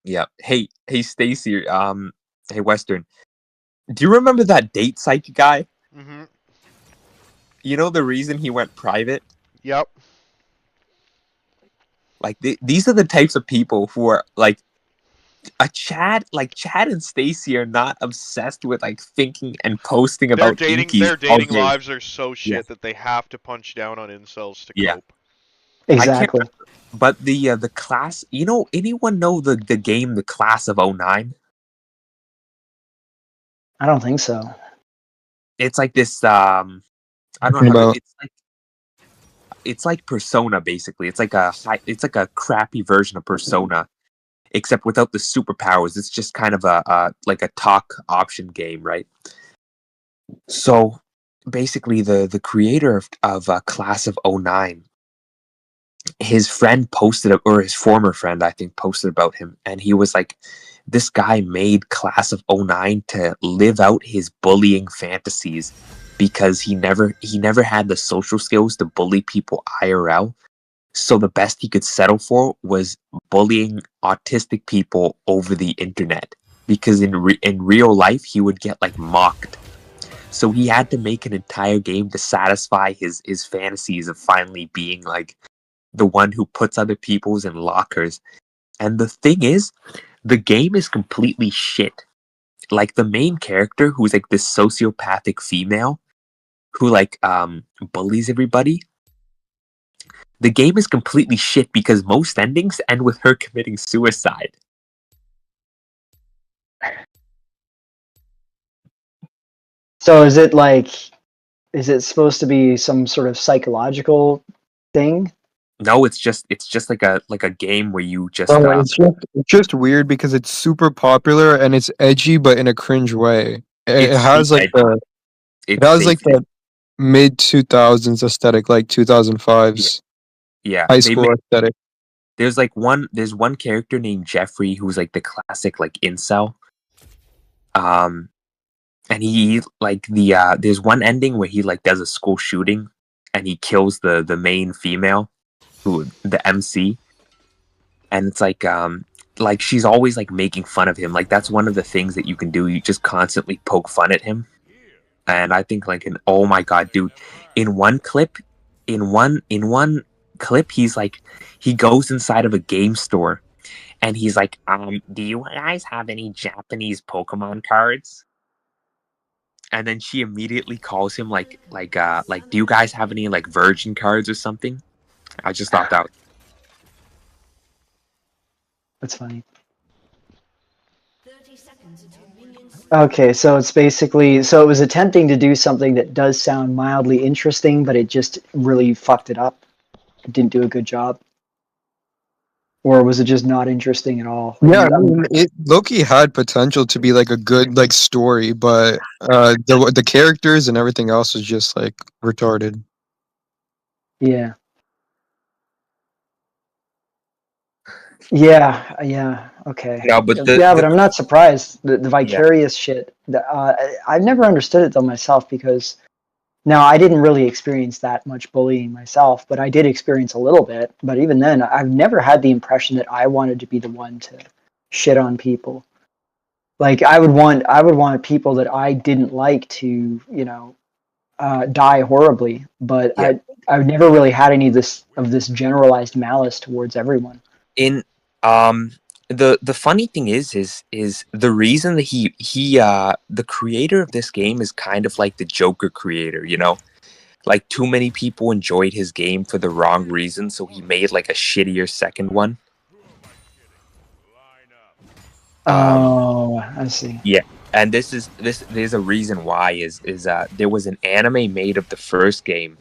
Yeah. Hey, Stacy. Hey, Western. Do you remember that date psych guy? Mm-hmm. You know the reason he went private? Yep. Like these are the types of people who are like Chad and Stacy are not obsessed with like thinking and posting Their about dating inkies their all dating day. lives are so Yeah, shit that they have to punch down on incels to yeah. cope. I can't Exactly. remember, but the class. You know, anyone know the game, the Class of '09? I don't think so. It's like this. I don't know Talking how to. about It's like Persona basically. It's like a crappy version of Persona, except without the superpowers. It's just kind of a like a talk option game, right? So basically, the creator of Class of '09, his friend posted, or his former friend, I think, posted about him, and he was like, "This guy made Class of '09 to live out his bullying fantasies." Because he never had the social skills to bully people IRL. So the best he could settle for was bullying autistic people over the internet. Because in real life he would get like mocked. So he had to make an entire game to satisfy his fantasies of finally being like the one who puts other people's in lockers. And the thing is, the game is completely shit. Like the main character, who's like this sociopathic female who like bullies everybody, the game is completely shit because most endings end with her committing suicide. So is it supposed to be some sort of psychological thing? No, it's just like a game where you just oh, it's just weird because it's super popular and it's edgy, but in a cringe way. It it's fake has like edgy. the it It's has fake like edgy. the mid 2000s aesthetic, like Yeah, 2005's yeah. high They school made aesthetic. there's one character named Jeffrey who's like the classic like incel. Um, and he like there's one ending where he like does a school shooting, and he kills the main female, who the MC, and it's like she's always like making fun of him. Like that's one of the things that you can do. You just constantly poke fun at him. And I think like oh my god, dude, in one clip, in one clip, he's like he goes inside of a game store and he's like, do you guys have any Japanese Pokemon cards? And then she immediately calls him like do you guys have any like virgin cards or something? I just thought that. That's funny. Okay, so it's basically so it was attempting to do something that does sound mildly interesting, but it just really fucked it up. It didn't do a good job. Or was it just not interesting at all? Like Yeah, you, I mean, it Loki had potential to be like a good like story, but the characters and everything else was just like retarded. yeah, yeah, okay, No, but yeah, but I'm not surprised. The yeah. vicarious shit. I've never understood it though myself because now I didn't really experience that much bullying myself, but I did experience a little bit. But even then, I've never had the impression that I wanted to be the one to shit on people. Like I would want people that I didn't like to, die horribly. But Yeah. I've never really had any of this generalized malice towards everyone. In the funny thing is the reason that he the creator of this game is kind of like the Joker creator, you know? Like too many people enjoyed his game for the wrong reason, so he made like a shittier second one. Um Oh, I see. yeah. And this there's a reason why is there was an anime made of the first game,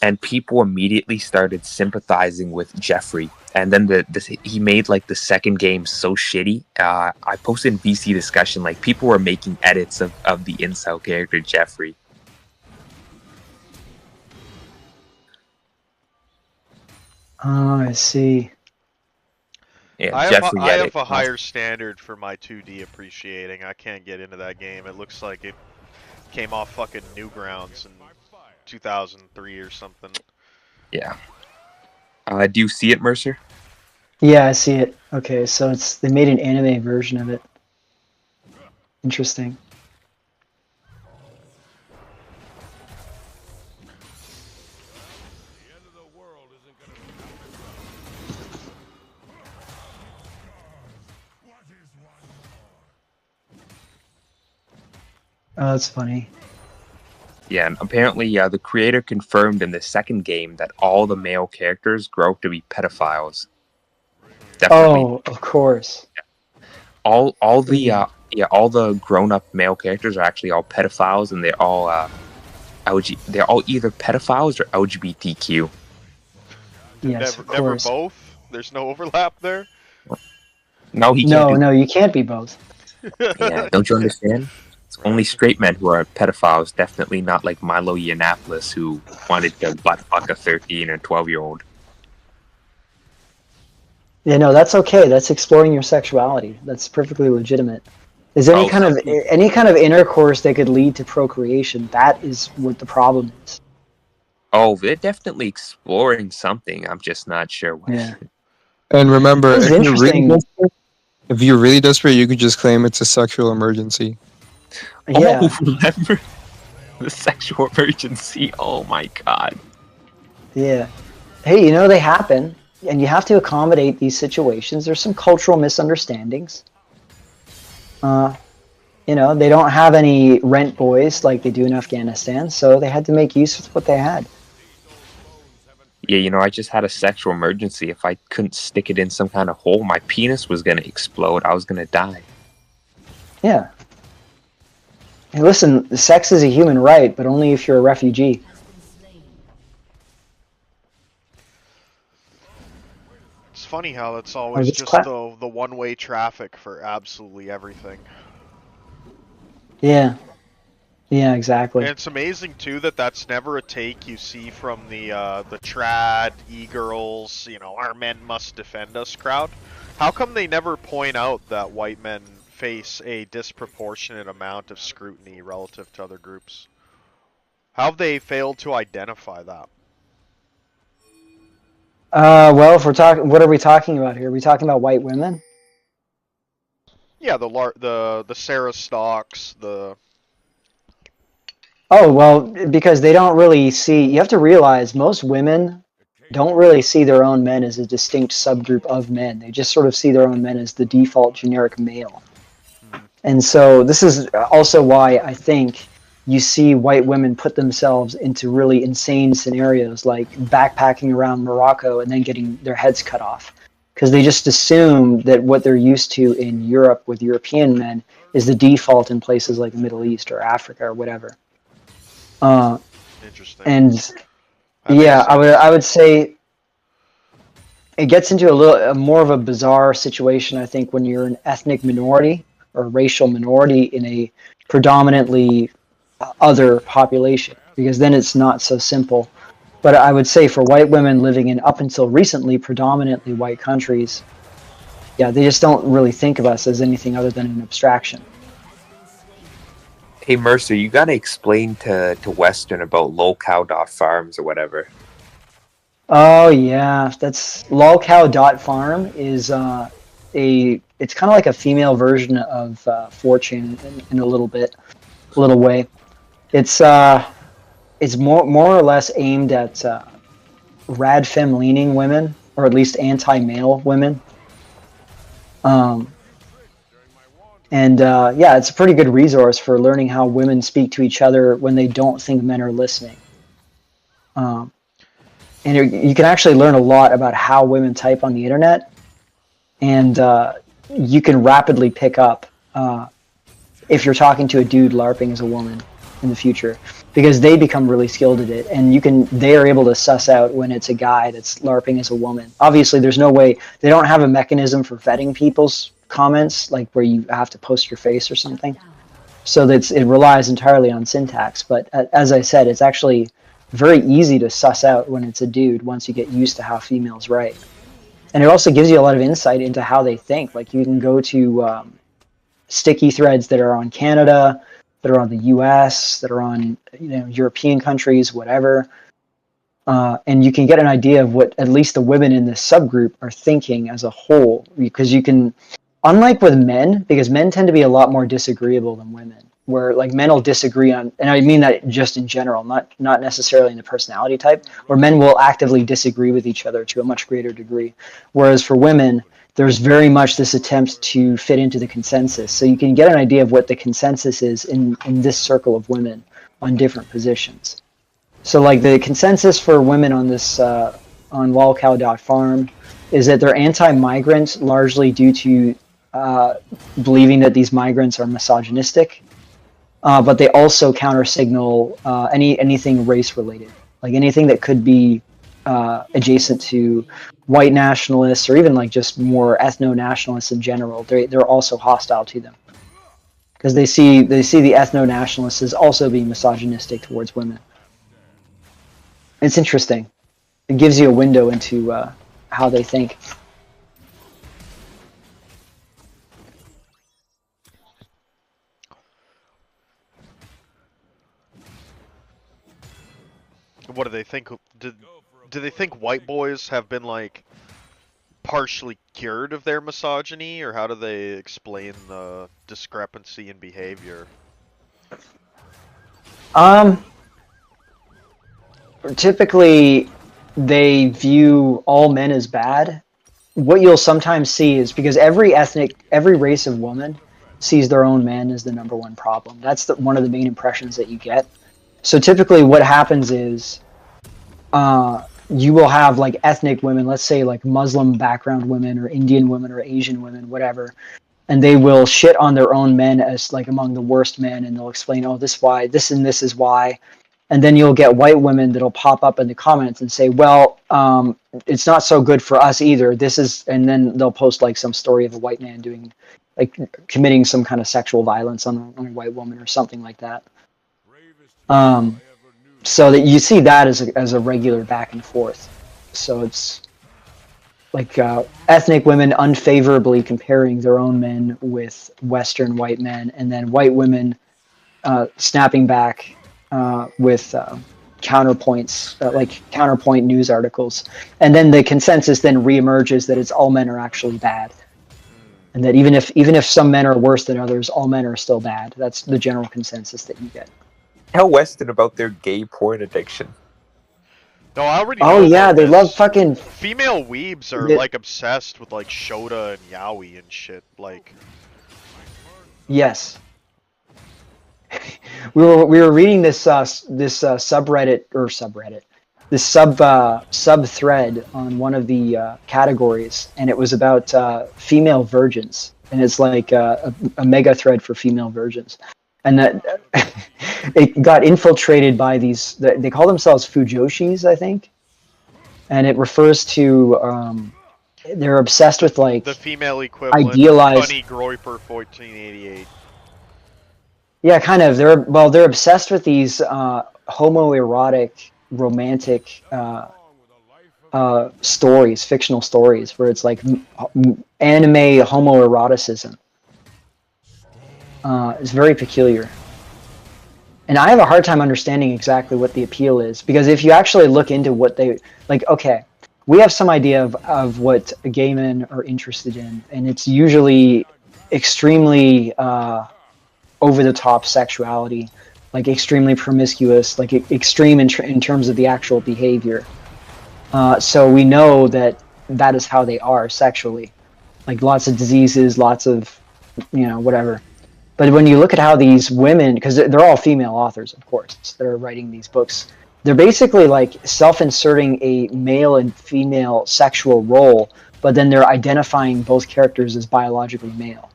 and people immediately started sympathizing with Jeffrey. And then he made like the second game so shitty. I posted in VC discussion like people were making edits of the incel character Jeffrey. Oh, I see. Yeah, I have a, Jeffrey I edit. have a higher standard for my 2D appreciating. I can't get into that game. It looks like it came off fucking Newgrounds in 2003 or something. Yeah. Do you see it, Mercer? Yeah, I see it. Okay, so they made an anime version of it. Interesting. Oh, that's funny. Yeah, and apparently the creator confirmed in the second game that all the male characters grow up to be pedophiles. Definitely. Oh, of course. All the Yeah. all the grown-up male characters are actually all pedophiles, and they're all they're all either pedophiles or LGBTQ. Yes, of Never course. both. There's no overlap there. No, he can't No, do. no, you can't be both. Yeah, don't you understand? It's only straight men who are pedophiles. Definitely not like Milo Yiannopoulos, who wanted to butt fuck a 13 or 12-year-old. Yeah, no, that's okay. That's exploring your sexuality. That's perfectly legitimate. Is any Oh, kind of so- any kind of intercourse that could lead to procreation? That is what the problem is. Oh, they're definitely exploring something. I'm just not sure what. Yeah. And remember, This is interesting. if you're really desperate, you could just claim it's a sexual emergency. Yeah. Oh, remember the sexual emergency? Oh my god. Yeah. Hey, you know, they happen, and you have to accommodate these situations. There's some cultural misunderstandings. You know, they don't have any rent boys like they do in Afghanistan, so they had to make use of what they had. Yeah, you know, I just had a sexual emergency. If I couldn't stick it in some kind of hole, my penis was gonna explode. I was gonna die. Yeah. Hey, listen, sex is a human right, but only if you're a refugee. It's funny how it's always it's just cla- the one-way traffic for absolutely everything. Yeah. Yeah, exactly. And it's amazing too that that's never a take you see from the trad e-girls, you know, our men must defend us crowd. How come they never point out that white men face a disproportionate amount of scrutiny relative to other groups? How have they failed to identify that? Well, if we're talking, what are we talking about here? Are we talking about white women? Yeah, the Sarah Stocks, the Oh, well, because they don't really see, you have to realize most women don't really see their own men as a distinct subgroup of men. They just sort of see their own men as the default generic male. And so this is also why I think you see white women put themselves into really insane scenarios like backpacking around Morocco and then getting their heads cut off. Because they just assume that what they're used to in Europe with European men is the default in places like the Middle East or Africa or whatever. interesting. And That yeah, makes I would say it gets into a more of a bizarre situation, I think, when you're an ethnic minority or racial minority in a predominantly other population, because then it's not so simple. But I would say for white women living in, up until recently, predominantly white countries, yeah, they just don't really think of us as anything other than an abstraction. Hey Mercer, you gotta explain to Western about lolcow.farms or whatever. Oh yeah, that's lolcow.farm is it's kind of like a female version of 4chan in a little way. It's more or less aimed at rad fem leaning women, or at least anti-male women. And yeah, it's a pretty good resource for learning how women speak to each other when they don't think men are listening. And you can actually learn a lot about how women type on the internet, and you can rapidly pick up if you're talking to a dude LARPing as a woman in the future, because they become really skilled at it, and they are able to suss out when it's a guy that's LARPing as a woman. Obviously, there's no way, they don't have a mechanism for vetting people's comments, like where you have to post your face or something. So it relies entirely on syntax. But as I said, it's actually very easy to suss out when it's a dude once you get used to how females write. And it also gives you a lot of insight into how they think. Like you can go to sticky threads that are on Canada, that are on the US, that are on European countries, whatever. and you can get an idea of what at least the women in this subgroup are thinking as a whole, because you can, unlike with men, because men tend to be a lot more disagreeable than women, where like men will disagree on, and I mean that just in general, not necessarily in the personality type, where men will actively disagree with each other to a much greater degree, whereas for women, there's very much this attempt to fit into the consensus. So you can get an idea of what the consensus is in this circle of women on different positions. So like the consensus for women on this on lolcow.farm is that they're anti-migrant, largely due to believing that these migrants are misogynistic, but they also counter-signal anything race-related, like anything that could be adjacent to white nationalists or even like just more ethno-nationalists in general. They're also hostile to them because they see the ethno-nationalists as also being misogynistic towards women. It's interesting. It gives you a window into how they think. What do they think? Do they think white boys have been like partially cured of their misogyny, or how do they explain the discrepancy in behavior? Typically, they view all men as bad. What you'll sometimes see is because every race of woman sees their own man as the number one problem. That's one of the main impressions that you get. So typically what happens is you will have like ethnic women, let's say like Muslim background women or Indian women or Asian women, whatever, and they will shit on their own men as like among the worst men, and they'll explain, oh, this and this is why. And then you'll get white women that'll pop up in the comments and say, well, it's not so good for us either. And then they'll post like some story of a white man doing, like committing some kind of sexual violence on a white woman or something like that. So that you see that as a regular back and forth. So it's like ethnic women unfavorably comparing their own men with Western white men, and then white women snapping back with counterpoints, like counterpoint news articles. And then the consensus then reemerges that it's all men are actually bad. And that even if some men are worse than others, all men are still bad. That's the general consensus that you get. Tell Weston about their gay porn addiction. No, I already Oh know yeah, about they this. love fucking... Female weebs are They- like obsessed with like Shota and Yaoi and shit. Like, Yes. we were reading this subreddit, this sub thread on one of the categories, and it was about female virgins, and it's like a mega thread for female virgins, and that it got infiltrated by these. They call themselves fujoshis, I think, and it refers to they're obsessed with like the female equivalent idealized- of Funny Groiper 1488. Yeah, kind of. They're obsessed with these homoerotic, romantic stories, fictional stories, where it's like anime homoeroticism. It's very peculiar. And I have a hard time understanding exactly what the appeal is, because if you actually look into what they like, okay, we have some idea of what gay men are interested in, and it's usually extremely over-the-top sexuality, like extremely promiscuous, like extreme in terms of the actual behavior. So we know that is how they are sexually, like lots of diseases, lots of, whatever. But when you look at how these women, because they're all female authors, of course, that are writing these books, they're basically like self-inserting a male and female sexual role, but then they're identifying both characters as biologically male.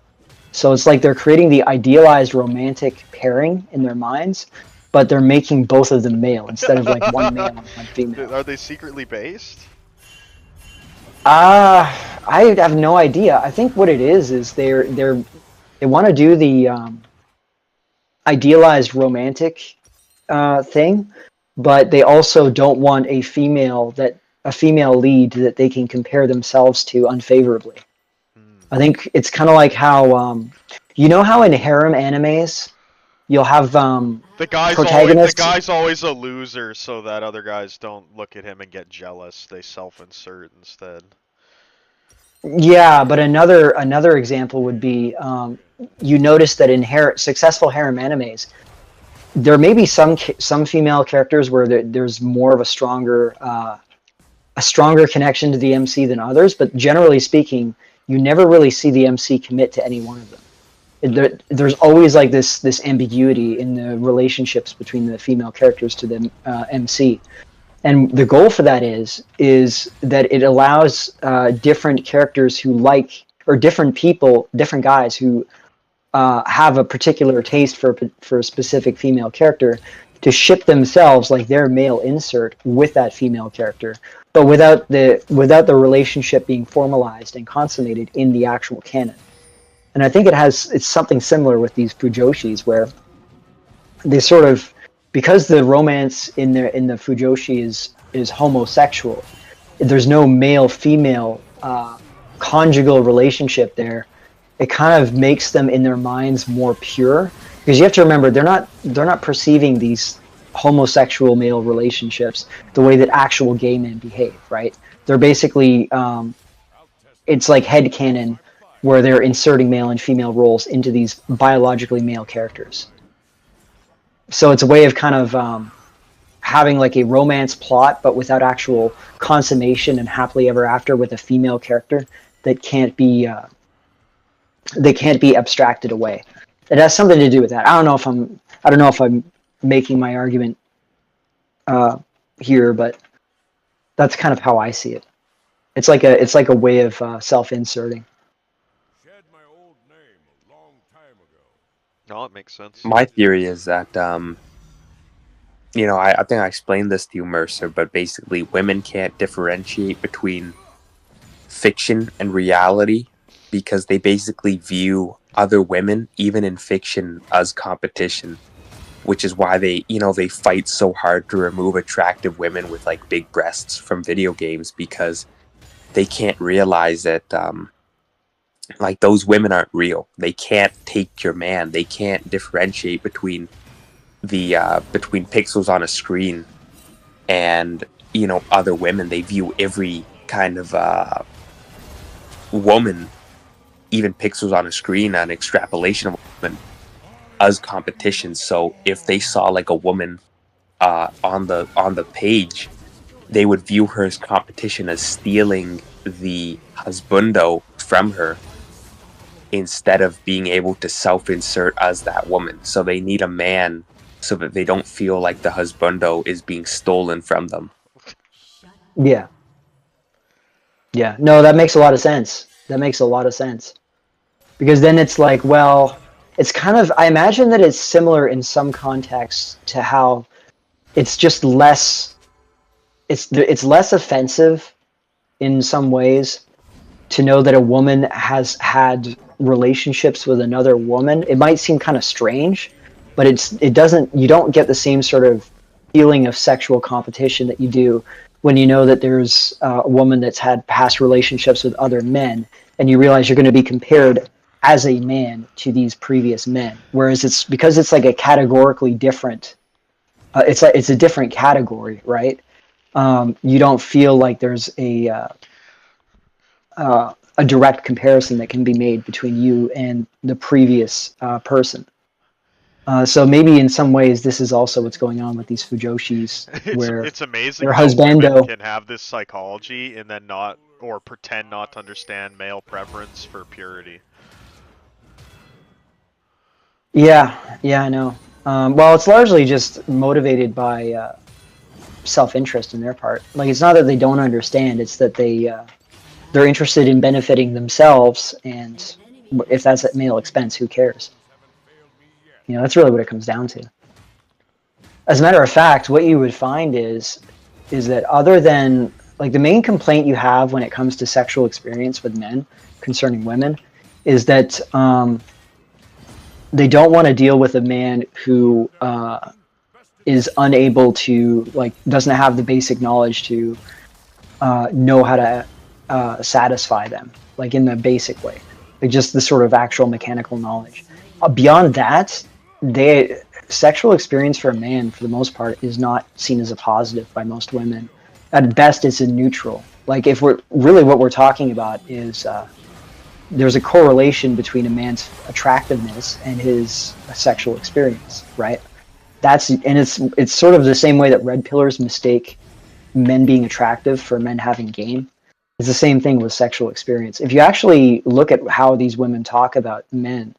So it's like they're creating the idealized romantic pairing in their minds, but they're making both of them male instead of like one male and one female. Are they secretly based? I have no idea. I think what it is they want to do the idealized romantic thing, but they also don't want a female lead that they can compare themselves to unfavorably. I think it's kind of like how, how in harem animes, you'll have The guy's protagonists. always a loser, so that other guys don't look at him and get jealous. They self-insert instead. Yeah, but another example would be you notice that in successful harem animes, there may be some female characters where there's more of a stronger connection to the MC than others, but generally speaking, you never really see the MC commit to any one of them. There's always like this ambiguity in the relationships between the female characters to the MC, and the goal for that is that it allows different characters who like, or different people, different guys who have a particular taste for a specific female character, to ship themselves like their male insert with that female character, but without the relationship being formalized and consummated in the actual canon. And I think it's something similar with these fujoshis, where they sort of, because the romance in the fujoshi is homosexual, there's no male female conjugal relationship there. It kind of makes them in their minds more pure, because you have to remember they're not perceiving these homosexual male relationships the way that actual gay men behave, right? They're basically it's like headcanon, where they're inserting male and female roles into these biologically male characters. So it's a way of kind of having like a romance plot, but without actual consummation and happily ever after with a female character that can't be abstracted away. It has something to do with that. I don't know if I'm making my argument here, but that's kind of how I see it. It's like a way of self-inserting. No, it makes sense. My theory is that, I think I explained this to you, Mercer, but basically women can't differentiate between fiction and reality because they basically view other women, even in fiction, as competition, which is why they fight so hard to remove attractive women with like big breasts from video games, because they can't realize that like those women aren't real. They can't take your man. They can't differentiate between between pixels on a screen and other women. They view every kind of woman, even pixels on a screen, an extrapolation of a woman, as competition. So if they saw like a woman on the page, they would view her as competition, as stealing the husbando from her, instead of being able to self-insert as that woman. So they need a man so that they don't feel like the husbando is being stolen from them. Yeah. No, that makes a lot of sense. Because then it's like, well, it's kind of, I imagine that it's similar in some contexts to how it's just less, it's less offensive in some ways to know that a woman has had relationships with another woman. It might seem kind of strange, but you don't get the same sort of feeling of sexual competition that you do when you know that there's a woman that's had past relationships with other men, and you realize you're going to be compared as a man to these previous men. Whereas it's like a categorically different, it's a different category, right? You don't feel like there's a direct comparison that can be made between you and the previous person. So maybe in some ways this is also what's going on with these fujoshis, where it's amazing their how women husbando can have this psychology and then not, or pretend not to understand male preference for purity. Yeah, I know. Well, it's largely just motivated by self-interest in their part. Like, it's not that they don't understand; it's that they're interested in benefiting themselves, and if that's at male expense, who cares? That's really what it comes down to. As a matter of fact, what you would find is that, other than, like, the main complaint you have when it comes to sexual experience with men concerning women is that they don't want to deal with a man who is unable to, like, doesn't have the basic knowledge to know how to satisfy them, like, in the basic way, like just the sort of actual mechanical knowledge. Beyond that, they sexual experience for a man, for the most part, is not seen as a positive by most women. At best, it's a neutral. Like if we're really what we're talking about is there's a correlation between a man's attractiveness and his sexual experience, right? It's sort of the same way that red pillars mistake men being attractive for men having game. It's the same thing with sexual experience. If you actually look at how these women talk about men,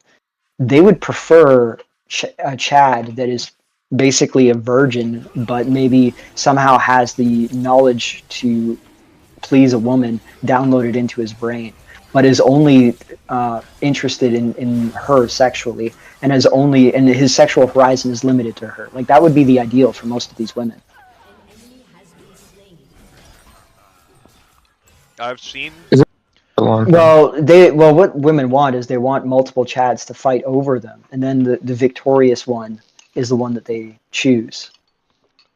they would prefer a Chad that is basically a virgin, but maybe somehow has the knowledge to please a woman downloaded into his brain, but is only interested in her sexually, and his sexual horizon is limited to her. Like that would be the ideal for most of these women. I've seen. Well, what women want is they want multiple Chads to fight over them, and then the victorious one is the one that they choose.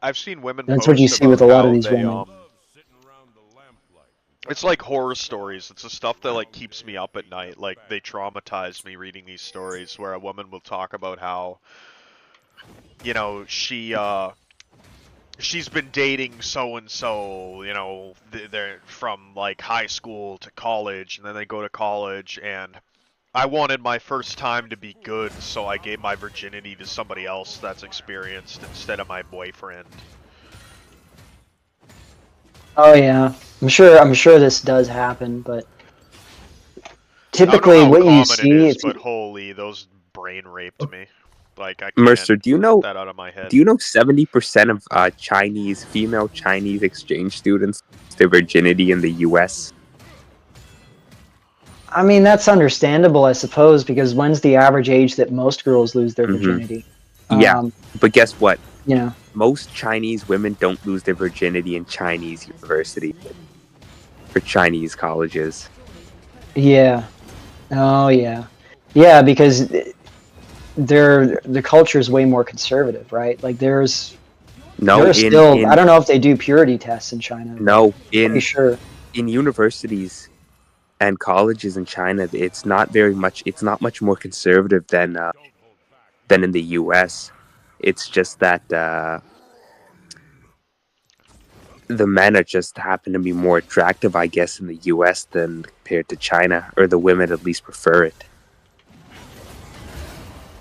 I've seen women. That's what you see with a lot of these women. It's like horror stories. It's the stuff that like keeps me up at night. Like they traumatize me reading these stories where a woman will talk about how, you know, she's been dating so and so, you know, they're from like high school to college, and then they go to college, and I wanted my first time to be good, so I gave my virginity to somebody else that's experienced instead of my boyfriend. Oh yeah, I'm sure this does happen, but typically what you see, but holy, those brain raped me. Like I can't Mercer, do you know that out of my head. Do you know 70% of female Chinese exchange students lose their virginity in the U.S.? I mean, that's understandable, I suppose, because when's the average age that most girls lose their virginity? Yeah, but guess what? You know, most Chinese women don't lose their virginity in Chinese university or Chinese colleges. Yeah. Oh yeah. Yeah, because the culture is way more conservative, right? Like there's I don't know if they do purity tests in China. No, pretty sure in universities and colleges in China, it's not much more conservative than in the US. It's just that the men are just happen to be more attractive, I guess, in the US than compared to China, or the women at least prefer it.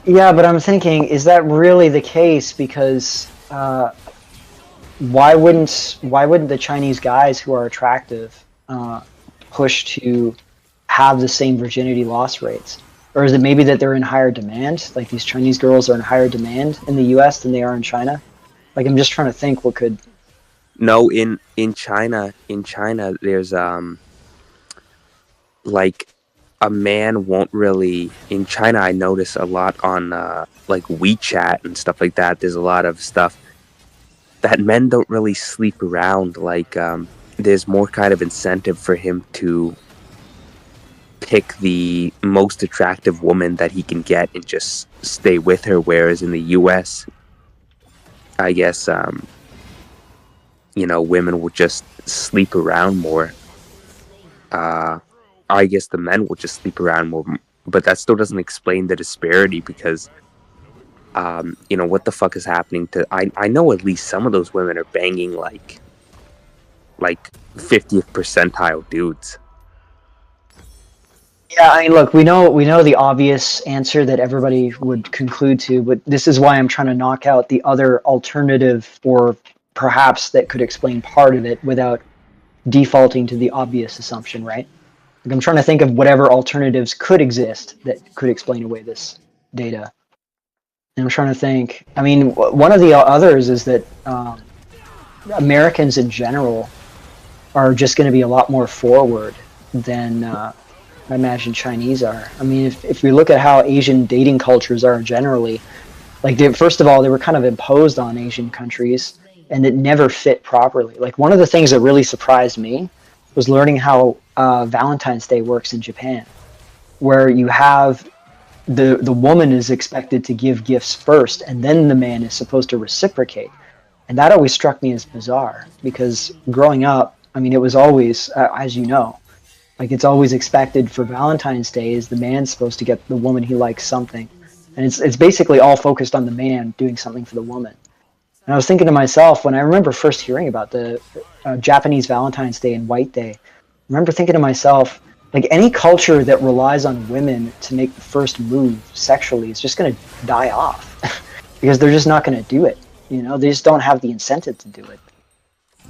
Yeah, but I'm thinking, is that really the case? Because why wouldn't the Chinese guys who are attractive push to have the same virginity loss rates? Or is it maybe that they're in higher demand? Like these Chinese girls are in higher demand in the US than they are in China? Like I'm just trying to think what could... No, in China, there's like a man won't really... In China, I notice a lot on like WeChat and stuff like that. There's a lot of stuff that men don't really sleep around. Like there's more kind of incentive for him to pick the most attractive woman that he can get and just stay with her. Whereas in the US, I guess, women will just sleep around more. I guess the men will just sleep around more, but that still doesn't explain the disparity because, what the fuck is happening to... I know at least some of those women are banging like 50th percentile dudes. Yeah, I mean, look, we know the obvious answer that everybody would conclude to, but this is why I'm trying to knock out the other alternative, or perhaps that could explain part of it without defaulting to the obvious assumption, right? Like I'm trying to think of whatever alternatives could exist that could explain away this data. And I'm trying to think, I mean, one of the others is that Americans in general are just going to be a lot more forward than I imagine Chinese are. I mean, if we look at how Asian dating cultures are generally, like first of all, they were kind of imposed on Asian countries, and it never fit properly. Like one of the things that really surprised me was learning how Valentine's Day works in Japan, where you have the woman is expected to give gifts first, and then the man is supposed to reciprocate. And that always struck me as bizarre, because growing up, I mean, it was always, as you know, like it's always expected for Valentine's Day is the man's supposed to get the woman he likes something, and it's basically all focused on the man doing something for the woman. And I was thinking to myself, when I remember first hearing about the Japanese Valentine's Day and White Day, I remember thinking to myself, like, any culture that relies on women to make the first move sexually is just going to die off because they're just not going to do it. You know, they just don't have the incentive to do it.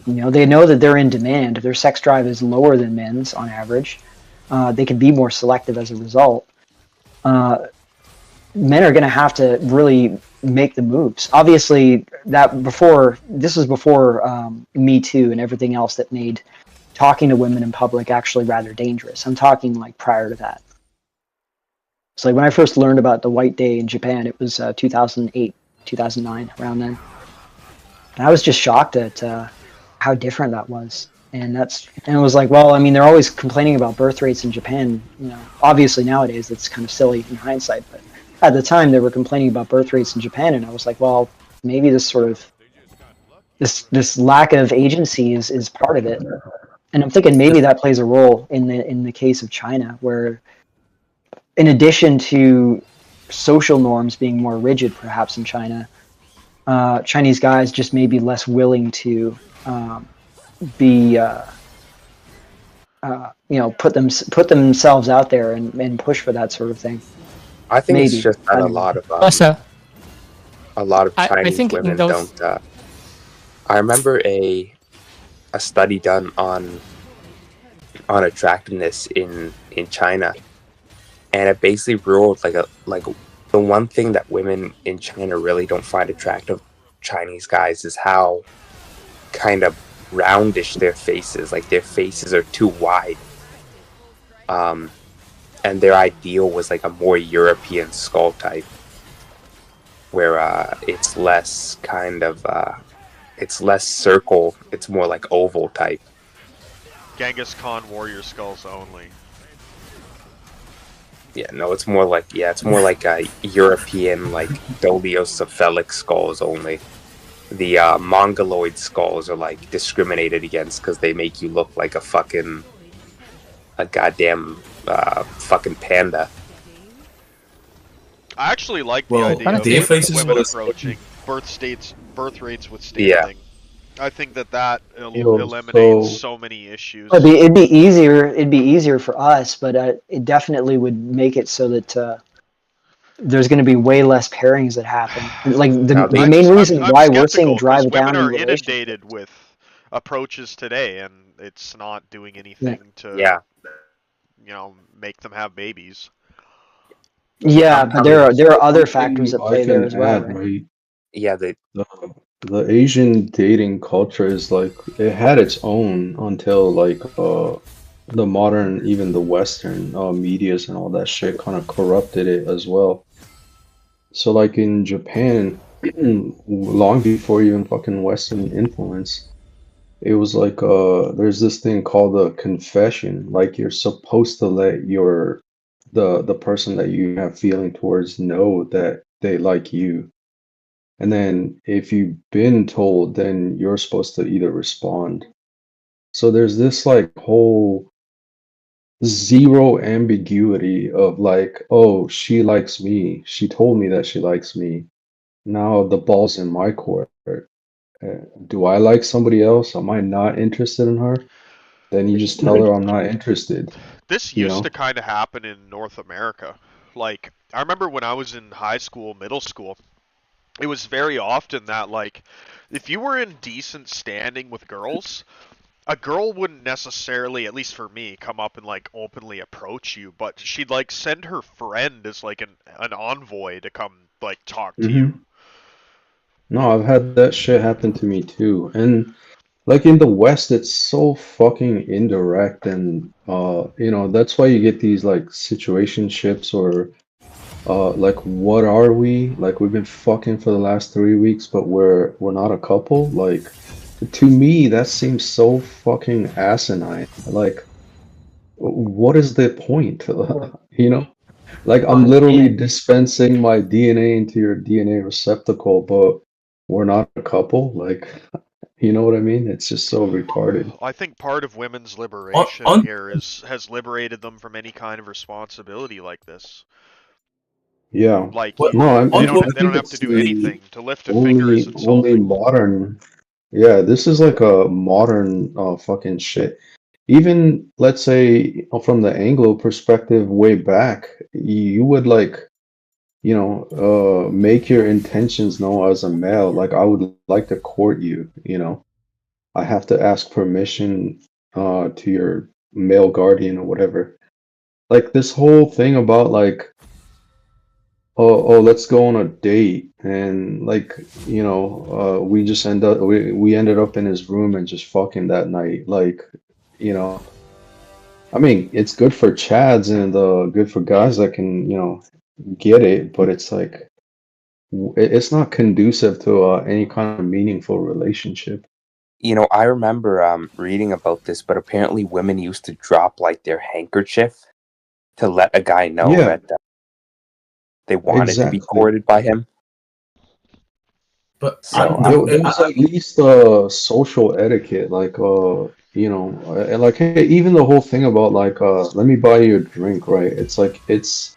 You know, they know that they're in demand. Their sex drive is lower than men's on average. They can be more selective as a result. Men are going to have to really make the moves. Obviously, this was before Me Too and everything else that made talking to women in public actually rather dangerous. I'm talking like prior to that. So like when I first learned about the White Day in Japan, it was 2008, 2009, around then. And I was just shocked at how different that was. And it was like, well, I mean, they're always complaining about birth rates in Japan. You know, obviously nowadays it's kind of silly in hindsight, but at the time they were complaining about birth rates in Japan, and I was like, well, maybe this sort of this lack of agency is part of it. And I'm thinking maybe that plays a role in the case of China, where in addition to social norms being more rigid, perhaps in China, Chinese guys just may be less willing to be put themselves out there and push for that sort of thing. I think Maybe. it's just that I a don't lot of I Chinese think in women those- don't. I remember a study done on attractiveness in China, and it basically ruled like the one thing that women in China really don't find attractive Chinese guys is how kind of roundish their faces. Like their faces are too wide. And their ideal was like a more European skull type, where it's less kind of it's less circle, it's more like oval type. Genghis Khan warrior skulls only. Yeah, no, it's more like a European, like dolichocephalic skulls only. The Mongoloid skulls are like discriminated against because they make you look like a goddamn fucking panda. I actually like the Well, idea of their faces women was- approaching birth rates with standing. I think that Yo, eliminates so- so many issues. It'd be easier for us, but it definitely would make it so that there's going to be way less pairings that happen. Like the main reason why we're seeing drive down women in are relationships. inundated with approaches today, and it's not doing anything to make them have babies. Yeah, but there are other factors at play there as well. Right? Right? Yeah, The Asian dating culture is like it had its own until like the modern, even the Western medias and all that shit kind of corrupted it as well. So like in Japan, long before even fucking Western influence, it was like there's this thing called the confession. Like you're supposed to let the person that you have feeling towards know that they like you. And then if you've been told, then you're supposed to either respond. So there's this like whole zero ambiguity of like, oh, she likes me. She told me that she likes me. Now the ball's in my court. Do I like somebody else? Am I not interested in her? Then you just tell her I'm not interested. This You used know? to kind of happen in North America. Like, I remember when I was in high school, middle school, it was very often that, like, if you were in decent standing with girls, a girl wouldn't necessarily, at least for me, come up and, like, openly approach you, but she'd, like, send her friend as, like, an envoy to come, like, talk to you. No, I've had that shit happen to me too. And like in the West, it's so fucking indirect, and that's why you get these like situationships or like what are we? Like we've been fucking for the last 3 weeks, but we're not a couple. Like to me, that seems so fucking asinine. Like what is the point? You know? Like I'm literally dispensing my DNA into your DNA receptacle, but we're not a couple. Like, you know what I mean? It's just so retarded. I think part of women's liberation on- here has liberated them from any kind of responsibility like this. Yeah. Like What- No, I they mean, don't I they don't think have to it's do the anything to lift a finger is only insulting. modern. Yeah, this is like a modern fucking shit. Even let's say from the Anglo perspective, way back, you would like, make your intentions known as a male. Like, I would like to court you, I have to ask permission to your male guardian or whatever. Like this whole thing about like, oh, let's go on a date, and like, we just we ended up in his room and just fucking that night. Like, you know, I mean, it's good for Chads and good for guys that can, get it, but it's like it's not conducive to any kind of meaningful relationship. I remember reading about this, but apparently women used to drop like their handkerchief to let a guy know Yeah, that they wanted to be exactly. courted by him. But So There was at least social etiquette, like and like, hey, even the whole thing about like let me buy you a drink, right? It's like it's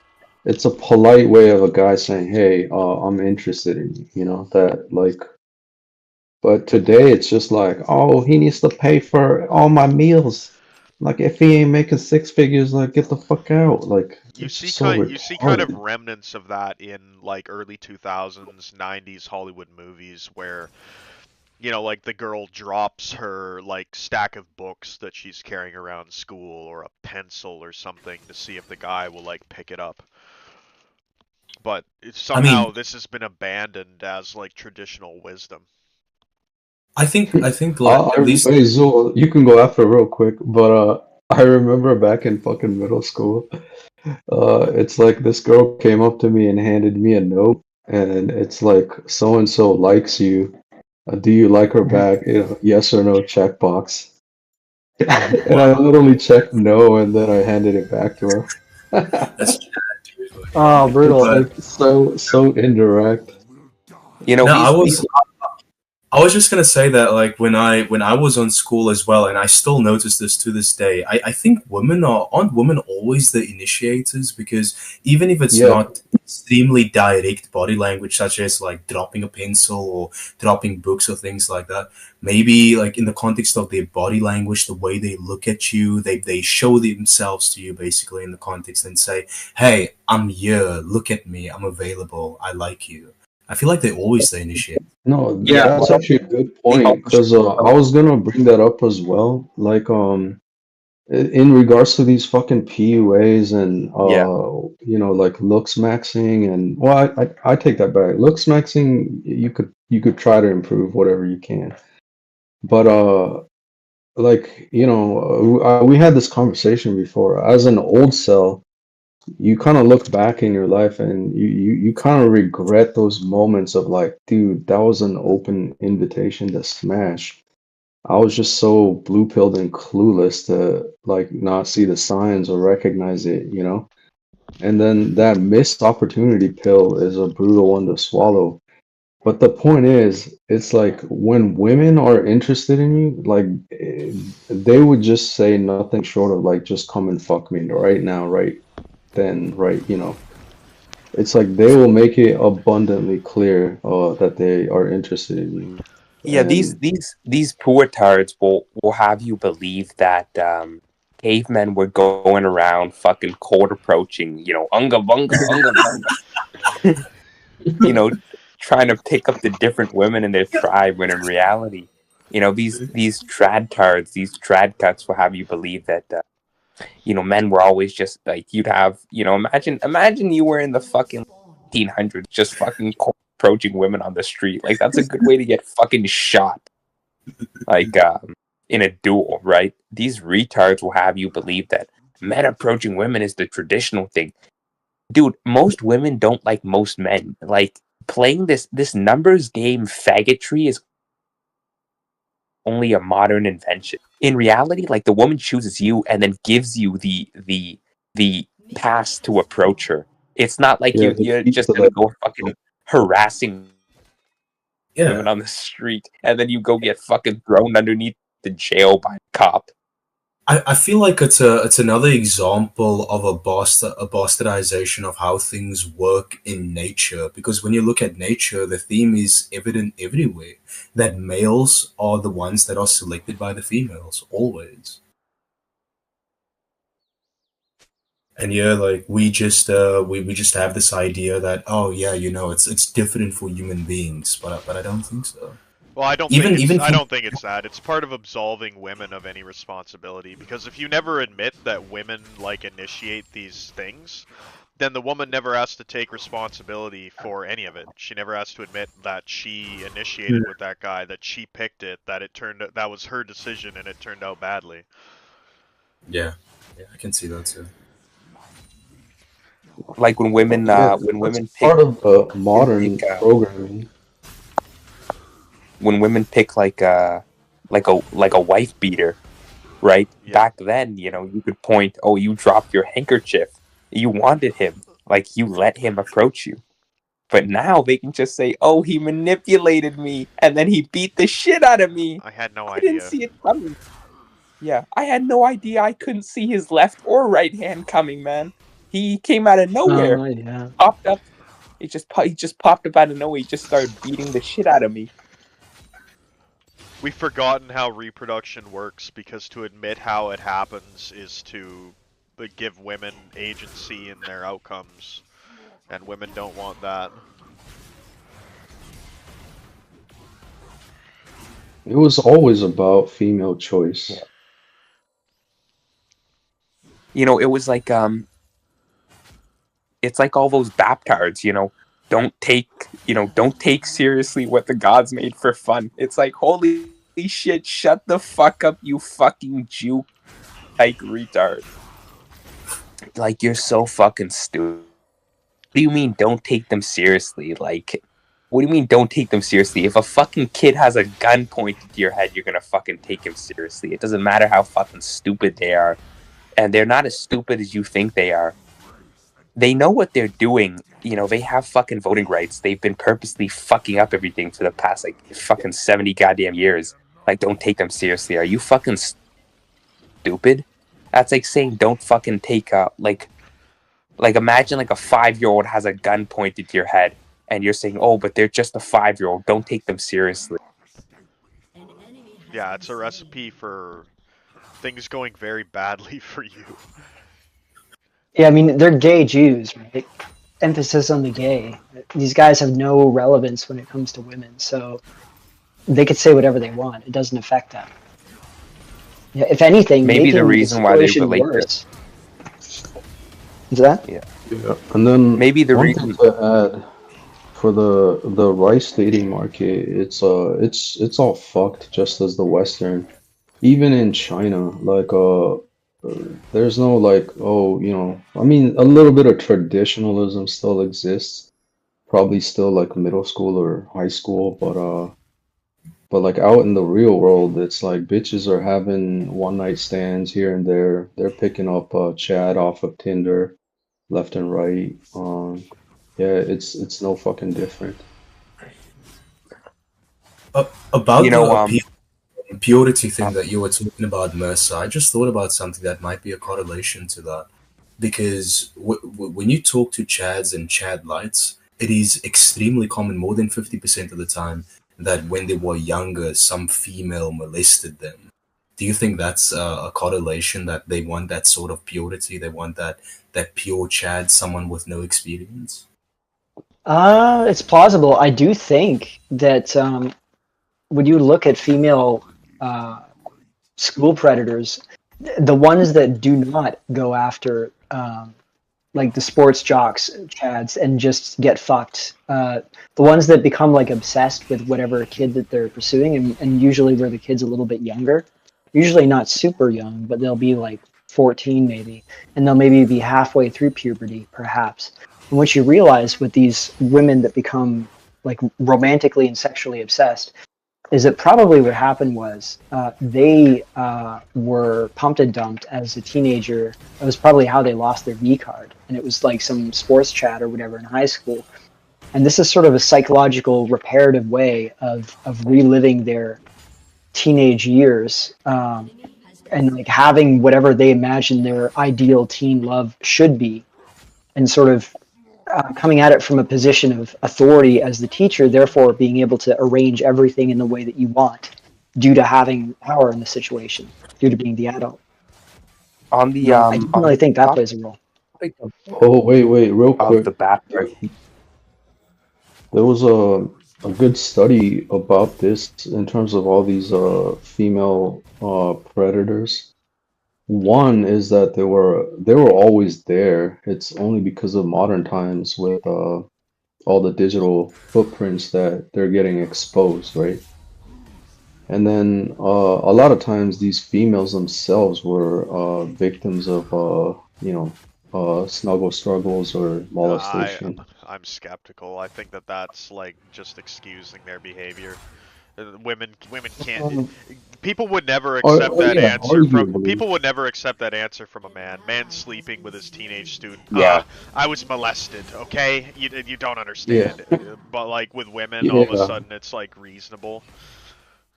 a polite way of a guy saying, hey, I'm interested in you, that like. But today it's just like, oh, he needs to pay for all my meals. Like if he ain't making six figures, like get the fuck out. Like You it's see so kind of retarded. remnants of that in like early 2000s, 90s Hollywood movies where like the girl drops her like stack of books that she's carrying around school or a pencil or something to see if the guy will like pick it up. But somehow this has been abandoned as like traditional wisdom. I think like at least Hey, Zul, you can go after real quick, but I remember back in fucking middle school, it's like this girl came up to me and handed me a note, and it's like so and so likes you. Do you like her back? Yes or no checkbox. And I literally checked no, and then I handed it back to her. that's dude. Oh, It's brutal. But like so indirect. no, these I was just gonna say that like when I was on school as well, and I still notice this to this day. I think aren't women always the initiators, because even if it's Yeah, not extremely direct body language, such as like dropping a pencil or dropping books or things like that, maybe like in the context of their body language, the way they look at you, they show themselves to you basically in the context and say, "Hey, I'm here. Look at me. I'm available. I like you." I feel like they're always the initiator. no, yeah, that's well, actually a good they point also because I was gonna bring that up as well. Like, in regards to these fucking PUAs and yeah. like looks maxing and well, I take that back. Looks maxing, you could try to improve whatever you can, but like we had this conversation before. As an old cell, you kind of look back in your life and you kind of regret those moments of like, dude, that was an open invitation to smash. I was just so blue pilled and clueless to like not see the signs or recognize it. And then that missed opportunity pill is a brutal one to swallow. But the point is, it's like when women are interested in you, like they would just say nothing short of like, just come and fuck me right now, right then, right, It's like they will make it abundantly clear that they are interested in you. Yeah, these And these these poor tards will have you believe that cavemen were going around fucking cold approaching, unga bunga, unga bunga, you know, trying to pick up the different women in their tribe. When in reality, these trad tards, these trad cuts will have you believe that men were always just like you'd have, imagine you were in the fucking 1800s, just fucking cold approaching women on the street. Like that's a good way to get fucking shot. Like in a duel, right? These retards will have you believe that men approaching women is the traditional thing. Dude, most women don't like most men. Like playing this numbers game faggotry is only a modern invention. In reality, like the woman chooses you and then gives you the pass to approach her. It's not like yeah, the you're keys just to gonna that. go fucking harassing Yeah. women on the street and then you go get fucking thrown underneath the jail by a cop. I feel like it's another example of a bastardization of how things work in nature. Because when you look at nature, the theme is evident everywhere that males are the ones that are selected by the females always. And yeah, like we just have this idea that, oh yeah, it's different for human beings, but I don't think so. Well, I don't think Even it's even I from don't think it's that. It's part of absolving women of any responsibility because if you never admit that women like initiate these things, then the woman never has to take responsibility for any of it. She never has to admit that she initiated with that guy, that she picked it, that was her decision and it turned out badly. yeah, yeah, I can see that too. Like when women Yeah, when that's women pick part of modern pick, programming. when women pick like a wife beater, right? Yeah. Back then, you could point, oh, you dropped your handkerchief. You wanted him. Like you let him approach you. But now they can just say, oh, he manipulated me and then he beat the shit out of me. I had no I didn't idea. see it coming. Yeah, I had no idea. I couldn't see his left or right hand coming, man. He came out of nowhere, Yeah. popped up. He just popped up out of nowhere. He just started beating the shit out of me. We've forgotten how reproduction works because to admit how it happens is to give women agency in their outcomes, and women don't want that. It was always about female choice. Yeah. It was like it's like all those baptards, don't take seriously what the gods made for fun. It's like, holy shit, shut the fuck up, you fucking Jew like retard. Like, you're so fucking stupid. What do you mean don't take them seriously? Like, what do you mean don't take them seriously? If a fucking kid has a gun pointed to your head, you're gonna fucking take him seriously. It doesn't matter how fucking stupid they are. And they're not as stupid as you think they are. They know what they're doing. They have fucking voting rights. They've been purposely fucking up everything for the past, fucking 70 goddamn years. Like, don't take them seriously. Are you fucking stupid? That's like saying don't fucking take, like imagine, like, a 5-year-old has a gun pointed to your head, and you're saying, oh, but they're just a 5-year-old. Don't take them seriously. Yeah, it's a recipe for things going very badly for you. Yeah, I mean, they're gay Jews, right? Emphasis on the gay. These guys have no relevance when it comes to women, so they could say whatever they want. It doesn't affect them. Yeah, if anything, Maybe the making reason why they situation relate worse. Is that? Yeah, and then Maybe the one reason. thing to add for the rice dating market, it's all fucked, just as the Western. Even in China, like there's no like, oh, I mean, a little bit of traditionalism still exists, probably still like middle school or high school, but like out in the real world, it's like bitches are having one night stands here and there. They're picking up Chad off of Tinder, left and right. Yeah, it's no fucking different. About You know, the purity thing that you were talking about, Mercer, I just thought about something that might be a correlation to that. Because when you talk to Chads and Chad lights, it is extremely common, more than 50% of the time, that when they were younger, some female molested them. Do you think that's a correlation, that they want that sort of purity? They want that pure Chad, someone with no experience? It's plausible. I do think that when you look at female school predators, the ones that do not go after like the sports jocks, Chads, and just get fucked, the ones that become like obsessed with whatever kid that they're pursuing, and usually where the kid's a little bit younger, usually not super young, but they'll be like 14 maybe, and they'll maybe be halfway through puberty, perhaps. And what you realize with these women that become like romantically and sexually obsessed is that probably what happened was they were pumped and dumped as a teenager. That was probably how they lost their V card, and it was like some sports chat or whatever in high school. And this is sort of a psychological reparative way of reliving their teenage years. and like having whatever they imagine their ideal teen love should be, and sort of coming at it from a position of authority as the teacher, therefore being able to arrange everything in the way that you want due to having power in the situation, due to being the adult. On the I don't really think that plays a role. topic of, Oh, wait, real quick. the Bachelor. There was a good study about this in terms of all these female predators. One is that they were always there. It's only because of modern times with all the digital footprints that they're getting exposed, right? And then a lot of times these females themselves were victims of snuggle struggles or molestation. I'm skeptical. I think that that's like just excusing their behavior. Women can't. People would never accept that answer from. arguably. People would never accept that answer from a man. Man sleeping with his teenage student. Yeah. I was molested. Okay, you don't understand. But like with women, all of a Yeah. sudden it's like reasonable.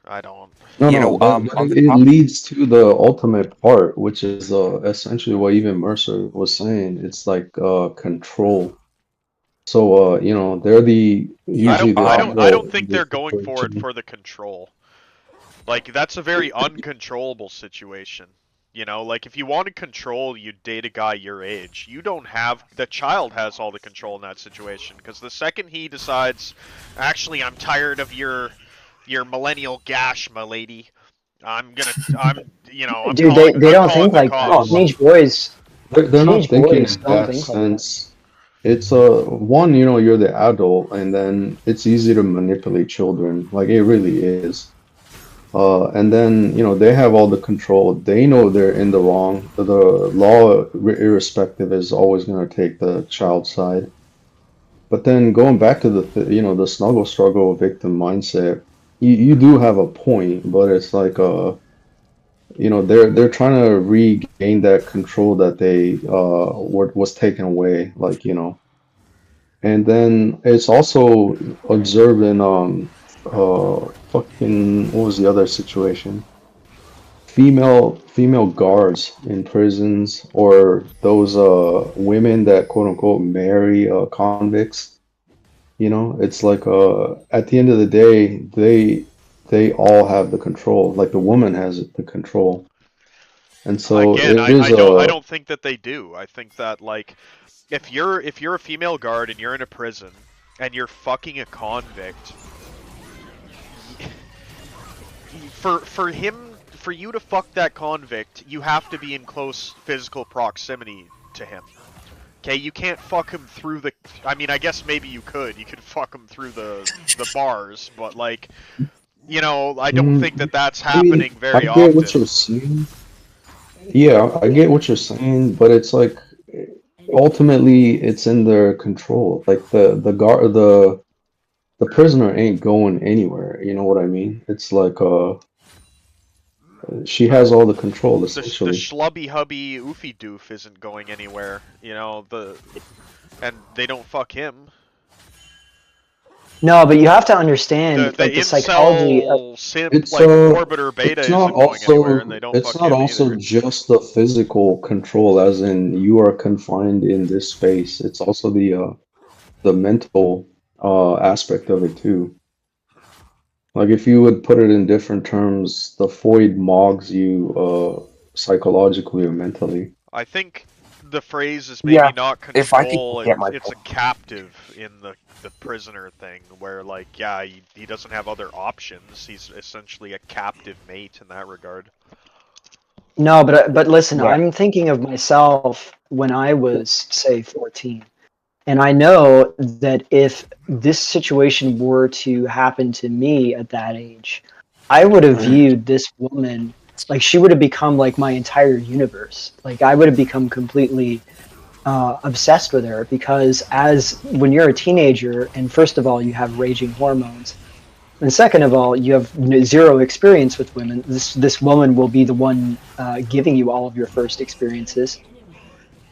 I don't. No, You no, know, but on the it topic- leads to the ultimate part, which is essentially what even Mercer was saying. It's like control. So they're usually the I adult don't in think this they're going for it situation. for the control. Like that's a very uncontrollable situation. You know, like if you wanted control, you'd date a guy your age. You don't have the child has all the control in that situation because the second he decides, actually, I'm tired of your millennial gash, my lady. I'm Dude, calling, they I'm don't calling think the like that. cops. Teenage boys. They're not Teenage thinking boys in don't that think like that. sense. It's one, you're the adult, and then it's easy to manipulate children. Like it really is. And then they have all the control. They know they're in the wrong. The law, irrespective, is always going to take the child's side. But then going back to the snuggle struggle victim mindset, you do have a point, but it's like they're trying to regain that control that they was taken away, like and then it's also observed in fucking what was the other situation? Female guards in prisons, or those women that quote unquote marry convicts. It's like at the end of the day, they all have the control. Like the woman has the control, and so Again, it is I don't think that they do. I think that like if you're a female guard and you're in a prison and you're fucking a convict, for you to fuck that convict, you have to be in close physical proximity to him. Okay, you can't fuck him through the. I mean, I guess maybe you could. You could fuck him through the bars, but like, I don't think that that's happening very I get what often. you're saying. Yeah, I get what you're saying, but it's like ultimately it's in their control. Like the prisoner ain't going anywhere. You know what I mean? It's like she has all the control The essentially. schlubby hubby oofy doof isn't going anywhere, and they don't fuck him. No, but you have to understand The like the psychology of incel simp It's like Orbiter Beta it's isn't not going also anywhere, and they don't it's fuck not him also either. just the physical control, as in you are confined in this space. It's also the mental aspect of it too. Like if you would put it in different terms, the Void mogs you psychologically or mentally. I think the phrase is maybe Yeah, not if I could control, get my it's a captive in the prisoner thing, where like, yeah, he doesn't have other options. He's essentially a captive mate in that regard. No, but listen, Yeah. I'm thinking of myself when I was, say, 14. And I know that if this situation were to happen to me at that age, I would have viewed this woman like she would have become like my entire universe. Like I would have become completely obsessed with her, because when you're a teenager, and first of all, you have raging hormones, and second of all, you have zero experience with women. This woman will be the one giving you all of your first experiences.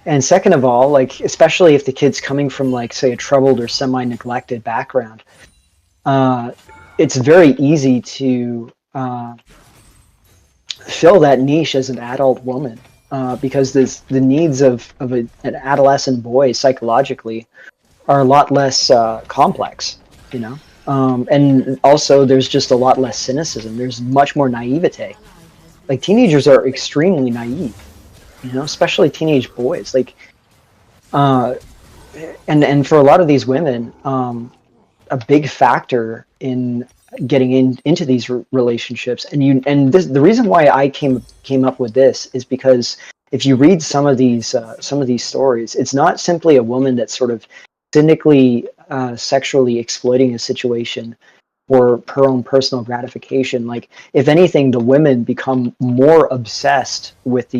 And second of all, like especially if the kid's coming from like say a troubled or semi-neglected background, it's very easy to fill that niche as an adult woman, because the needs of an adolescent boy psychologically are a lot less complex, you know. And also, there's just a lot less cynicism. There's much more naivete. Like teenagers are extremely naive, you know, especially teenage boys. Like, and for a lot of these women, a big factor in getting into these relationships, and the reason why I came up with this is because if you read some of these stories, it's not simply a woman that's sort of cynically sexually exploiting a situation for her own personal gratification. Like, if anything, the women become more obsessed with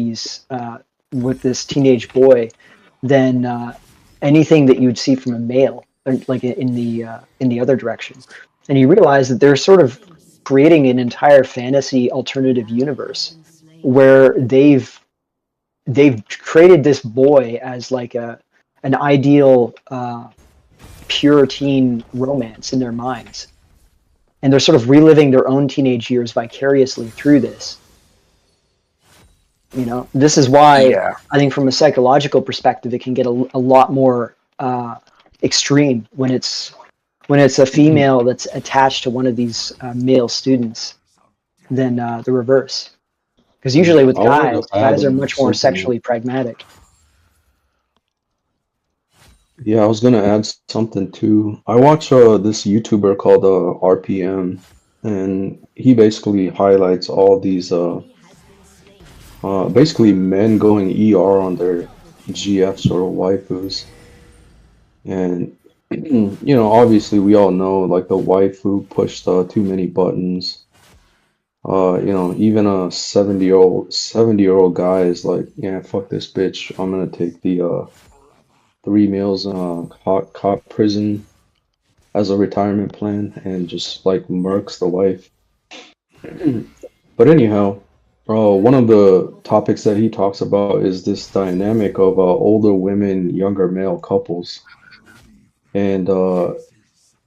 with this teenage boy than anything that you'd see from a male, like in the other direction. And you realize that they're sort of creating an entire fantasy alternative universe where they've created this boy as like an ideal pure teen romance in their minds, and they're sort of reliving their own teenage years vicariously through this. You know, this is why I think from a psychological perspective, it can get a lot more extreme when it's a female that's attached to one of these male students than the reverse. Because usually with guys are much more sexually pragmatic. Yeah, I was gonna add something too. I watch this YouTuber called RPM, and he basically highlights all these basically men going ER on their GFs or waifus. And you know, obviously we all know like the waifu pushed too many buttons. You know, even a 70-year-old guy is like, yeah, fuck this bitch. I'm gonna take the 3 meals in a hot cop prison as a retirement plan, and just like murks the wife. But anyhow, one of the topics that he talks about is this dynamic of older women, younger male couples. And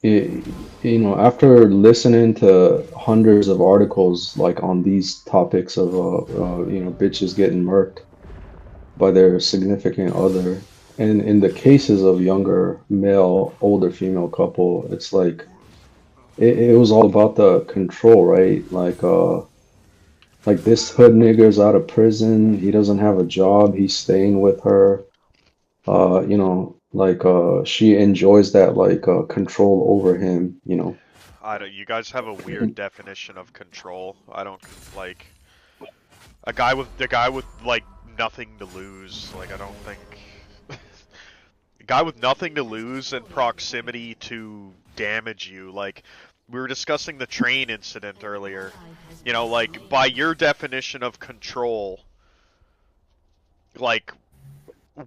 you know, after listening to hundreds of articles like on these topics of you know, bitches getting murked by their significant other, and in the cases of younger male, older female couple, it's like it was all about the control, right? Like this hood nigger's out of prison, he doesn't have a job, he's staying with her. You know, like she enjoys that like control over him, you know. You guys have a weird definition of control. I don't like the guy with like nothing to lose. Like, I don't think a guy with nothing to lose and proximity to damage you. Like, we were discussing the train incident earlier. You know, like, by your definition of control, like,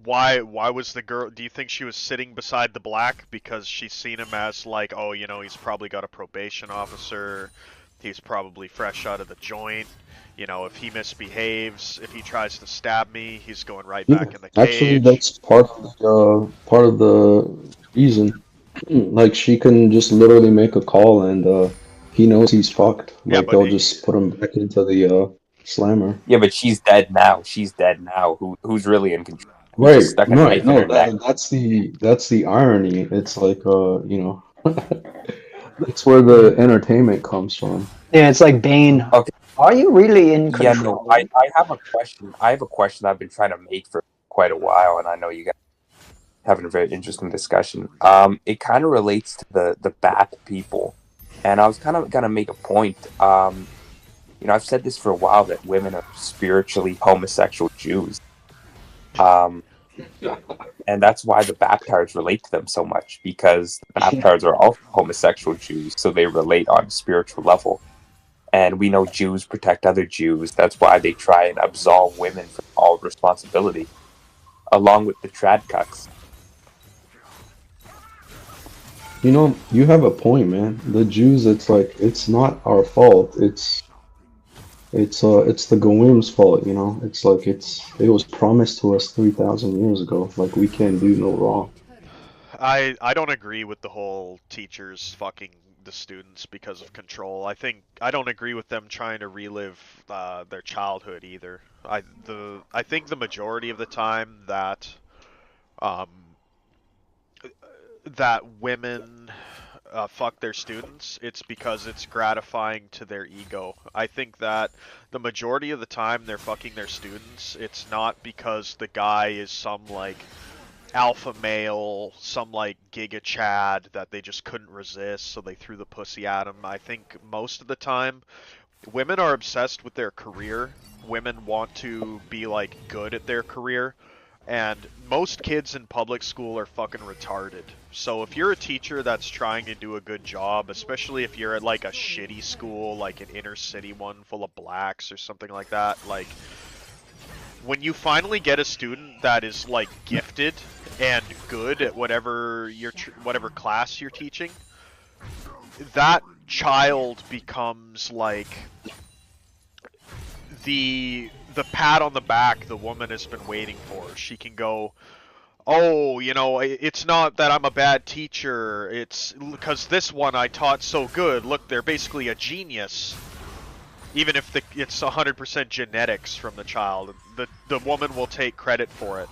why was the girl, do you think she was sitting beside the black because she's seen him as like, oh, you know, he's probably got a probation officer, he's probably fresh out of the joint, you know, if he misbehaves, if he tries to stab me, he's going right back in the cage. Actually, that's part of the reason. Like, she can just literally make a call and he knows he's fucked. Like, they'll just put him back into the slammer. Yeah, but she's dead now. She's dead now. Who's really in control? Right. No, that's the irony. It's like you know, that's where the entertainment comes from. Yeah, it's like Bane. Okay. Are you really in control? Yeah, no, I have a question. I have a question I've been trying to make for quite a while, and I know you guys are having a very interesting discussion. It kind of relates to the Bat people, and I was kind of gonna make a point. You know, I've said this for a while that women are spiritually homosexual Jews. And that's why the Baptards relate to them so much, because the Baptards are all homosexual Jews, so they relate on a spiritual level. And we know Jews protect other Jews. That's why they try and absolve women from all responsibility, along with the trad cucks. You know, you have a point, man. The Jews, it's like, it's not our fault. It's the Goyim's fault, you know. It's like it was promised to us 3,000 years ago. Like, we can't do no wrong. I don't agree with the whole teachers fucking the students because of control. I don't agree with them trying to relive their childhood either. I think the majority of the time that that women fuck their students, it's because it's gratifying to their ego. I think that the majority of the time they're fucking their students, it's not because the guy is some like alpha male, some like giga chad that they just couldn't resist, so they threw the pussy at him. I think most of the time women are obsessed with their career. Women want to be like good at their career. And most kids in public school are fucking retarded. So if you're a teacher that's trying to do a good job, especially if you're at like a shitty school, like an inner city one full of blacks or something like that, like when you finally get a student that is like gifted and good at whatever class you're teaching, that child becomes like the pat on the back the woman has been waiting for. She can go, oh, you know, it's not that I'm a bad teacher, it's because this one I taught so good. Look, they're basically a genius. Even if it's 100% genetics from the child, the woman will take credit for it.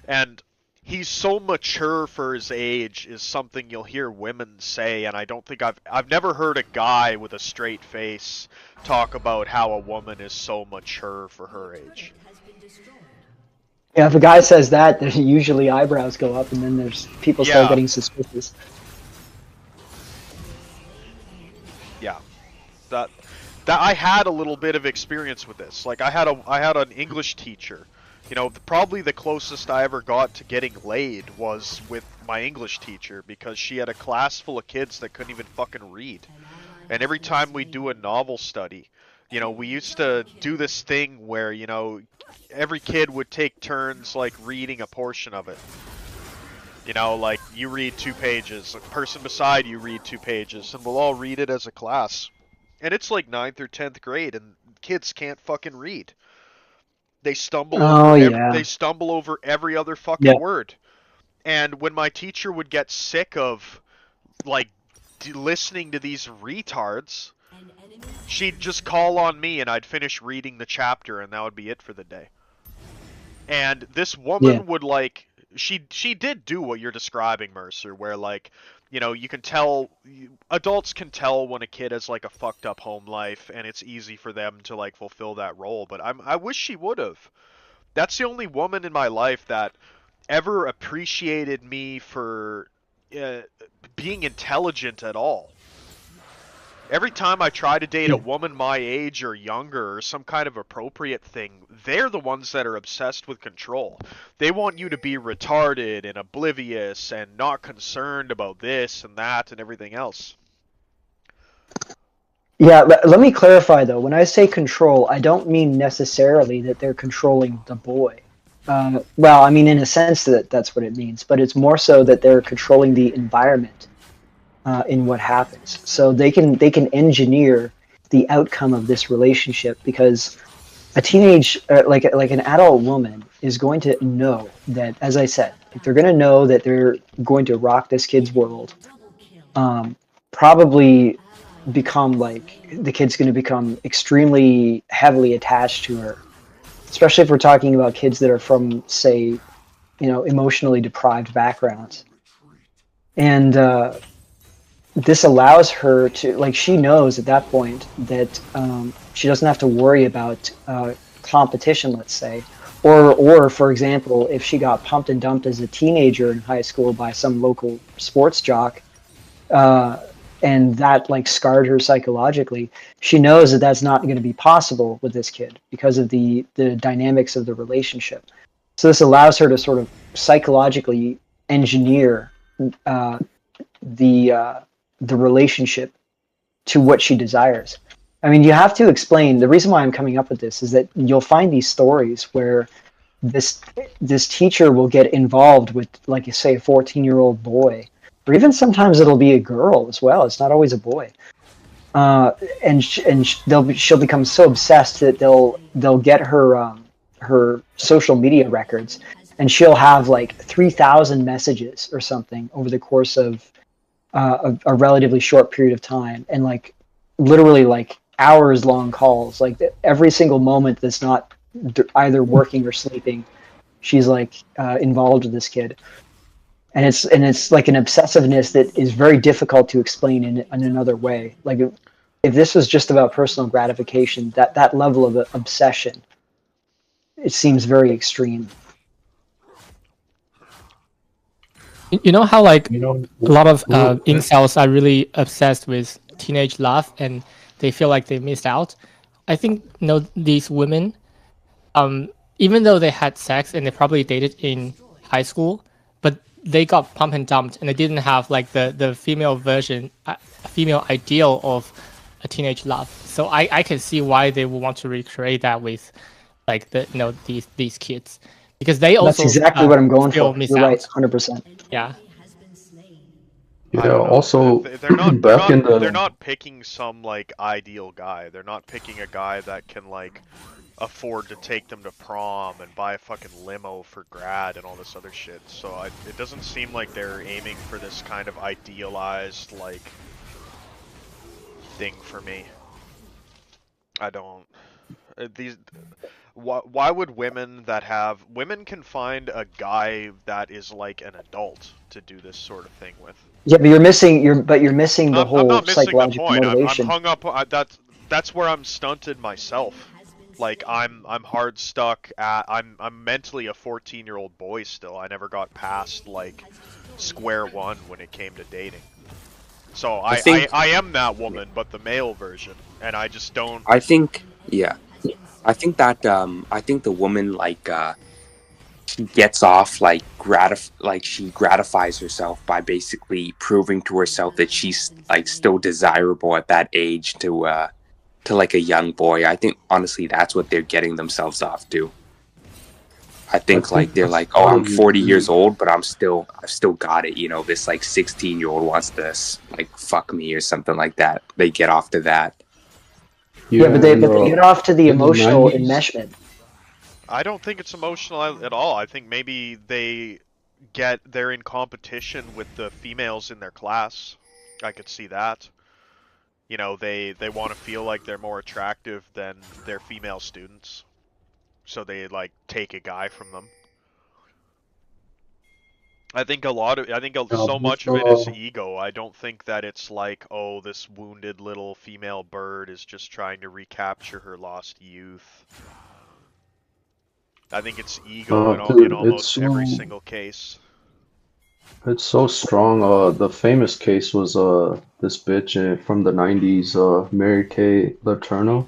And he's so mature for his age is something you'll hear women say, and I don't think I've never heard a guy with a straight face talk about how a woman is so mature for her age. Yeah, if a guy says that, then usually eyebrows go up, and then there's people start getting suspicious. Yeah, that I had a little bit of experience with this. Like I had an English teacher. You know, probably the closest I ever got to getting laid was with my English teacher, because she had a class full of kids that couldn't even fucking read. And every time we do a novel study, you know, we used to do this thing where, you know, every kid would take turns like reading a portion of it. You know, like you read 2 pages, a person beside you read 2 pages, and we'll all read it as a class. And it's like 9th or 10th grade, and kids can't fucking read. They stumble they stumble over every other fucking word. And when my teacher would get sick of like listening to these retards, she'd just call on me and I'd finish reading the chapter, and that would be it for the day. And this woman would like she did do what you're describing, Mercer, where like, you know, you can tell, adults can tell when a kid has like a fucked up home life, and it's easy for them to like fulfill that role. But I wish she would have. That's the only woman in my life that ever appreciated me for being intelligent at all. Every time I try to date a woman my age or younger, or some kind of appropriate thing, they're the ones that are obsessed with control. They want you to be retarded and oblivious and not concerned about this and that and everything else. Yeah, let me clarify though. When I say control, I don't mean necessarily that they're controlling the boy. Well, I mean, in a sense that's what it means, but it's more so that they're controlling the environment. In what happens, so they can engineer the outcome of this relationship, because a teenage like an adult woman is going to know that, as I said, they're going to know that they're going to rock this kid's world, probably become like, the kid's going to become extremely heavily attached to her, especially if we're talking about kids that are from, say, you know, emotionally deprived backgrounds. And this allows her to, like, she knows at that point that she doesn't have to worry about competition, let's say, or for example, if she got pumped and dumped as a teenager in high school by some local sports jock, and that like scarred her psychologically, she knows that that's not going to be possible with this kid because of the dynamics of the relationship. So this allows her to sort of psychologically engineer the relationship to what she desires. I mean, you have to explain, the reason why I'm coming up with this is that you'll find these stories where this teacher will get involved with, like you say, a 14-year-old boy, or even sometimes it'll be a girl as well. It's not always a boy. And she'll become so obsessed that they'll get her social media records, and she'll have like 3,000 messages or something over the course of a relatively short period of time, and like literally like hours long calls, like every single moment that's not either working or sleeping, she's like involved with this kid, and it's like an obsessiveness that is very difficult to explain in another way. Like if this was just about personal gratification, that level of obsession, it seems very extreme. You know how like You know, a lot of incels are really obsessed with teenage love and they feel like they missed out. I think these women, even though they had sex and they probably dated in high school, but they got pump and dumped and they didn't have like the female version, female ideal of a teenage love. So I can see why they would want to recreate that with like these kids. Because they also That's exactly what I'm going feel for. missed You're right, out. 100%. Yeah. I yeah. don't know. Also, they're not back in the they're not picking some like ideal guy. They're not picking a guy that can like afford to take them to prom and buy a fucking limo for grad and all this other shit. So it doesn't seem like they're aiming for this kind of idealized like thing for me. I don't. These. Why would women can find a guy that is like an adult to do this sort of thing with? Yeah, but you're missing the I'm whole not missing the psychological point. I'm motivation. hung up. That's where I'm stunted myself. Like I'm hard stuck at. I'm mentally a 14-year-old boy still. I never got past like square one when it came to dating. So I am that woman, but the male version, and I just don't. I think that I think the woman like she gets off like she gratifies herself by basically proving to herself that she's like still desirable at that age to like a young boy. I think honestly that's what they're getting themselves off to. I think like they're like, oh, I'm 40 years old, but I've still got it. You know, this like 16-year-old wants to like fuck me or something like that. They get off to that. Yeah, but they get off to the emotional enmeshment. I don't think it's emotional at all. I think maybe they're in competition with the females in their class. I could see that. You know, they want to feel like they're more attractive than their female students. So they like take a guy from them. I think so much of it is ego. I don't think that it's like, oh, this wounded little female bird is just trying to recapture her lost youth. I think it's ego in almost every single case. It's so strong. The famous case was this bitch from the 90s, Mary Kay Letourneau.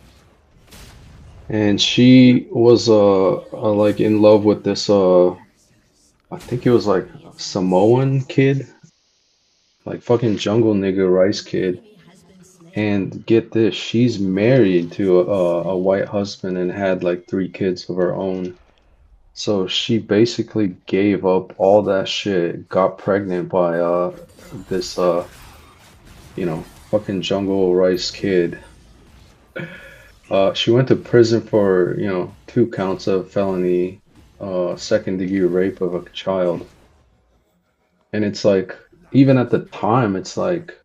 And she was like in love with this I think it was like Samoan kid, like fucking jungle nigga rice kid. And get this, she's married to a white husband and had like 3 kids of her own. So she basically gave up all that shit, got pregnant by this fucking jungle rice kid. She went to prison for 2 counts of felony second-degree rape of a child. And it's like, even at the time, it's like,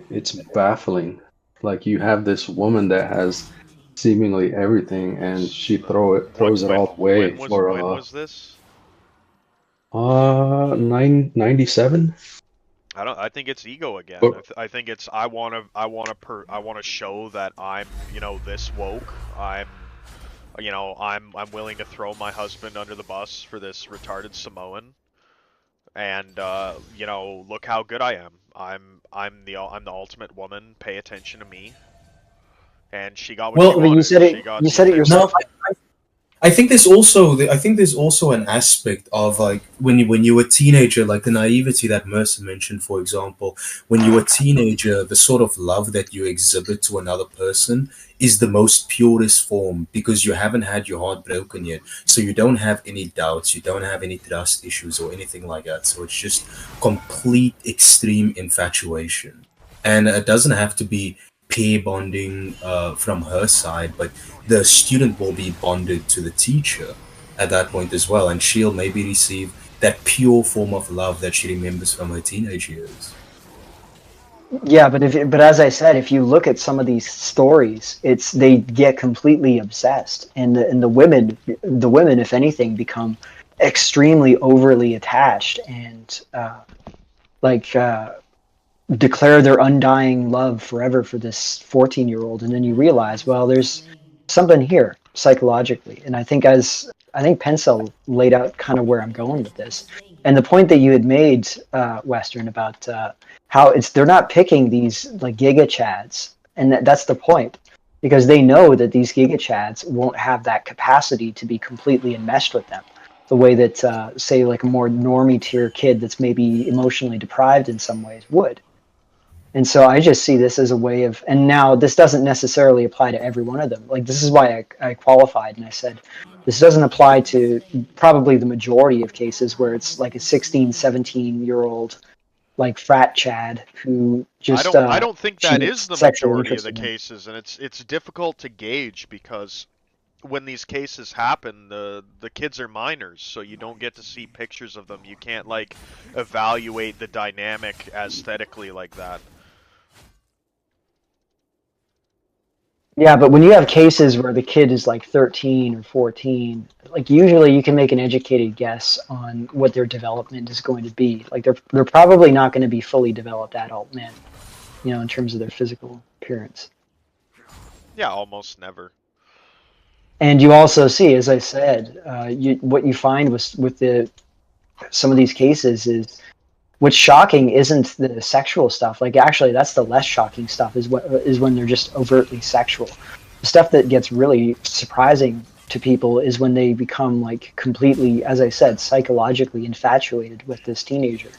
it's baffling. Like, you have this woman that has seemingly everything, and she throws it all away for when was this? 97. I think it's ego again. I think it's I want to show that I'm this woke. I'm willing to throw my husband under the bus for this retarded Samoan. And look how good I am. I'm the ultimate woman. Pay attention to me. And she got what she wanted. You said it yourself. No, I think there's also an aspect of like when you were a teenager, like the naivety that Mercer mentioned, for example. When you're a teenager, the sort of love that you exhibit to another person is the most purest form because you haven't had your heart broken yet. So you don't have any doubts, you don't have any trust issues or anything like that. So it's just complete extreme infatuation. And it doesn't have to be peer bonding from her side, but the student will be bonded to the teacher at that point as well, and she'll maybe receive that pure form of love that she remembers from her teenage years. Yeah, but as I said, if you look at some of these stories, they get completely obsessed, and the women, if anything, become extremely overly attached and like declare their undying love forever for this 14-year-old, and then you realize, well, there's something here psychologically, and I think Pencil laid out kind of where I'm going with this, and the point that you had made, Western, about how they're not picking these like Giga Chads, and that's the point, because they know that these Giga Chads won't have that capacity to be completely enmeshed with them the way that say like a more normie tier kid that's maybe emotionally deprived in some ways would. And so I just see this as a way of, and now this doesn't necessarily apply to every one of them. Like, this is why I qualified and I said, this doesn't apply to probably the majority of cases where it's like a 16, 17-year-old, like frat Chad who just, I don't think that is she's the sexually majority of the interested in. cases, and it's difficult to gauge because when these cases happen, the kids are minors, so you don't get to see pictures of them. You can't like evaluate the dynamic aesthetically like that. Yeah, but when you have cases where the kid is like 13 or 14, like usually you can make an educated guess on what their development is going to be. Like they're probably not going to be fully developed adult men, you know, in terms of their physical appearance. Yeah, almost never. And you also see, as I said, what you find with some of these cases is what's shocking isn't the sexual stuff. Like actually, that's the less shocking stuff is when they're just overtly sexual. The stuff that gets really surprising to people is when they become like completely, as I said, psychologically infatuated with this teenager.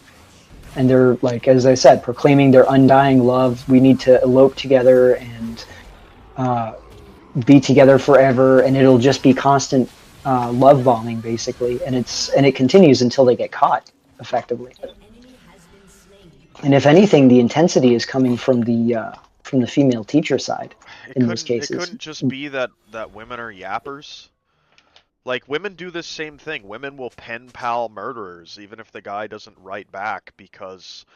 And they're like, as I said, proclaiming their undying love. We need to elope together and be together forever, and it'll just be constant love bombing, basically. And it continues until they get caught, effectively. And if anything, the intensity is coming from the female teacher side in those cases. It couldn't just be that women are yappers. Like, women do this same thing. Women will pen pal murderers, even if the guy doesn't write back, because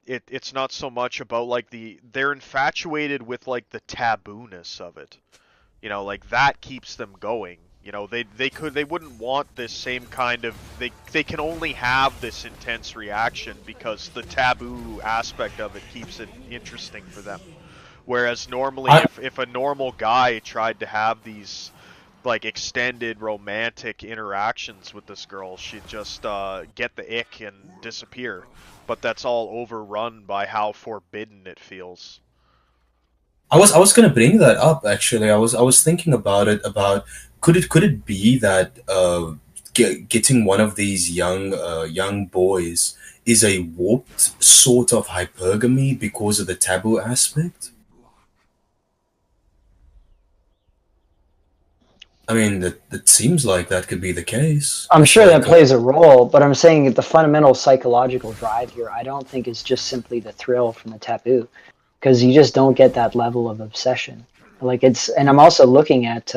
it's not so much about, like, they're infatuated with, like, the tabooness of it. You know, like, that keeps them going. You know, they wouldn't want this same kind of, they can only have this intense reaction because the taboo aspect of it keeps it interesting for them. Whereas normally, if a normal guy tried to have these like extended romantic interactions with this girl, she'd just get the ick and disappear. But that's all overrun by how forbidden it feels. I was gonna bring that up actually. I was thinking about it. About could it be that getting one of these young boys is a warped sort of hypergamy because of the taboo aspect? I mean, that seems like that could be the case. I'm sure Like, that plays a role, but I'm saying that the fundamental psychological drive here, I don't think is just simply the thrill from the taboo, because you just don't get that level of obsession. Like and I'm also looking at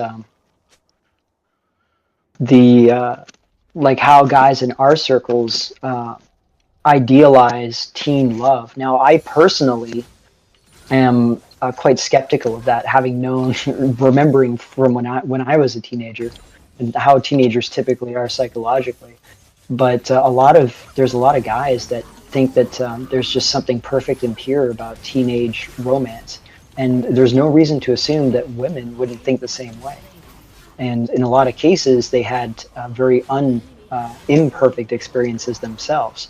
the like how guys in our circles idealize teen love. Now, I personally am quite skeptical of that, having known, remembering from when I was a teenager, and how teenagers typically are psychologically. But there's a lot of guys that think that there's just something perfect and pure about teenage romance, and there's no reason to assume that women wouldn't think the same way. And in a lot of cases, they had very imperfect experiences themselves.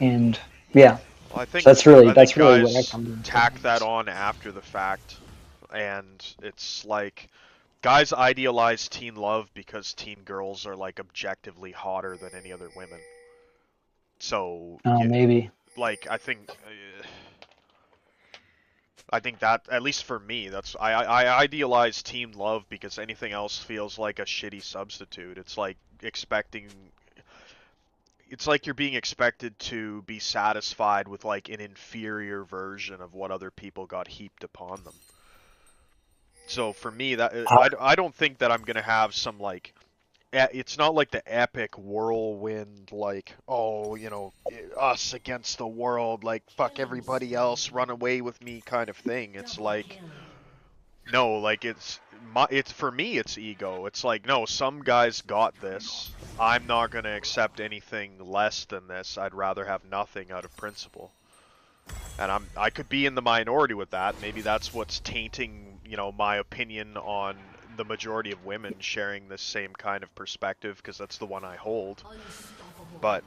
And yeah, Well, I think that's really what I guys come to. tack that on after the fact, and it's like guys idealize teen love because teen girls are like objectively hotter than any other women. So Maybe. like I think that, at least for me, that's I idealize teen love because anything else feels like a shitty substitute. It's like you're being expected to be satisfied with like an inferior version of what other people got heaped upon them. So for me, that I don't think that I'm gonna have some like it's not like the epic whirlwind, like, oh, you know, us against the world, like, fuck everybody else, run away with me kind of thing. It's like, no, like, it's for me, it's ego. It's like, no, some guys got this. I'm not gonna accept anything less than this. I'd rather have nothing out of principle. And I could be in the minority with that. Maybe that's what's tainting, you know, my opinion on the majority of women sharing this same kind of perspective, because that's the one I hold. But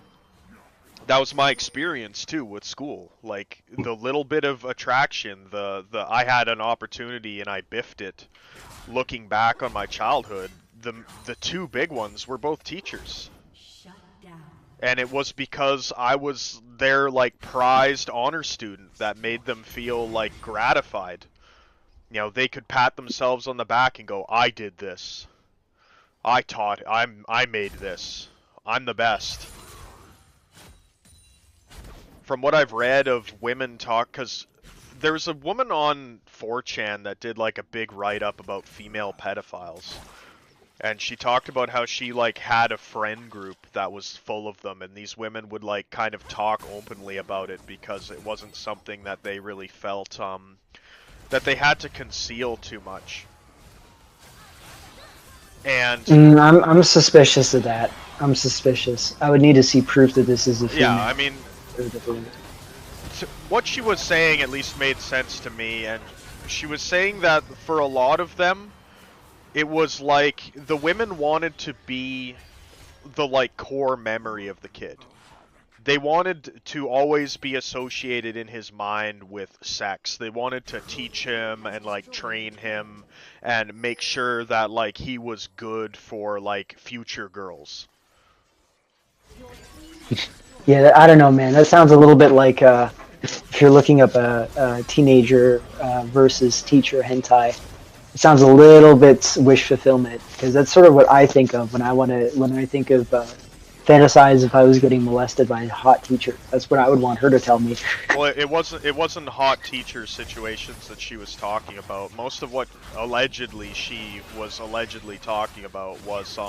that was my experience too with school. Like, the little bit of attraction, the I had an opportunity and I biffed it. Looking back on my childhood, the two big ones were both teachers. And it was because I was their, like, prized honor student that made them feel, like, gratified. You know, they could pat themselves on the back and go, I did this. I taught, I made this. I'm the best. From what I've read of women talk, because there's a woman on 4chan that did, like, a big write-up about female pedophiles. And she talked about how she, like, had a friend group that was full of them, and these women would, like, kind of talk openly about it because it wasn't something that they really felt, that they had to conceal too much. And I'm suspicious of that. I'm suspicious. I would need to see proof that this is a female. yeah, I mean, what she was saying at least made sense to me, and she was saying that for a lot of them, it was like the women wanted to be the, like, core memory of the kid. They wanted to always be associated in his mind with sex. They wanted to teach him and, like, train him and make sure that, like, he was good for, like, future girls. Yeah, I don't know, man. That sounds a little bit like if you're looking up a teenager versus teacher hentai. It sounds a little bit wish fulfillment, because that's sort of what I think of when I think of fantasize if I was getting molested by a hot teacher. That's what I would want her to tell me. Well, it wasn't hot teacher situations that she was talking about. Most of what allegedly she was talking about was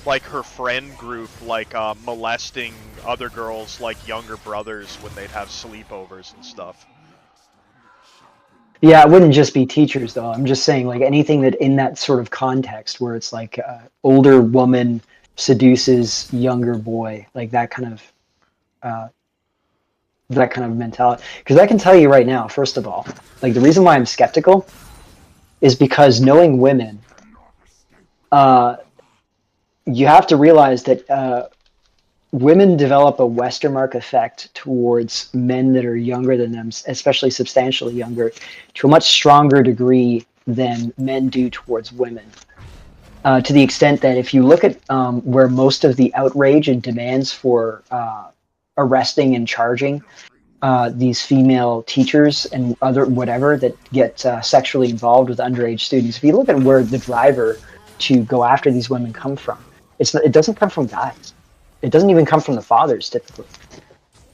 like her friend group, like molesting other girls, like younger brothers, when they'd have sleepovers and stuff. Yeah, it wouldn't just be teachers, though. I'm just saying, like, anything that in that sort of context where it's like older woman seduces younger boy, like that kind of mentality. Because I can tell you right now, first of all, like, the reason why I'm skeptical is because knowing women, you have to realize that women develop a Westermark effect towards men that are younger than them, especially substantially younger, to a much stronger degree than men do towards women. To the extent that if you look at where most of the outrage and demands for arresting and charging these female teachers and other whatever that get sexually involved with underage students, if you look at where the driver to go after these women come from, it doesn't come from guys. It doesn't even come from the fathers, typically.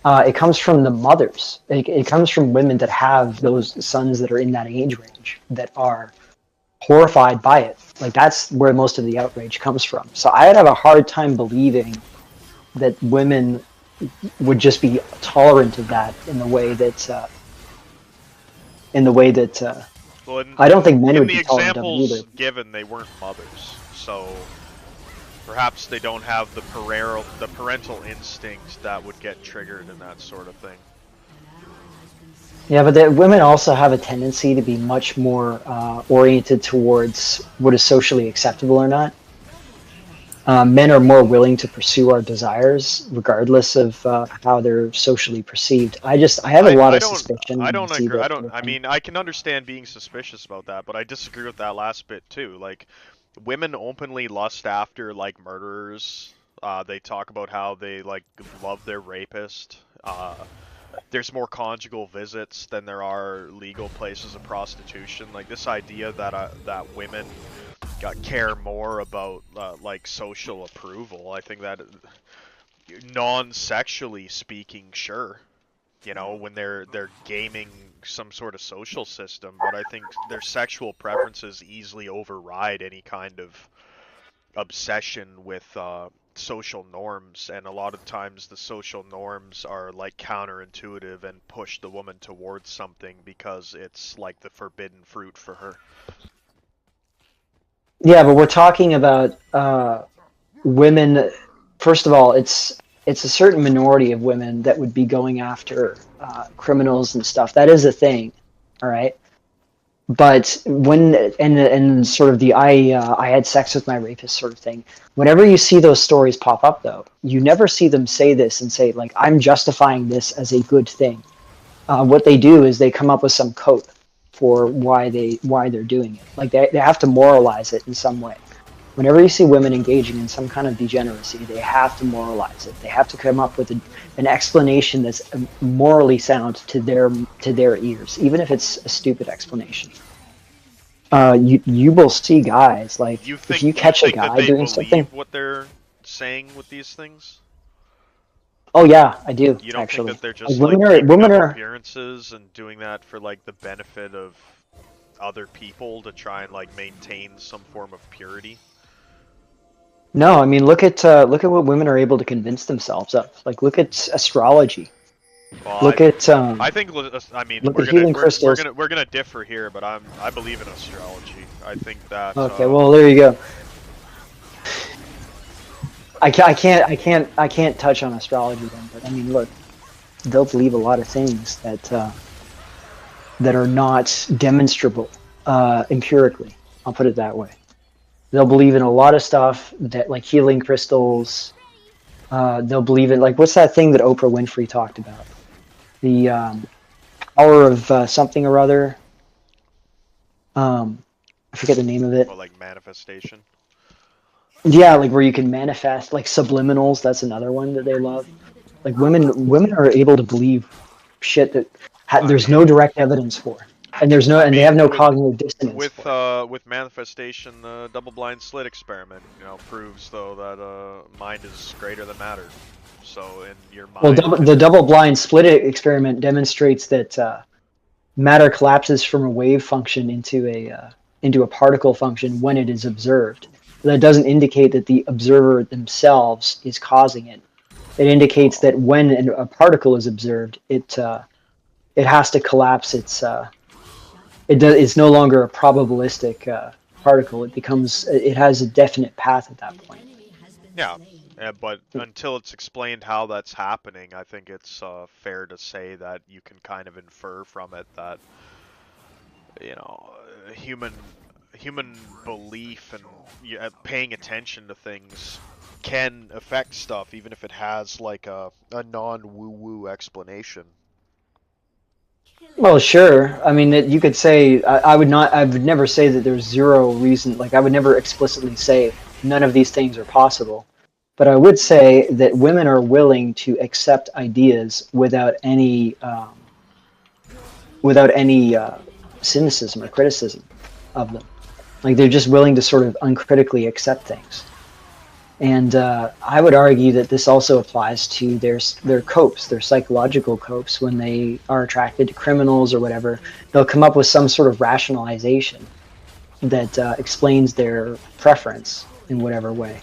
It comes from the mothers. It comes from women that have those sons that are in that age range that are horrified by it. Like, that's where most of the outrage comes from. So I'd have a hard time believing that women would just be tolerant of that in the way that Well, I don't think men would in be the tolerant of it either. examples given, they weren't mothers, so perhaps they don't have the parental instinct that would get triggered and that sort of thing. Yeah, but the women also have a tendency to be much more oriented towards what is socially acceptable or not. Men are more willing to pursue our desires, regardless of how they're socially perceived. I have a lot of suspicion. I don't agree. I mean, I can understand being suspicious about that, but I disagree with that last bit too. Like, women openly lust after, like, murderers. They talk about how they, like, love their rapist. There's more conjugal visits than there are legal places of prostitution. Like, this idea that women care more about like social approval, I think that non-sexually speaking, sure, you know, when they're gaming some sort of social system, but I think their sexual preferences easily override any kind of obsession with social norms, and a lot of times the social norms are like counterintuitive and push the woman towards something because it's like the forbidden fruit for her. Yeah, but we're talking about women. First of all, it's a certain minority of women that would be going after criminals and stuff. That is a thing, all right. But when and sort of the I had sex with my rapist sort of thing. Whenever you see those stories pop up, though, you never see them say this and say like, I'm justifying this as a good thing. What they do is they come up with some code for why they're doing it. Like they have to moralize it in some way. Whenever you see women engaging in some kind of degeneracy, they have to moralize it. They have to come up with an explanation that's morally sound to their ears, even if it's a stupid explanation. You will see guys like if you catch a guy doing something. What they're saying with these things? Oh yeah, I do. You don't actually think that they're just like, like women up are appearances and doing that for like the benefit of other people to try and like maintain some form of purity? No, I mean look at what women are able to convince themselves of. Like look at astrology. Well, Look at I think I mean look we're at gonna healing crystals. we're gonna differ here, but I believe in astrology. I think that Okay, well there you go. I can't touch on astrology then, but I mean look, they'll believe a lot of things that are not demonstrable empirically. I'll put it that way. They'll believe in a lot of stuff that like healing crystals. They'll believe in like what's that thing that Oprah Winfrey talked about? The power of something or other. I forget the name of it. well, like manifestation. Yeah, like where you can manifest, like subliminals. That's another one that they love. Like women are able to believe shit that there's no direct evidence for, and they have no cognitive dissonance. With manifestation, the double-blind slit experiment, proves though that mind is greater than matter. So in your mind, well, the double-blind split experiment demonstrates that matter collapses from a wave function into a particle function when it is observed. That doesn't indicate that the observer themselves is causing it. It indicates that when a particle is observed, it has to collapse. It's no longer a probabilistic particle. It has a definite path at that point. Yeah, but until it's explained how that's happening, I think it's fair to say that you can kind of infer from it that human belief and paying attention to things can affect stuff, even if it has like a non-woo-woo explanation. Well, sure. I mean, you could say I would never say that there's zero reason. Like I would never explicitly say none of these things are possible. But I would say that women are willing to accept ideas without any cynicism or criticism of them. Like they're just willing to sort of uncritically accept things. And I would argue that this also applies to their copes, their psychological copes, when they are attracted to criminals or whatever. They'll come up with some sort of rationalization that explains their preference in whatever way.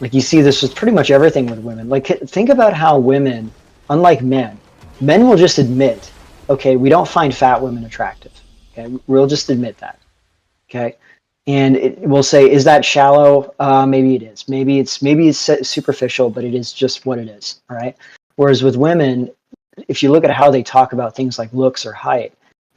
Like you see this with pretty much everything with women. Like think about how women, unlike men will just admit, okay, we don't find fat women attractive. Okay, we'll just admit that. Okay. And we'll say, is that shallow? Maybe it is. Maybe it's superficial, but it is just what it is. All right. Whereas with women, if you look at how they talk about things like looks or height,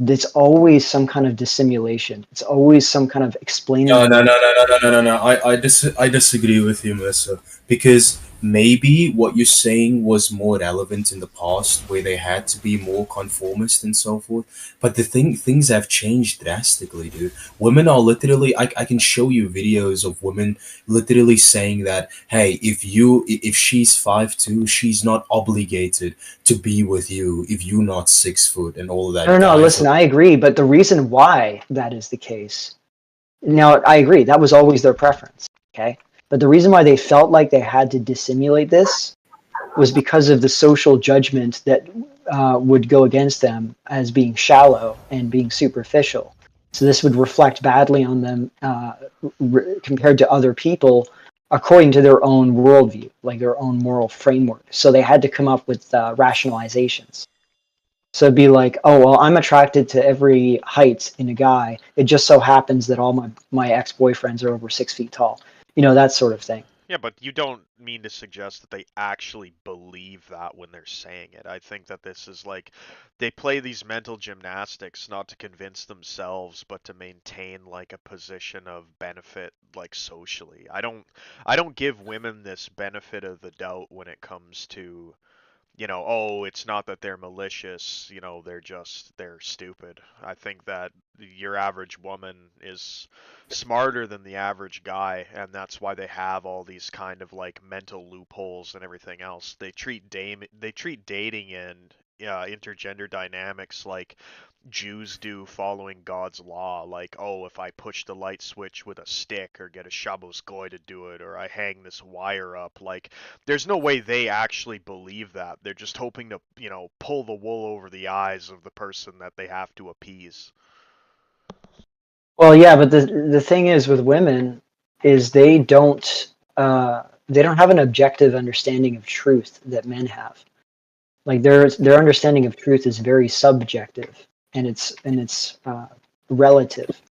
it's always some kind of dissimulation. It's always some kind of explaining. No. I disagree with you, Melissa, because maybe what you're saying was more relevant in the past, where they had to be more conformist and so forth. But things have changed drastically, dude. Women are literally, I can show you videos of women literally saying that, hey, if she's 5'2", she's not obligated to be with you if you're not 6 foot and all of that. No, listen, I agree. But the reason why that is the case, now I agree, that was always their preference. Okay. But the reason why they felt like they had to dissimulate this was because of the social judgment that would go against them as being shallow and being superficial. So this would reflect badly on them compared to other people according to their own worldview, like their own moral framework. So they had to come up with rationalizations. So it'd be like, oh, well, I'm attracted to every height in a guy. It just so happens that all my ex-boyfriends are over 6 feet tall. You know, that sort of thing. Yeah, but you don't mean to suggest that they actually believe that when they're saying it. I think that this is like they play these mental gymnastics not to convince themselves, but to maintain like a position of benefit, like socially. I don't give women this benefit of the doubt when it comes to, oh, it's not that they're malicious, they're stupid. I think that your average woman is smarter than the average guy, and that's why they have all these kind of like mental loopholes and everything else. They treat dating and intergender dynamics like Jews do following God's law, like, oh, if I push the light switch with a stick or get a Shabbos goy to do it, or I hang this wire up, like, there's no way they actually believe that. They're just hoping to, pull the wool over the eyes of the person that they have to appease. Well, yeah, but the thing is with women is they don't have an objective understanding of truth that men have. Like their understanding of truth is very subjective, and it's relative.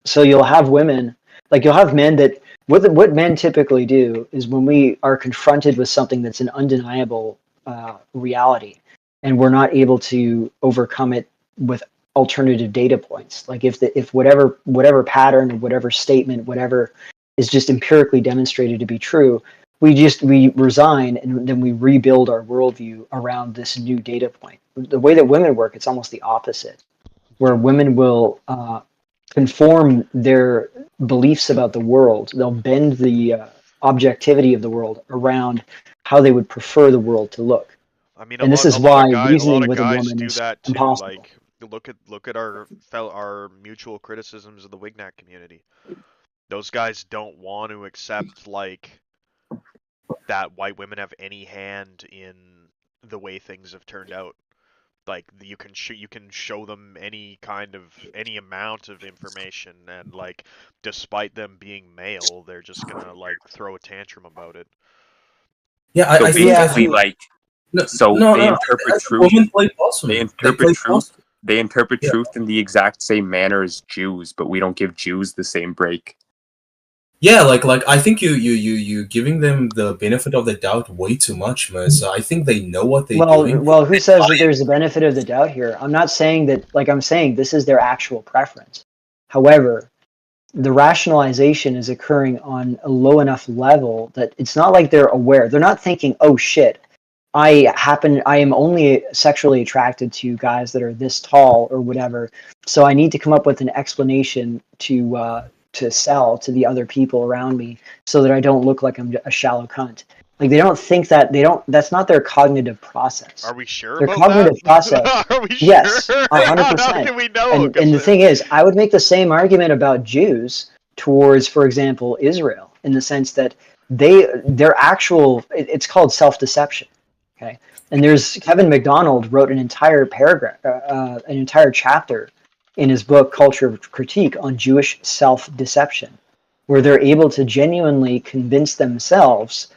So you'll have women, like you'll have men that what men typically do is when we are confronted with something that's an undeniable reality, and we're not able to overcome it with alternative data points. Like if whatever pattern or whatever statement, whatever is just empirically demonstrated to be true, we resign and then we rebuild our worldview around this new data point. The way that women work, it's almost the opposite, where women will conform their beliefs about the world. They'll bend the objectivity of the world around how they would prefer the world to look. I mean, and this is why reasoning with a guys woman do is that too. impossible. Like, look at our mutual criticisms of the Wignac community. Those guys don't want to accept like that white women have any hand in the way things have turned out. Like you can show them any amount of information, and like despite them being male, they're just gonna like throw a tantrum about it. Yeah, So I think basically, like, they interpret truth. They interpret truth in the exact same manner as Jews, but we don't give Jews the same break. Yeah, like I think you giving them the benefit of the doubt way too much, man. So I think they know what they're doing. Well, who says that there's a benefit of the doubt here? I'm not saying that. Like I'm saying, this is their actual preference. However, the rationalization is occurring on a low enough level that it's not like they're aware. They're not thinking, "Oh shit, I am only sexually attracted to guys that are this tall or whatever. So I need to come up with an explanation to sell to the other people around me so that I don't look like I'm a shallow cunt." Like they don't think that that's not their cognitive process. Are we sure Their about cognitive that? process. Are we yes, sure? 100%. How can we know? And the thing is, I would make the same argument about Jews towards, for example, Israel, in the sense that their actual, it's called self-deception. Okay. And there's Kevin McDonald wrote an entire paragraph, an entire chapter in his book Culture of Critique on Jewish self-deception, where they're able to genuinely convince themselves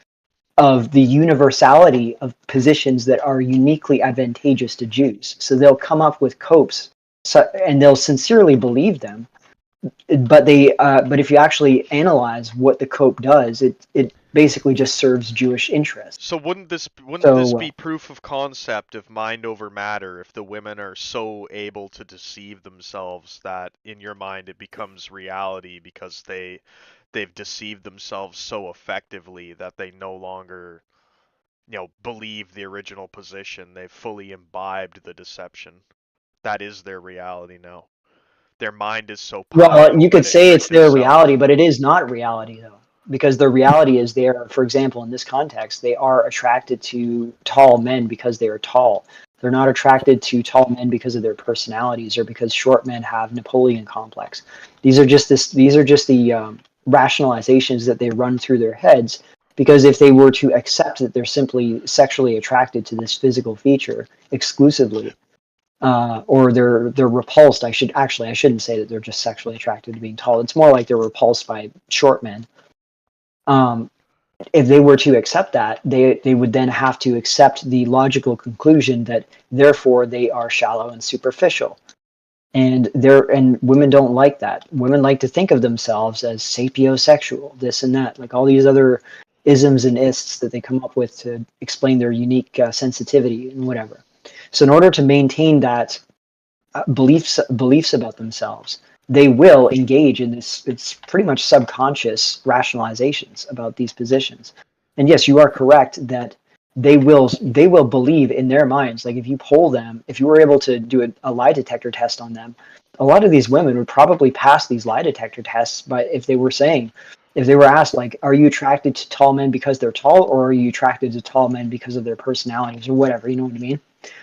of the universality of positions that are uniquely advantageous to Jews. So they'll come up with copes, and they'll sincerely believe them. But if you actually analyze what the cope does, it basically just serves Jewish interests. So wouldn't this be proof of concept of mind over matter if the women are so able to deceive themselves that in your mind it becomes reality because they've deceived themselves so effectively that they no longer believe the original position. They've fully imbibed the deception. That is their reality now. Their mind is so powerful. Well, you could say it's their reality, but it is not reality though. Because the reality is they are, for example, in this context, they are attracted to tall men because they are tall. They're not attracted to tall men because of their personalities or because short men have Napoleon complex. These are just the rationalizations that they run through their heads, because if they were to accept that they're simply sexually attracted to this physical feature exclusively, or they're repulsed. I shouldn't say that they're just sexually attracted to being tall. It's more like they're repulsed by short men. If they were to accept that, they would then have to accept the logical conclusion that therefore they are shallow and superficial. And women don't like that. Women like to think of themselves as sapiosexual, this and that, like all these other isms and ists that they come up with to explain their unique sensitivity and whatever. So in order to maintain that beliefs about themselves, they will engage in this. It's pretty much subconscious rationalizations about these positions. And yes, you are correct that they will believe in their minds. Like if you poll them, if you were able to do a lie detector test on them, a lot of these women would probably pass these lie detector tests. But if they were asked, like, are you attracted to tall men because they're tall, or are you attracted to tall men because of their personalities or whatever, you know what I mean?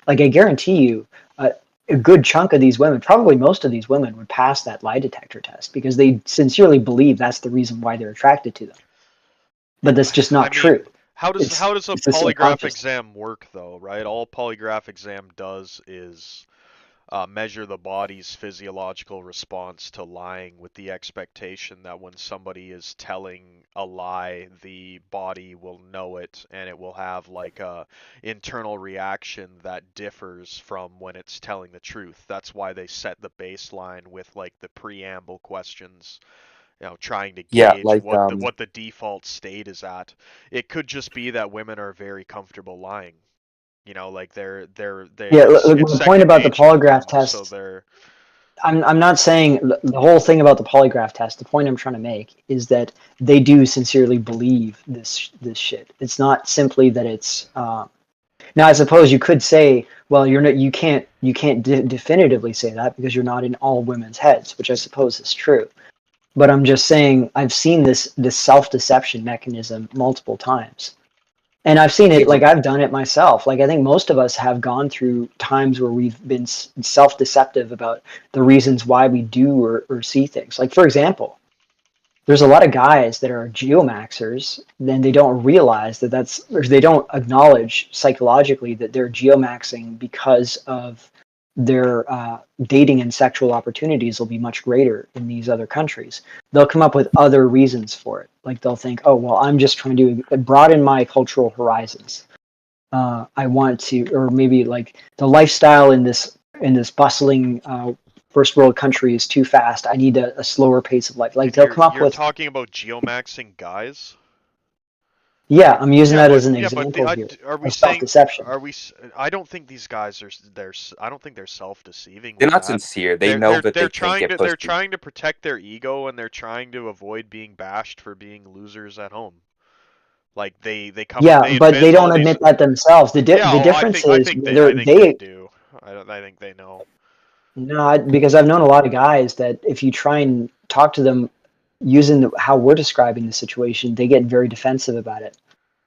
Like, I guarantee you, a good chunk of these women, probably most of these women, would pass that lie detector test because they sincerely believe that's the reason why they're attracted to them. But that's just not true. How does a polygraph exam work, though, right? All polygraph exam does is measure the body's physiological response to lying, with the expectation that when somebody is telling a lie, the body will know it and it will have like a internal reaction that differs from when it's telling the truth. That's why they set the baseline with like the preamble questions, you know, trying to gauge what the default state is at. It could just be that women are very comfortable lying. You know, like they're yeah. The point about the polygraph test. So I'm not saying the whole thing about the polygraph test. The point I'm trying to make is that they do sincerely believe this shit. It's not simply that it's. Now, I suppose you could say, well, you can't definitively say that because you're not in all women's heads, which I suppose is true. But I'm just saying I've seen this self-deception mechanism multiple times. And I've seen it, like I've done it myself. Like I think most of us have gone through times where we've been self-deceptive about the reasons why we do or see things. Like for example, there's a lot of guys that are geomaxers, then they don't realize or they don't acknowledge psychologically that they're geomaxing because of their dating and sexual opportunities will be much greater in these other countries. They'll come up with other reasons for it. Like they'll think, oh, well, I'm just trying to broaden my cultural horizons. I want to, or maybe like the lifestyle in this bustling first world country is too fast. I need a slower pace of life. Like they'll come up with. You're talking about geomaxing guys? Yeah, I'm using that as an example here. Are we self-deception? I don't think these guys are. I don't think they're self-deceiving. They're not sincere. They know that they're they can't get pussy. They're trying to protect their ego, and they're trying to avoid being bashed for being losers at home. Like they come. Yeah, but they don't admit that themselves. The difference is I think they do. I think they know. No, because I've known a lot of guys that if you try and talk to them using how we're describing the situation, they get very defensive about it.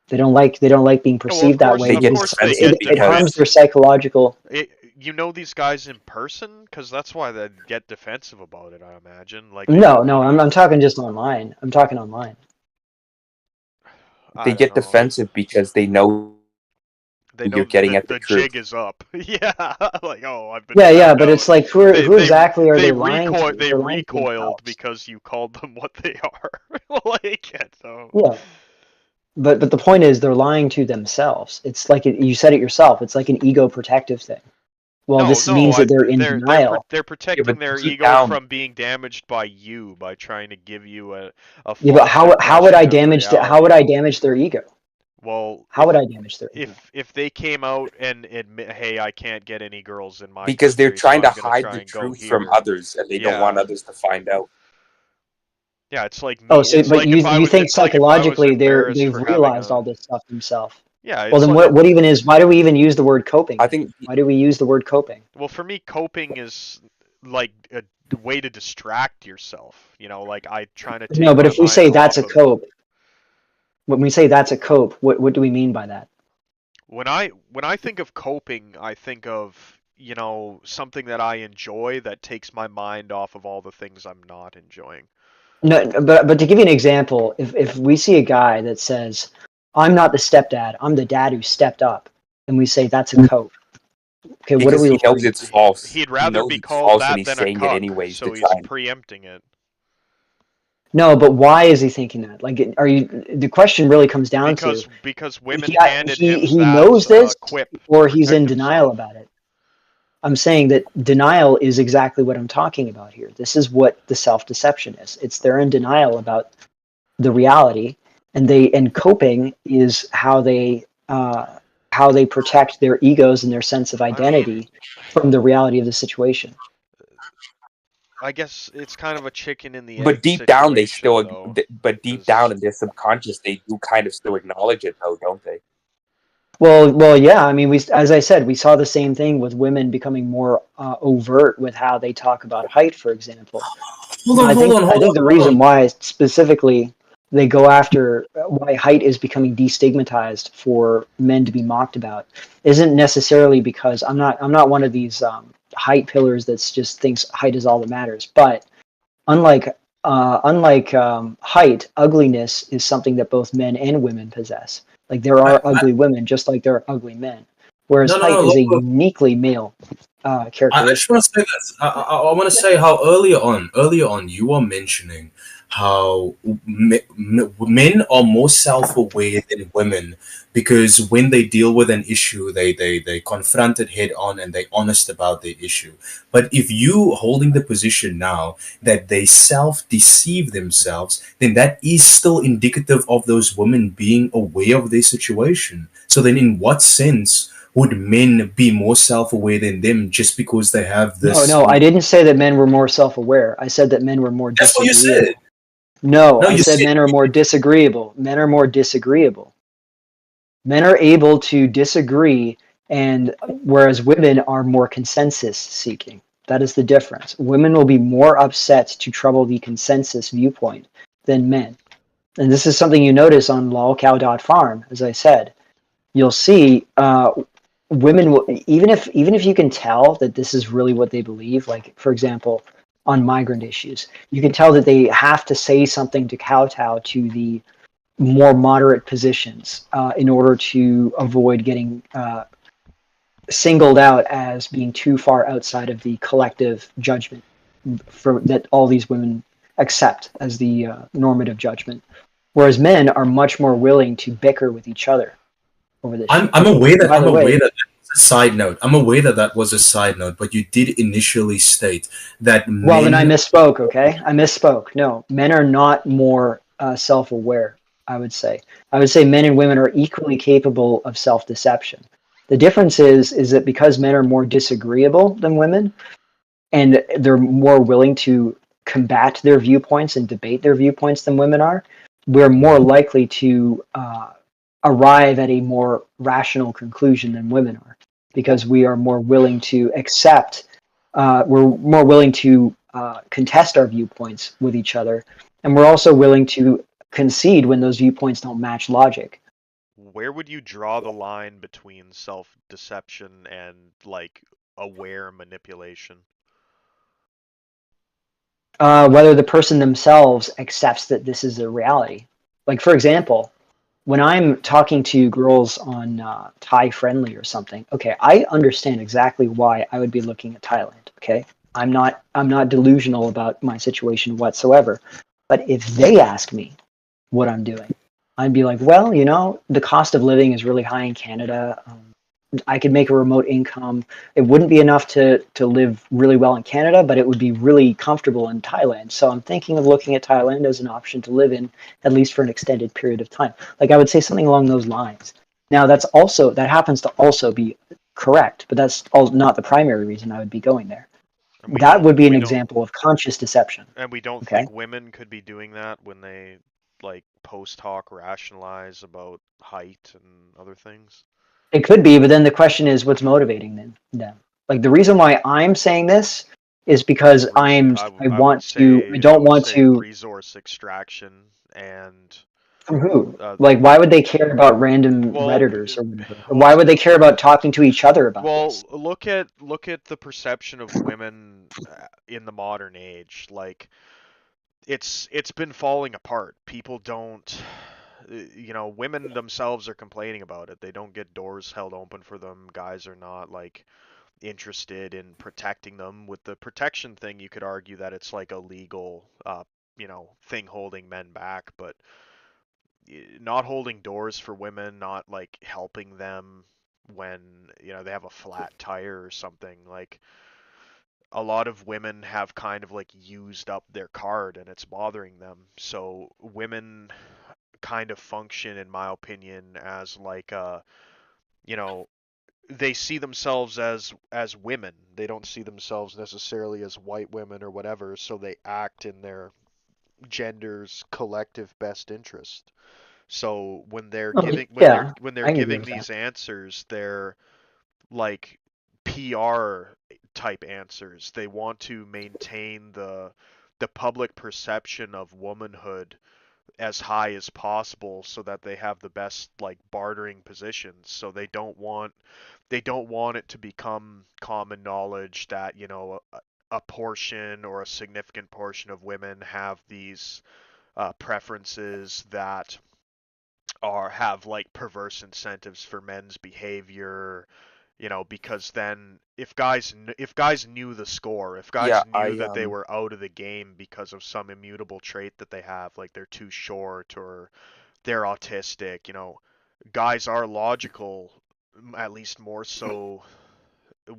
They don't like being perceived that way. It harms their psychological. You know these guys in person, because that's why they get defensive about it. I imagine. Like no, I'm talking just online. I'm talking online. They get defensive because they know. You're getting at the truth. Jig is up. Yeah, like I've been. Yeah, but it's like who exactly are they lying to? They recoiled because you called them what they are. Like so. Yeah, but the point is they're lying to themselves. It's like you said it yourself. It's like an ego protective thing. Well, this means that they're in denial. They're protecting their ego from being damaged by you by trying to give you a. Yeah, but how would I damage their ego? Well, how would I damage their ego? If they came out and admit, hey, I can't get any girls in my because country, they're trying so to hide the truth from others, and they don't want others to find out. Yeah, it's like me. Oh, so but you think psychologically they've realized all this stuff themselves? Yeah. Well, then why do we even use the word coping? I think. Why do we use the word coping? Well, for me, coping is like a way to distract yourself. You know, like trying to. No, but if we say that's a cope. When we say that's a cope, what do we mean by that? When I think of coping, I think of, you know, something that I enjoy that takes my mind off of all the things I'm not enjoying. No, but to give you an example, if we see a guy that says, I'm not the stepdad, I'm the dad who stepped up, and we say that's a cope. Okay, what are Because we he knows referring it's to? false. He'd He rather knows be it's called false, and that he's than a saying it cuck, anyways so to he's try and. preempting it. No, but why is he thinking that? Like, are you? The question really comes down to Because women he handed him he that knows this, quip to or he's in protect denial himself. about it. I'm saying that denial is exactly what I'm talking about here. This is what the self-deception is. It's they're in denial about the reality, and coping is how they protect their egos and their sense of I mean, identity from the reality of the situation. I guess it's kind of a chicken in the But egg deep down, they situation, still. though. But deep down in their subconscious, they do kind of still acknowledge it, though, don't they? Well, yeah. I mean, as I said, we saw the same thing with women becoming more overt with how they talk about height, for example. Hold And on, hold on, I hold think on, the hold on. reason why specifically they go after why height is becoming destigmatized for men to be mocked about isn't necessarily because I'm not one of these height pillars that's just thinks height is all that matters. But unlike height, ugliness is something that both men and women possess. Like there are ugly women, just like there are ugly men. Whereas No, no, height no. is a Look, uniquely male I just characteristic. want to say this. I want to say how earlier on, you were mentioning how men are more self-aware than women because when they deal with an issue, they confront it head on and they're honest about their issue. But if you holding the position now that they self-deceive themselves, then that is still indicative of those women being aware of their situation. So then, in what sense would men be more self-aware than them just because they have this? No, I didn't say that men were more self-aware. I said that men were more That's what you said. disagreeable. No, No, I you said said men are more disagreeable. Men are more disagreeable. Men are able to disagree, and whereas women are more consensus seeking. That is the difference. Women will be more upset to trouble the consensus viewpoint than men. And this is something you notice on lolcow.farm, as I said. You'll see women will, even if you can tell that this is really what they believe, like for example on migrant issues, you can tell that they have to say something to kowtow to the more moderate positions in order to avoid getting singled out as being too far outside of the collective judgment for that all these women accept as the normative judgment, whereas men are much more willing to bicker with each other over this shit. I'm aware that By the way, that was a side note. I'm aware that that was a side note, but you did initially state that well, then I men. misspoke, okay? I misspoke. No, men are not more self-aware, I would say. I would say men and women are equally capable of self-deception. The difference is that because men are more disagreeable than women, and they're more willing to combat their viewpoints and debate their viewpoints than women are, we're more likely to arrive at a more rational conclusion than women are, because we are more willing to accept, we're more willing to contest our viewpoints with each other, and we're also willing to concede when those viewpoints don't match logic. Where would you draw the line between self-deception and like aware manipulation? Whether the person themselves accepts that this is a reality. Like, for example, when I'm talking to girls on Thai Friendly or something, okay, I understand exactly why I would be looking at Thailand. Okay, I'm not delusional about my situation whatsoever. But if they ask me what I'm doing, I'd be like, well, you know, the cost of living is really high in Canada. I could make a remote income. It wouldn't be enough to live really well in Canada, but it would be really comfortable in Thailand. So I'm thinking of looking at Thailand as an option to live in, at least for an extended period of time. Like I would say something along those lines. Now that happens to also be correct, but that's all not the primary reason I would be going there. And That would be an example of conscious deception. we don't Okay. think women could be doing that when they like post hoc rationalize about height and other things. It could be, but then the question is what's motivating them. Like the reason why I'm saying this is because I don't would want say to. resource extraction and From who? Like, why would they care about random Redditors or whatever? Or why would they care about talking to each other about this? look at the perception of women in the modern age. Like it's been falling apart. People don't, women themselves are complaining about it. They don't get doors held open for them. Guys are not like interested in protecting them. With the protection thing, you could argue that it's like a legal, thing holding men back, but not holding doors for women, not like helping them when they have a flat tire or something. Like a lot of women have kind of like used up their card and it's bothering them. So women kind of function, in my opinion, as like you know, they see themselves as women. They don't see themselves necessarily as white women or whatever, so they act in their gender's collective best interest. So when they're Okay, giving yeah, when I they're can agree giving with that. these answers, they're like PR type answers. They want to maintain the public perception of womanhood as high as possible so that they have the best like bartering positions. So they don't want it to become common knowledge that, a portion or a significant portion of women have these preferences that have like perverse incentives for men's behavior, because then if guys knew the score, if Yeah, guys knew that they were out of the game because of some immutable trait that they have, like they're too short or they're autistic, guys are logical, at least more so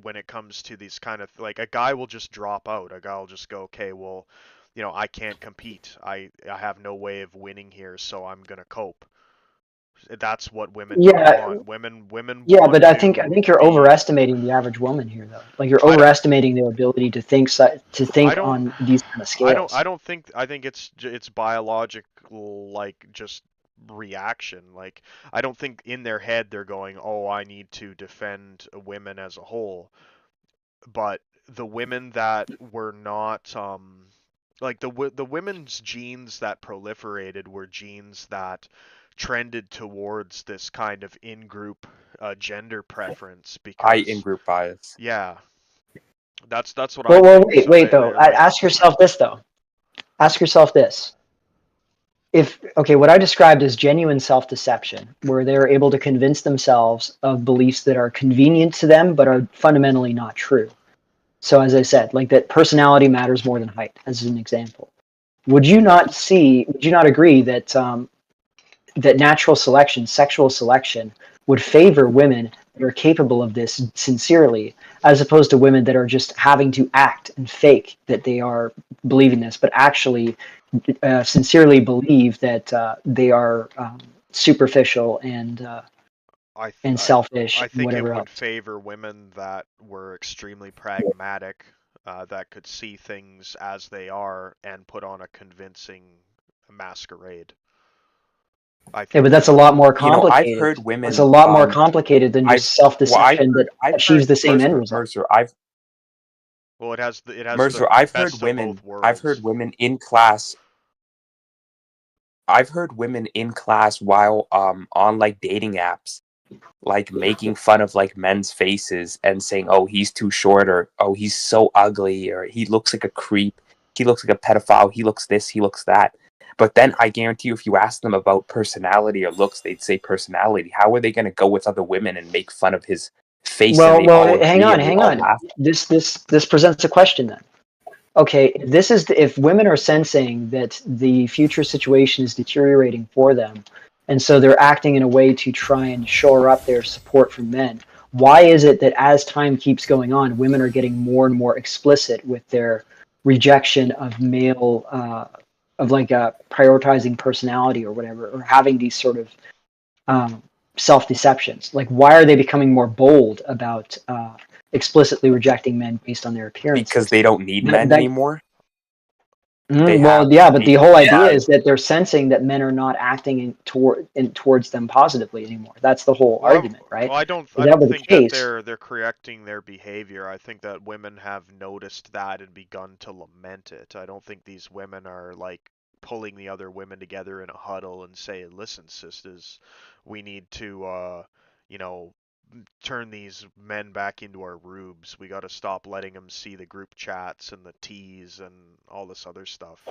when it comes to these kind of, like, a guy will just drop out. A guy will just go, okay, well, I can't compete. I have no way of winning here, so I'm gonna cope. That's what women don't Yeah, want. Women yeah, want but I to think you're be. overestimating the average woman here, though. Like you're I don't. overestimating their ability to think to I think don't. on these kind of I don't. scales. I don't think. I think it's biological, like just reaction. Like I don't think in their head they're going, "Oh, I need to defend women as a whole." But the women that were not, like the women's genes that proliferated were genes that trended towards this kind of in-group gender preference I because in-group bias. yeah, that's what I Well, think. wait, So wait, they though. they're like, Ask yourself this, though. Ask yourself this. If okay, what I described as genuine self-deception, where they're able to convince themselves of beliefs that are convenient to them but are fundamentally not true. So, as I said, like that personality matters more than height, as an example. Would you not agree that that natural selection, sexual selection, would favor women that are capable of this sincerely, as opposed to women that are just having to act and fake that they are believing this, but actually sincerely believe that they are superficial I th- and I selfish I and think it whatever would else. favor women that were extremely pragmatic, that could see things as they are and put on a convincing masquerade. I Yeah, but think that's it a would. lot more I've complicated. heard It's a women. lot more complicated than I've just well, self-deception that I've achieves heard the same end result. Mercer. Well, it has the I've heard best of women. both I've worlds. heard women in class. I've heard women in class while on like dating apps, like making fun of like men's faces and saying, "Oh, he's too short," or "Oh, he's so ugly," or "He looks like a creep," "He looks like a pedophile," "He looks this," "He looks that." But then I guarantee you, if you ask them about personality or looks, they'd say personality. How are they going to go with other women and make fun of his face and Well, they well, all hang agree on, and they hang all on. laugh? This presents a question then. Okay, if women are sensing that the future situation is deteriorating for them, and so they're acting in a way to try and shore up their support from men, why is it that as time keeps going on, women are getting more and more explicit with their rejection of male, of like prioritizing personality or whatever, or having these sort of um, self deceptions? Like, why are they becoming more bold about explicitly rejecting men based on their Because appearances? they don't need That, men that anymore. They have well, yeah, but the whole idea yeah, is that they're sensing that men are not acting towards them positively anymore. That's the whole Well, argument, right? I don't. If I that don't were the think that case, they're correcting their behavior. I think that women have noticed that and begun to lament it. I don't think these women are like pulling the other women together in a huddle and saying, "Listen, sisters, we need to, you know, turn these men back into our rubes. We got to stop letting them see the group chats and the teas and all this other stuff."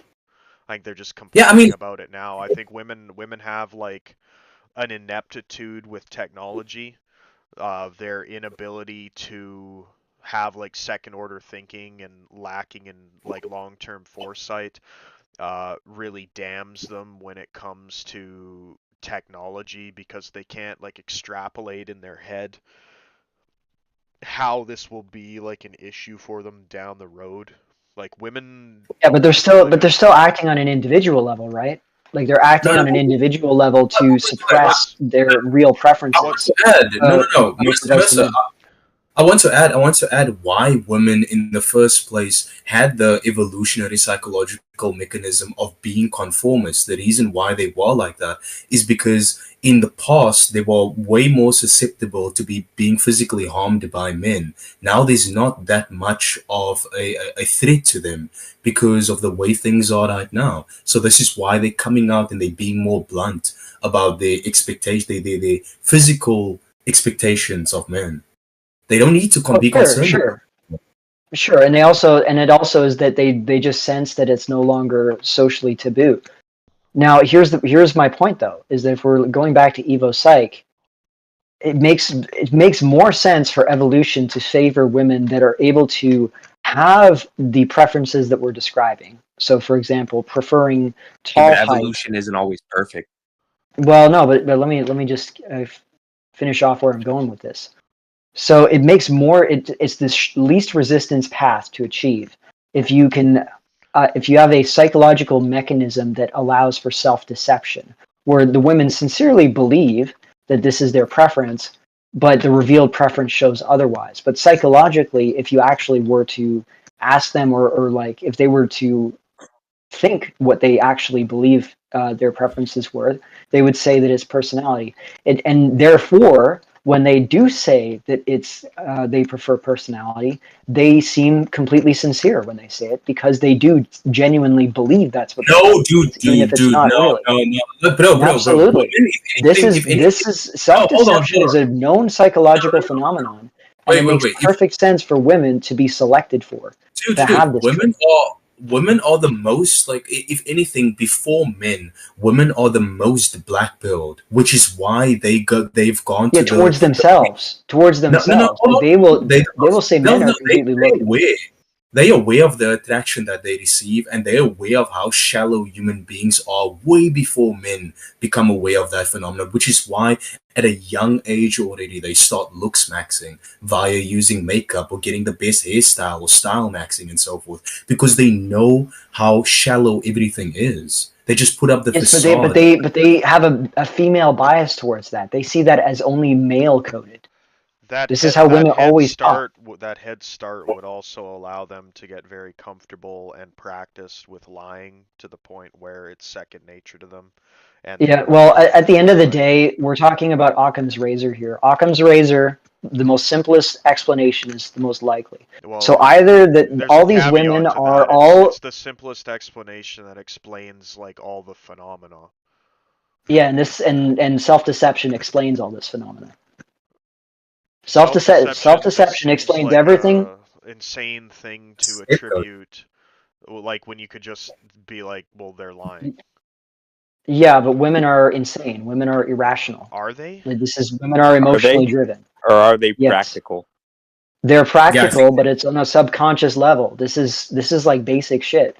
I think they're just Yeah, I complaining mean, about it now. I think women have like an ineptitude with technology, their inability to have like second order thinking and lacking in like long-term foresight really damns them when it comes to technology, because they can't like extrapolate in their head how this will be like an issue for them down the road. Like women. Yeah, but they're still acting on an individual level, right? Like they're acting No, on an no. individual level to suppress their real preferences. I want to add, no, with regards to Mercer, men. I want to add why women in the first place had the evolutionary psychological mechanism of being conformists. The reason why they were like that is because in the past they were way more susceptible to being physically harmed by men. Now there's not that much of a threat to them because of the way things are right now. So this is why they're coming out and they're being more blunt about their expectation, their physical expectations of men. They don't need to be concerned. Sure, and it also is that they just sense that it's no longer socially taboo. Now, here's my point though, is that if we're going back to Evo Psych, it makes more sense for evolution to favor women that are able to have the preferences that we're describing. So, for example, preferring tall height. Evolution isn't always perfect. Well, no, but let me just finish off where I'm going with this. So it makes more. It's the least resistance path to achieve if you can, if you have a psychological mechanism that allows for self-deception, where the women sincerely believe that this is their preference, but the revealed preference shows otherwise. But psychologically, if you actually were to ask them, or like if they were to think what they actually believe their preferences were, they would say that it's personality, and therefore, when they do say that it's they prefer personality, they seem completely sincere when they say it, because they do genuinely believe that's what. No, dude, no, bro. Absolutely, this is self-deception is a known psychological phenomenon, and it makes perfect sense for women to be selected for to have this. Women are the most, like, if anything, before men, women are the most black-pilled, which is why they've gone towards themselves. No, they will say men are completely low. They're aware of the attraction that they receive, and they're aware of how shallow human beings are way before men become aware of that phenomenon, which is why at a young age already they start looks maxing via using makeup or getting the best hairstyle or style maxing and so forth, because they know how shallow everything is. They just put up the facade. But they have a female bias towards that. They see that as only male coded. This is how women always talk. That head start would also allow them to get very comfortable and practiced with lying to the point where it's second nature to them. And yeah, well, at the end of the day, we're talking about Occam's razor here. Occam's razor, the most simplest explanation is the most likely. Well, so either that all these women are all... It's the simplest explanation that explains like all the phenomena. Yeah, and self-deception explains all this phenomena. Self-deception explains like everything. Insane thing to attribute, like when you could just be like, well, they're lying. Yeah, but women are insane. Women are irrational. Are they? Like, women are emotionally driven. Or are they practical? They're practical, but it's on a subconscious level. This is like basic shit.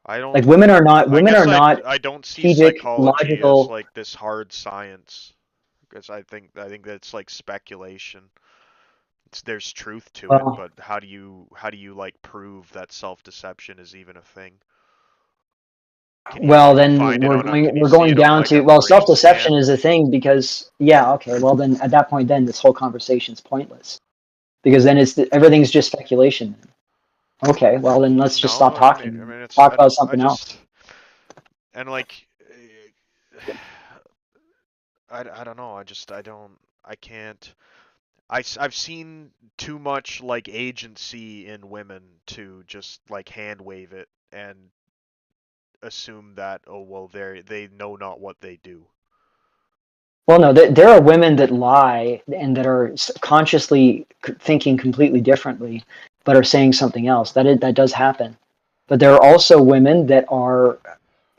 I don't like women are not. I don't see psychology logical as like this hard science. Because I think that's like speculation. There's truth to it, but how do you like prove that self-deception is even a thing? Well, then we're going down to self-deception is a thing because well then at that point then this whole conversation is pointless, because then everything's just speculation. Okay, well then let's just stop talking. Talk about something else. And like. I don't know. I've seen too much like agency in women to just like hand wave it and assume that they know not what they do. Well, no, there are women that lie and that are consciously thinking completely differently, but are saying something else. That does happen. But there are also women that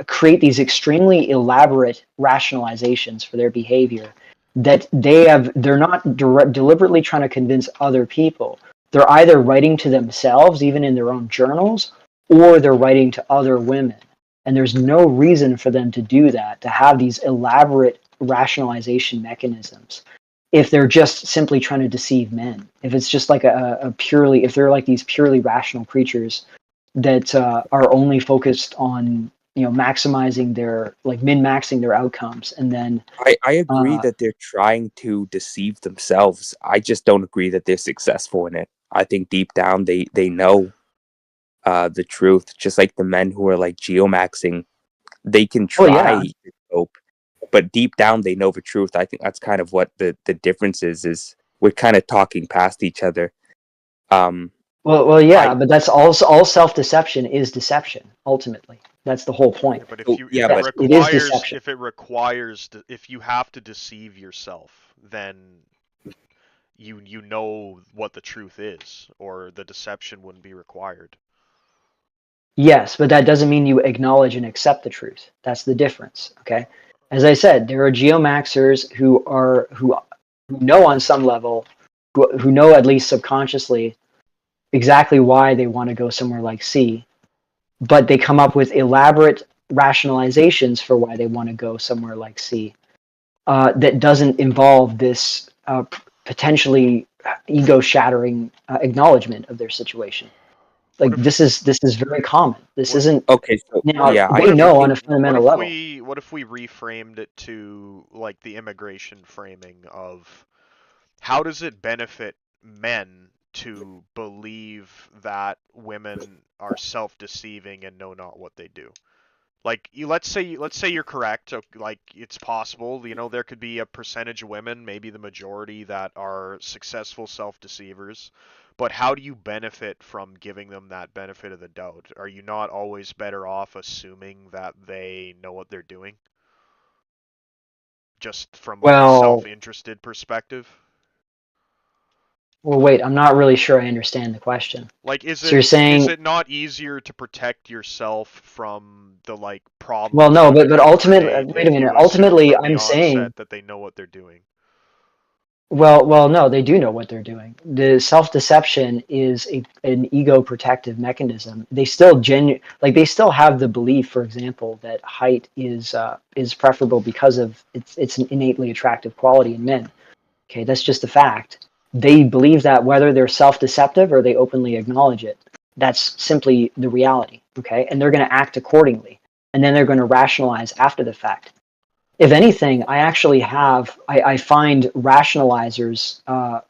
create these extremely elaborate rationalizations for their behavior that they're not deliberately trying to convince other people. they're either writing to themselves, even in their own journals, or they're writing to other women. And there's no reason for them to do that, to have these elaborate rationalization mechanisms, if they're just simply trying to deceive men. If it's just like if they're like these purely rational creatures that are only focused on, maximizing min-maxing their outcomes, and then I agree that they're trying to deceive themselves. I just don't agree that they're successful in it. I think deep down they know the truth, just like the men who are like geomaxing. They can try to cope, but deep down they know the truth. I think that's kind of what the difference is we're kind of talking past each other. But that's all self-deception is deception, ultimately. That's the whole point. But if it is deception. If you have to deceive yourself, then you know what the truth is, or the deception wouldn't be required. Yes, but that doesn't mean you acknowledge and accept the truth. That's the difference. Okay, as I said, there are geomaxers who know on some level, who know at least subconsciously exactly why they want to go somewhere like C, but they come up with elaborate rationalizations for why they want to go somewhere like C that doesn't involve this potentially ego-shattering acknowledgement of their situation. Like this is very common. This isn't okay. So they know on a fundamental level. What if we reframed it to like the immigration framing of how does it benefit men to believe that women are self-deceiving and know not what they do? Like let's say you're correct. Like it's possible, there could be a percentage of women, maybe the majority, that are successful self-deceivers. But how do you benefit from giving them that benefit of the doubt? Are you not always better off assuming that they know what they're doing? Just from a self-interested perspective? Well, wait, I'm not really sure I understand the question. Like, is it not easier to protect yourself from the problems? Well, no, but ultimately, wait a minute. Ultimately, I'm saying that they know what they're doing. Well, no, they do know what they're doing. The self-deception is an ego-protective mechanism. They still they still have the belief, for example, that height is preferable because of its an innately attractive quality in men. Okay, that's just a fact. They believe that whether they're self-deceptive or they openly acknowledge it. That's simply the reality. Okay, and they're going to act accordingly, and then they're going to rationalize after the fact. If anything, I find rationalizers I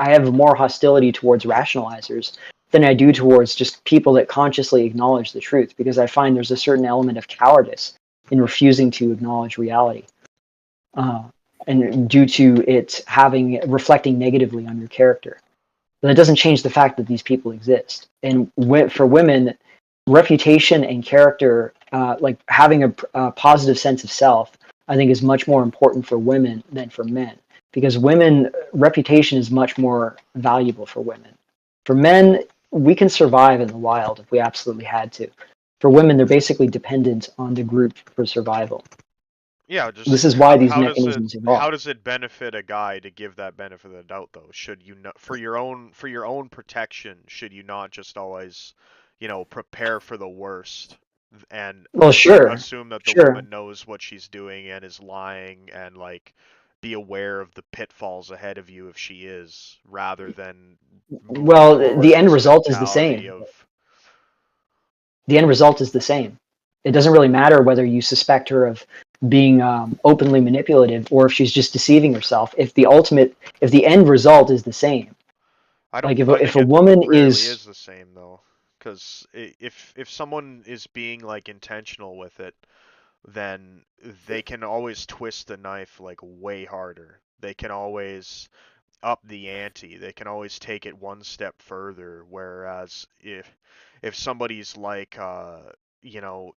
have more hostility towards rationalizers than I do towards just people that consciously acknowledge the truth, because I find there's a certain element of cowardice in refusing to acknowledge reality. And due to it reflecting negatively on your character. But that doesn't change the fact that these people exist. And for women, reputation and character, like having a positive sense of self, I think is much more important for women than for men, because reputation is much more valuable for women. For men, we can survive in the wild if we absolutely had to. For women, they're basically dependent on the group for survival. Yeah, this is why these mechanisms evolve. How does it benefit a guy to give that benefit of the doubt, though? Should you for your own protection, should you not just always, prepare for the worst and assume that the woman knows what she's doing and is lying, and be aware of the pitfalls ahead of you if she is, rather than the end result is the same. The end result is the same. It doesn't really matter whether you suspect her of being openly manipulative or if she's just deceiving herself. If the end result is the same. If a woman is the same though, because if someone is being intentional with it, then they can always twist the knife way harder. They can always up the ante. They can always take it one step further. Whereas if somebody's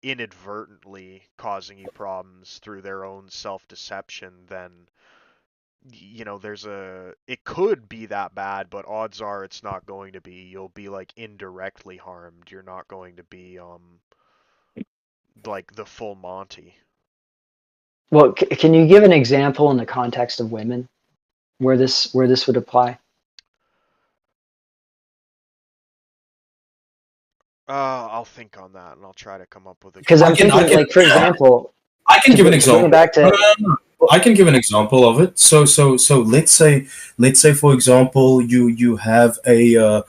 inadvertently causing you problems through their own self-deception, then it could be that bad, but odds are it's not going to be. You'll be indirectly harmed. You're not going to be the full Monty. Well, can you give an example in the context of women where this would apply? I'll think on that and I'll try to come up with a. Because I'm I can- thinking, like, for example, I can give an example. going back to I can give an example of it. So let's say for example you have a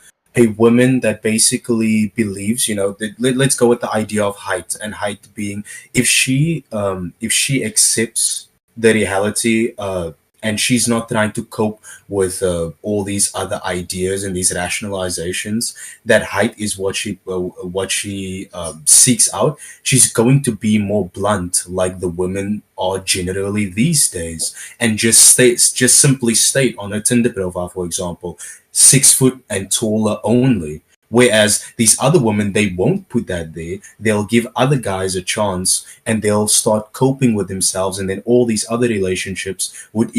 woman that basically believes, let's go with the idea of height, and height being, if she accepts the reality, and she's not trying to cope with all these other ideas and these rationalizations, that height is what she seeks out, she's going to be more blunt, like the women are generally these days, and just simply state on her Tinder profile, for example, 6 foot and taller only. Whereas these other women, they won't put that there. They'll give other guys a chance, and they'll start coping with themselves, and then all these other relationships would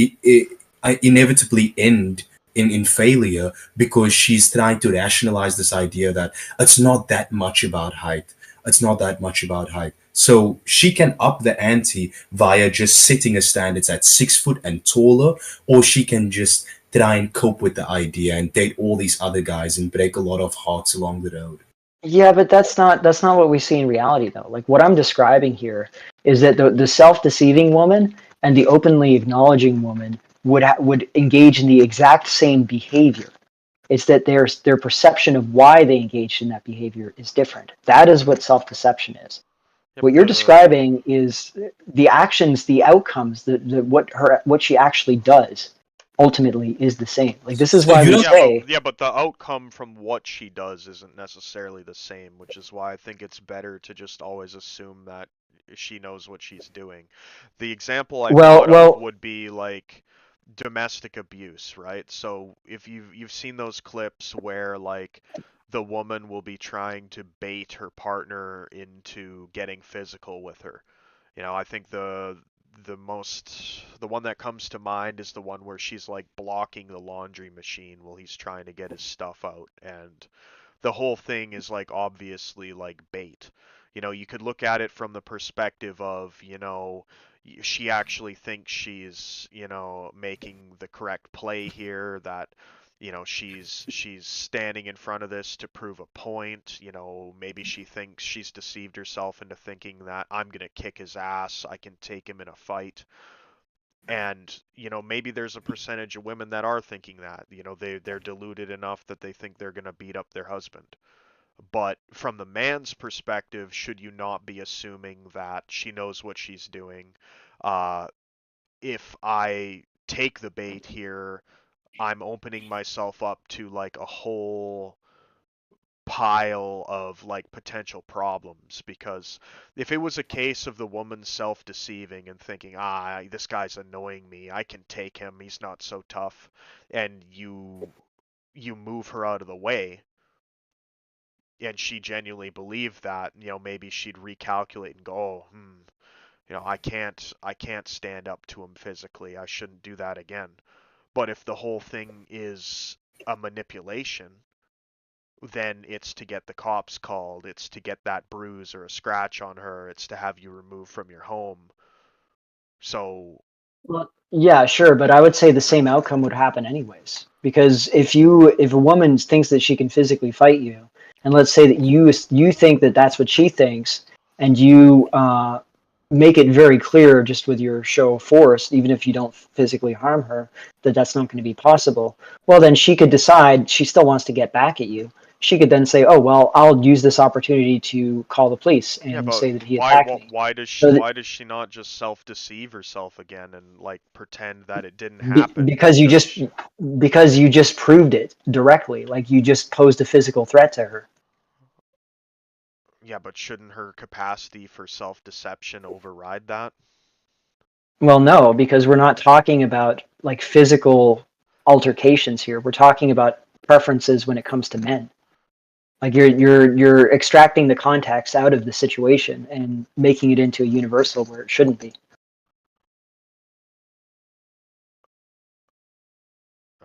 inevitably end in failure, because she's trying to rationalize this idea that it's not that much about height. It's not that much about height. So she can up the ante via just setting her standards at 6 foot and taller, or she can just try and cope with the idea and date all these other guys and break a lot of hearts along the road. Yeah, but that's not what we see in reality, though. Like, what I'm describing here is that the self-deceiving woman and the openly acknowledging woman would engage in the exact same behavior. It's that their perception of why they engaged in that behavior is different. That is what self-deception is. What you're describing is the actions, the outcomes, what she actually does ultimately is the same. Like, this is why we say... but the outcome from what she does isn't necessarily the same, which is why I think it's better to just always assume that she knows what she's doing. The example I thought of would be like domestic abuse, right? So if you've seen those clips where, like, the woman will be trying to bait her partner into getting physical with her. I think the one that comes to mind is the one where she's like blocking the laundry machine while he's trying to get his stuff out, and the whole thing is like obviously like bait. You could look at it from the perspective of, she actually thinks she's, making the correct play here, that she's standing in front of this to prove a point. Maybe she thinks she's deceived herself into thinking that I'm gonna kick his ass, I can take him in a fight. And maybe there's a percentage of women that are thinking that, they're deluded enough that they think they're gonna beat up their husband. But from the man's perspective, should you not be assuming that she knows what she's doing? If I take the bait here, I'm opening myself up to like a whole pile of like potential problems, because if it was a case of the woman self-deceiving and thinking, this guy's annoying me, I can take him, he's not so tough, and you move her out of the way, and she genuinely believed that, maybe she'd recalculate and go, I can't stand up to him physically, I shouldn't do that again. But if the whole thing is a manipulation, then it's to get the cops called, it's to get that bruise or a scratch on her, it's to have you removed from your home. So... Well, yeah, sure, but I would say the same outcome would happen anyways. Because if a woman thinks that she can physically fight you, and let's say that you think that that's what she thinks, and you make it very clear just with your show of force, even if you don't physically harm her, that that's not going to be possible, well, then she could decide she still wants to get back at you. She could then say, oh, well, I'll use this opportunity to call the police and say that he attacked me. Why does she not just self-deceive herself again and like pretend that it didn't happen? Because you just proved it directly. Like, you just posed a physical threat to her. Yeah, but shouldn't her capacity for self-deception override that? Well, no, because we're not talking about like physical altercations here. We're talking about preferences when it comes to men. Like, you're extracting the context out of the situation and making it into a universal where it shouldn't be.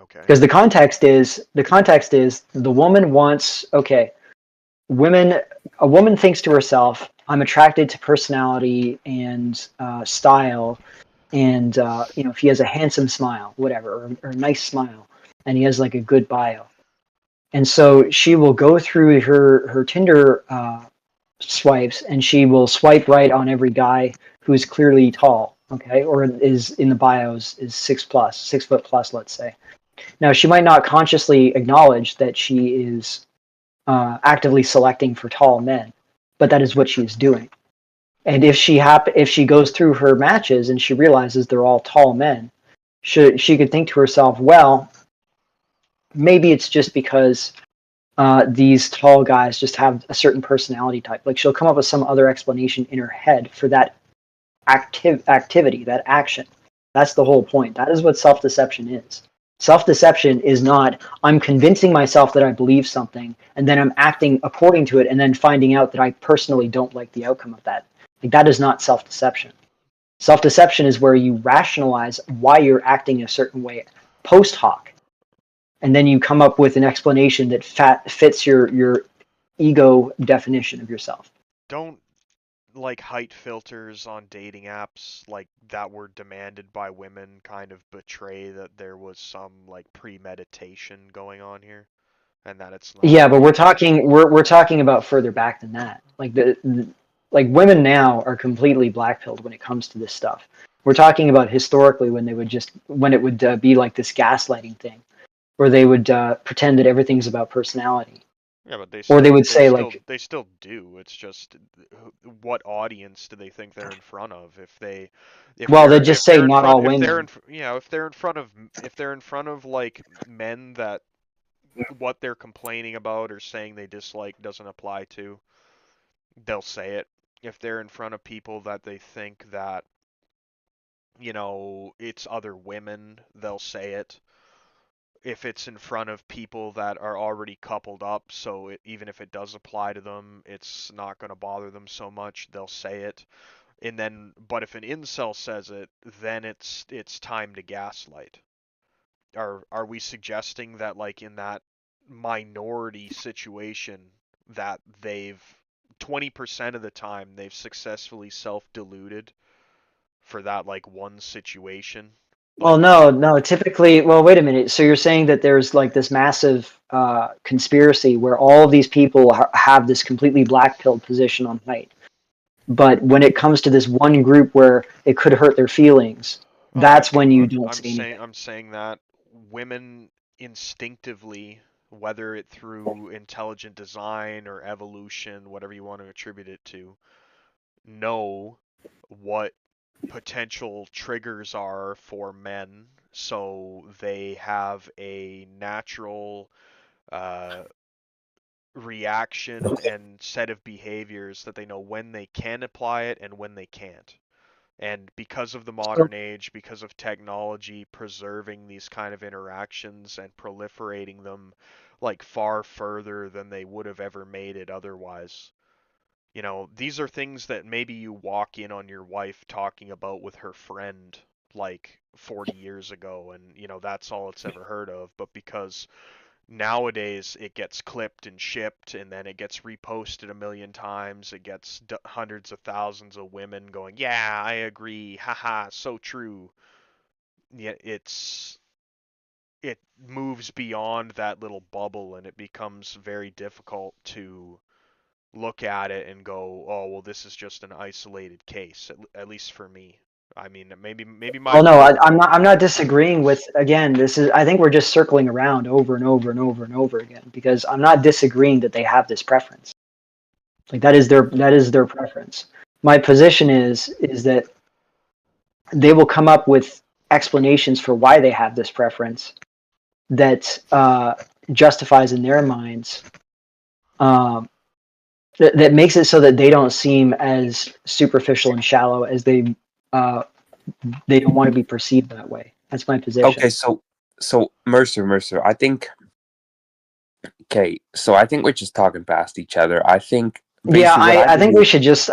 Okay. Because the context is the woman wants, okay, a woman thinks to herself, I'm attracted to personality and style, and if he has a handsome smile, whatever, or a nice smile, and he has like a good bio. And so she will go through her Tinder swipes, and she will swipe right on every guy who's clearly tall, okay, or is in the bios is 6 foot plus, let's say. Now she might not consciously acknowledge that she is actively selecting for tall men, but that is what she is doing. And if she goes through her matches and she realizes they're all tall men, she could think to herself, well, maybe it's just because these tall guys just have a certain personality type. Like she'll come up with some other explanation in her head for that activity, that action. That's the whole point. That is what self-deception is. Self-deception is not, I'm convincing myself that I believe something, and then I'm acting according to it, and then finding out that I personally don't like the outcome of that. Like, that is not self-deception. Self-deception is where you rationalize why you're acting a certain way post hoc, and then you come up with an explanation that fits your ego definition of yourself. Don't like height filters on dating apps like that were demanded by women kind of betray that there was some like premeditation going on here, and that it's not? Yeah, but we're talking about further back than that. Like like women now are completely black-pilled when it comes to this stuff. We're talking about historically when it would be like this gaslighting thing, where they would pretend that everything's about personality. Yeah, but Or they would say like, they still do. It's just what audience do they think they're in front of? well, they just say not all women. If they're in front of like men that what they're complaining about or saying they dislike doesn't apply to, they'll say it. If they're in front of people that they think that, it's other women, they'll say it. If it's in front of people that are already coupled up, so even if it does apply to them, it's not going to bother them so much, they'll say it. And then, but if an incel says it, then it's time to gaslight. Are we suggesting that, like, in that minority situation that 20% of the time they've successfully self-deluded for that like one situation? Well, no. Typically, well, wait a minute. So you're saying that there's like this massive conspiracy where all of these people have this completely black-pilled position on height, but when it comes to this one group where it could hurt their feelings, that's when you don't see anything. I'm saying that women instinctively, whether it through intelligent design or evolution, whatever you want to attribute it to, know what potential triggers are for men, so they have a natural reaction and set of behaviors that they know when they can apply it and when they can't. And because of the modern age, because of technology preserving these kind of interactions and proliferating them like far further than they would have ever made it otherwise, these are things that maybe you walk in on your wife talking about with her friend like 40 years ago, and that's all it's ever heard of. But because nowadays it gets clipped and shipped, and then it gets reposted a million times, it gets hundreds of thousands of women going, yeah, I agree, haha, so true. Yeah, it moves beyond that little bubble, and it becomes very difficult to look at it and go, oh, well, this is just an isolated case, at least for me. I mean, maybe my. Well, no, I'm not disagreeing with. Again, I think we're just circling around over and over and over and over again, because I'm not disagreeing that they have this preference. Like that is their preference. My position is that they will come up with explanations for why they have this preference that justifies in their minds. That makes it so that they don't seem as superficial and shallow as they don't want to be perceived that way. That's my position. Okay, so Mercer, I think. Okay, so I think we're just talking past each other. I think. Yeah, I think we should just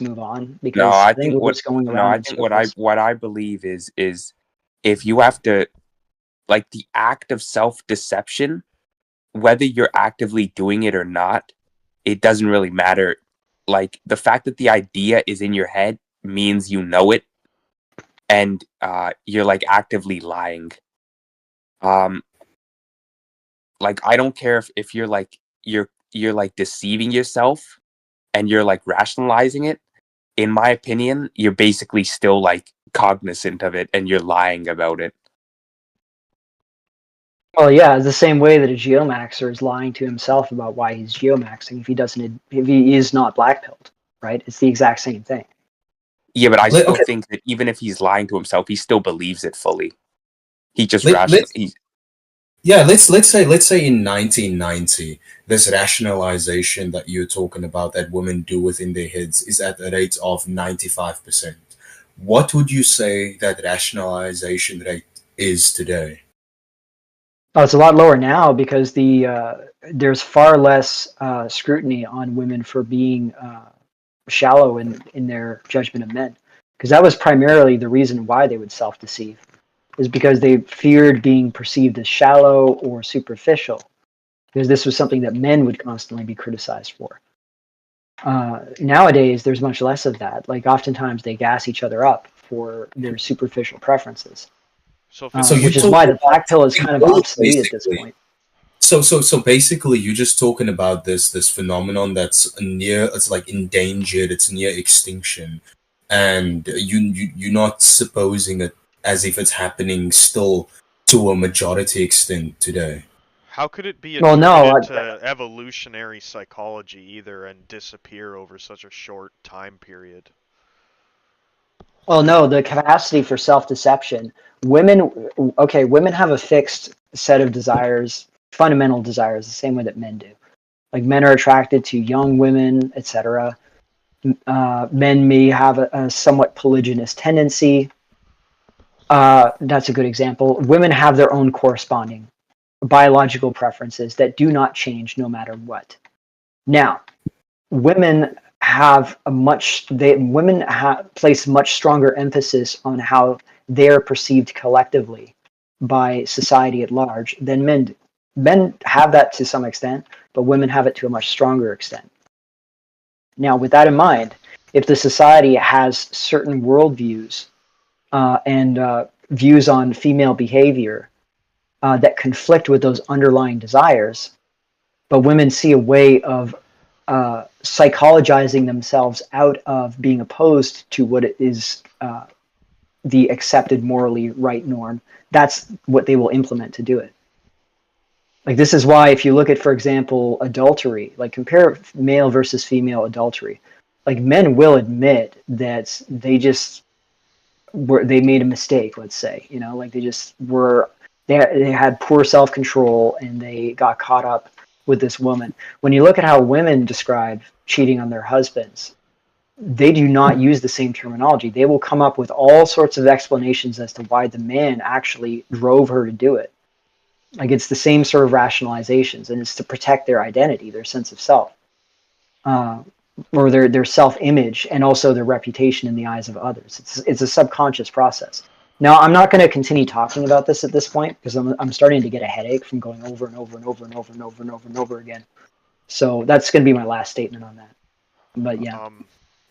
move on, because no, I think what's going around. No, I think what I believe is if you have to, like, the act of self-deception, whether you're actively doing it or not, it doesn't really matter. Like, the fact that the idea is in your head means you know it, and you're like actively lying. Like I don't care if you're like you're like deceiving yourself and you're like rationalizing it. In my opinion, you're basically still like cognizant of it and you're lying about it. Well, yeah, it's the same way that a geomaxer is lying to himself about why he's geomaxing if he is not blackpilled, right? It's the exact same thing. Yeah, but I Let- still okay. think that even if he's lying to himself, he still believes it fully. He just Let- let's- he's Yeah, let's say in 1990, this rationalization that you're talking about that women do within their heads is at a rate of 95%. What would you say that rationalization rate is today? Oh, it's a lot lower now because there's far less scrutiny on women for being shallow in their judgment of men, because that was primarily the reason why they would self-deceive, is because they feared being perceived as shallow or superficial, because this was something that men would constantly be criticized for. Nowadays, there's much less of that. Like oftentimes they gas each other up for their superficial preferences, So if So it's you which is talk why the about black pill is kind of both, obsolete at this basically. point. So basically, you're just talking about this phenomenon that's it's like endangered, it's near extinction, and you're not supposing it as if it's happening still to a majority extent today. how could it be Well, no, attributed to evolutionary psychology either and disappear over such a short time period? well, no, the capacity for self-deception. Women have a fixed set of desires, fundamental desires, the same way that men do. Like men are attracted to young women, etc. Men may have a somewhat polygynous tendency. That's a good example. Women have their own corresponding biological preferences that do not change no matter what. Now, women place much stronger emphasis on how they are perceived collectively by society at large than men do. Men have that to some extent, but women have it to a much stronger extent. Now, with that in mind, if the society has certain worldviews and views on female behavior that conflict with those underlying desires, but women see a way of psychologizing themselves out of being opposed to what is the accepted morally right norm, that's what they will implement to do it. Like this is why if you look at, for example, adultery, like compare male versus female adultery, like men will admit that they made a mistake, let's say, like they had poor self-control and they got caught up with this woman. When you look at how women describe cheating on their husbands, they do not use the same terminology. They will come up with all sorts of explanations as to why the man actually drove her to do it. Like it's the same sort of rationalizations, and it's to protect their identity, their sense of self, or their self-image, and also their reputation in the eyes of others. It's a subconscious process. Now, I'm not going to continue talking about this at this point because I'm starting to get a headache from going over and over and over and over and over and over and over again. So that's going to be my last statement on that. But yeah.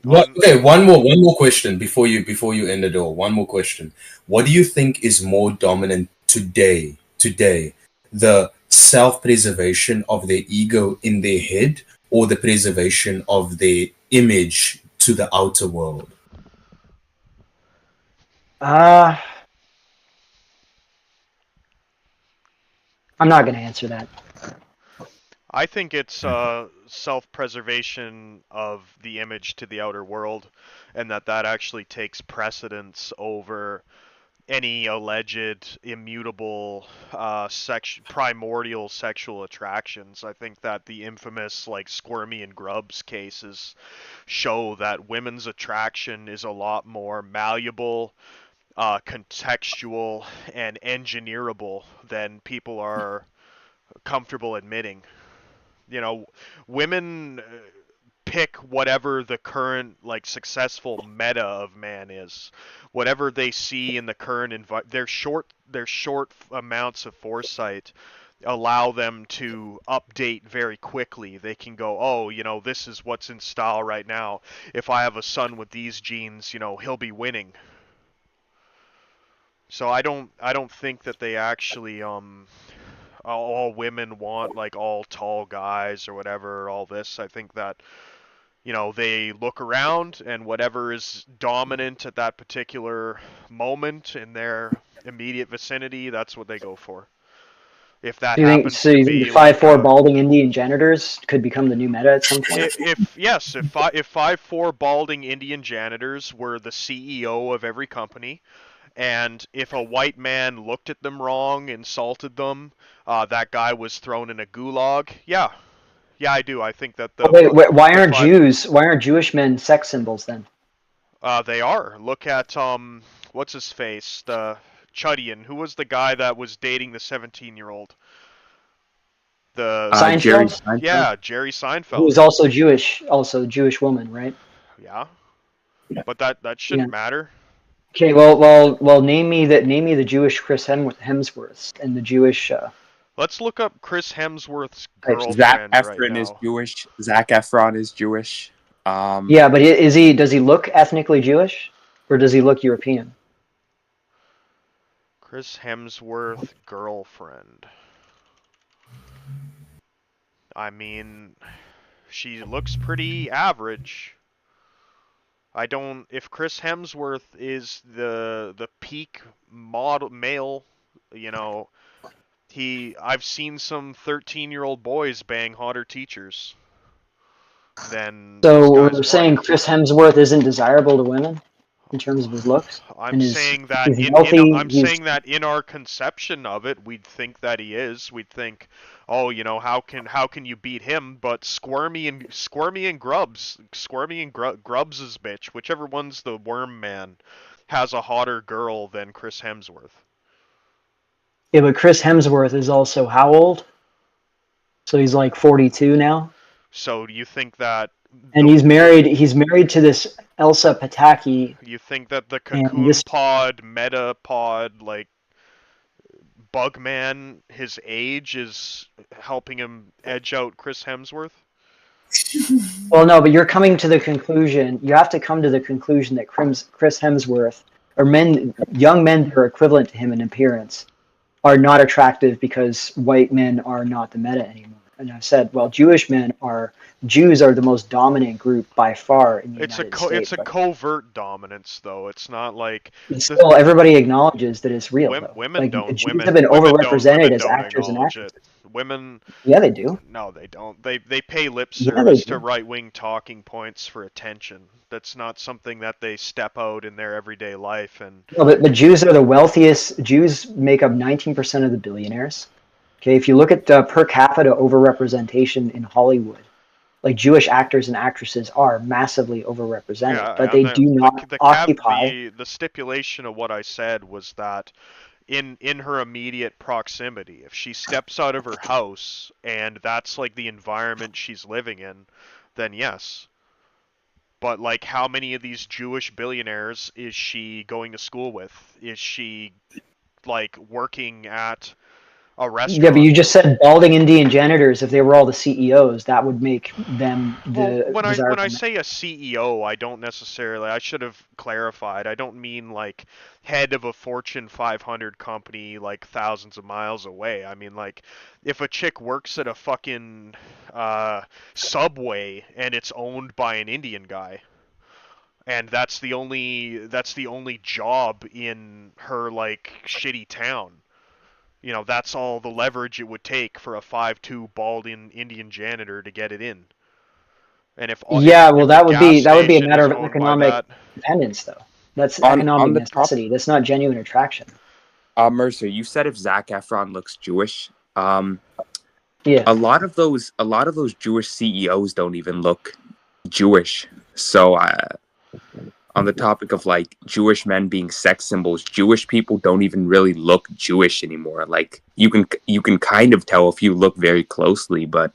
Okay, one more question before you end it all. One more question. What do you think is more dominant today? The self-preservation of their ego in their head or the preservation of their image to the outer world? I'm not going to answer that. I think it's self-preservation of the image to the outer world, and that actually takes precedence over any alleged immutable primordial sexual attractions. I think that the infamous like Squirmy and Grubbs cases show that women's attraction is a lot more malleable, contextual, and engineerable than people are comfortable admitting. Women pick whatever the current like successful meta of man is, whatever they see in the current their short amounts of foresight allow them to update very quickly. They can go, oh, this is what's in style right now. If I have a son with these genes, he'll be winning. So I don't think that they actually all women want like all tall guys or whatever, all this. I think that, you know, they look around and whatever is dominant at that particular moment in their immediate vicinity, that's what they go for. If that Do you think happens so? to You be think like 5'4" balding Indian janitors could become the new meta at some point? if 5'4" balding Indian janitors were the CEO of every company, and if a white man looked at them wrong, insulted them, that guy was thrown in a gulag. Yeah, I do. I think that the Wait, why the aren't five- Jews? Why aren't Jewish men sex symbols then? They are. Look at what's his face, the Chudian. Who was the guy that was dating the 17-year-old? The Seinfeld? Jerry Seinfeld. yeah, Jerry Who Seinfeld. is also Jewish, also a Jewish woman, right? Yeah, but that shouldn't matter. Okay, well, name me the Jewish Chris Hemsworths and the Jewish. Let's look up Chris Hemsworth's Zac girlfriend Zac right Efron now. is Jewish. Zac Efron is Jewish. Yeah, but is he? Does he look ethnically Jewish, or does he look European? Chris Hemsworth girlfriend. I mean, she looks pretty average. I don't. If Chris Hemsworth is the peak model male, you know, I've seen some 13-year-old boys bang hotter teachers than So this we're guy's saying wife. Chris Hemsworth isn't desirable to women in terms of his looks. I'm and saying that he's wealthy, I'm he's- saying that in our conception of it, we'd think that he is. We'd think, oh, you know, how can you beat him? But Squirmy and Grubbs, Grubbs' bitch, whichever one's the worm man, has a hotter girl than Chris Hemsworth. Yeah, but Chris Hemsworth is also how old? So he's like 42 now, So do you think that? and he's married. He's married to this Elsa Pataki. You think that the And Cocoon this- Pod, Metapod, like Bugman, his age is helping him edge out Chris Hemsworth? Well, no, but you're coming to the conclusion. You have to come to the conclusion that Chris Hemsworth, or young men that are equivalent to him in appearance, are not attractive because white men are not the meta anymore. And I said, well, Jews are the most dominant group by far in the United States. It's a covert dominance, though. It's not like Still, everybody acknowledges that it's real. though. women Like, don't. Jews Women have been women don't- overrepresented women as don't actors and acknowledge actresses. it. Women, Yeah, they do. no, they don't. They pay lip Yeah, service they to do. right-wing talking points for attention. That's not something that they step out in their everyday life. And No, but Jews are the wealthiest. Jews make up 19% of the billionaires. Okay, if you look at the per capita overrepresentation in Hollywood, like Jewish actors and actresses are massively overrepresented, yeah, but they do not occupy. the stipulation of what I said was that in her immediate proximity, if she steps out of her house and that's like the environment she's living in, then yes. But like, how many of these Jewish billionaires is she going to school with? Is she like working at a restaurant? Yeah, but you just said balding Indian janitors. If they were all the CEOs, that would make them the Well, when I desirable. say a CEO, I don't necessarily. I should have clarified. I don't mean like head of a Fortune 500 company like thousands of miles away. I mean like if a chick works at a fucking Subway and it's owned by an Indian guy, and that's the only job in her like shitty town. You know, that's all the leverage it would take for a 5'2" bald Indian janitor to get it in. And if Yeah, well, if that the would be gas a station matter is of owned by economic that- dependence, though. That's On economic the top- necessity. That's not genuine attraction. Mercer, you said if Zac Efron looks Jewish. Yeah. A lot of those Jewish CEOs don't even look Jewish. So on the topic of like Jewish men being sex symbols, Jewish people don't even really look Jewish anymore. Like you can kind of tell if you look very closely, but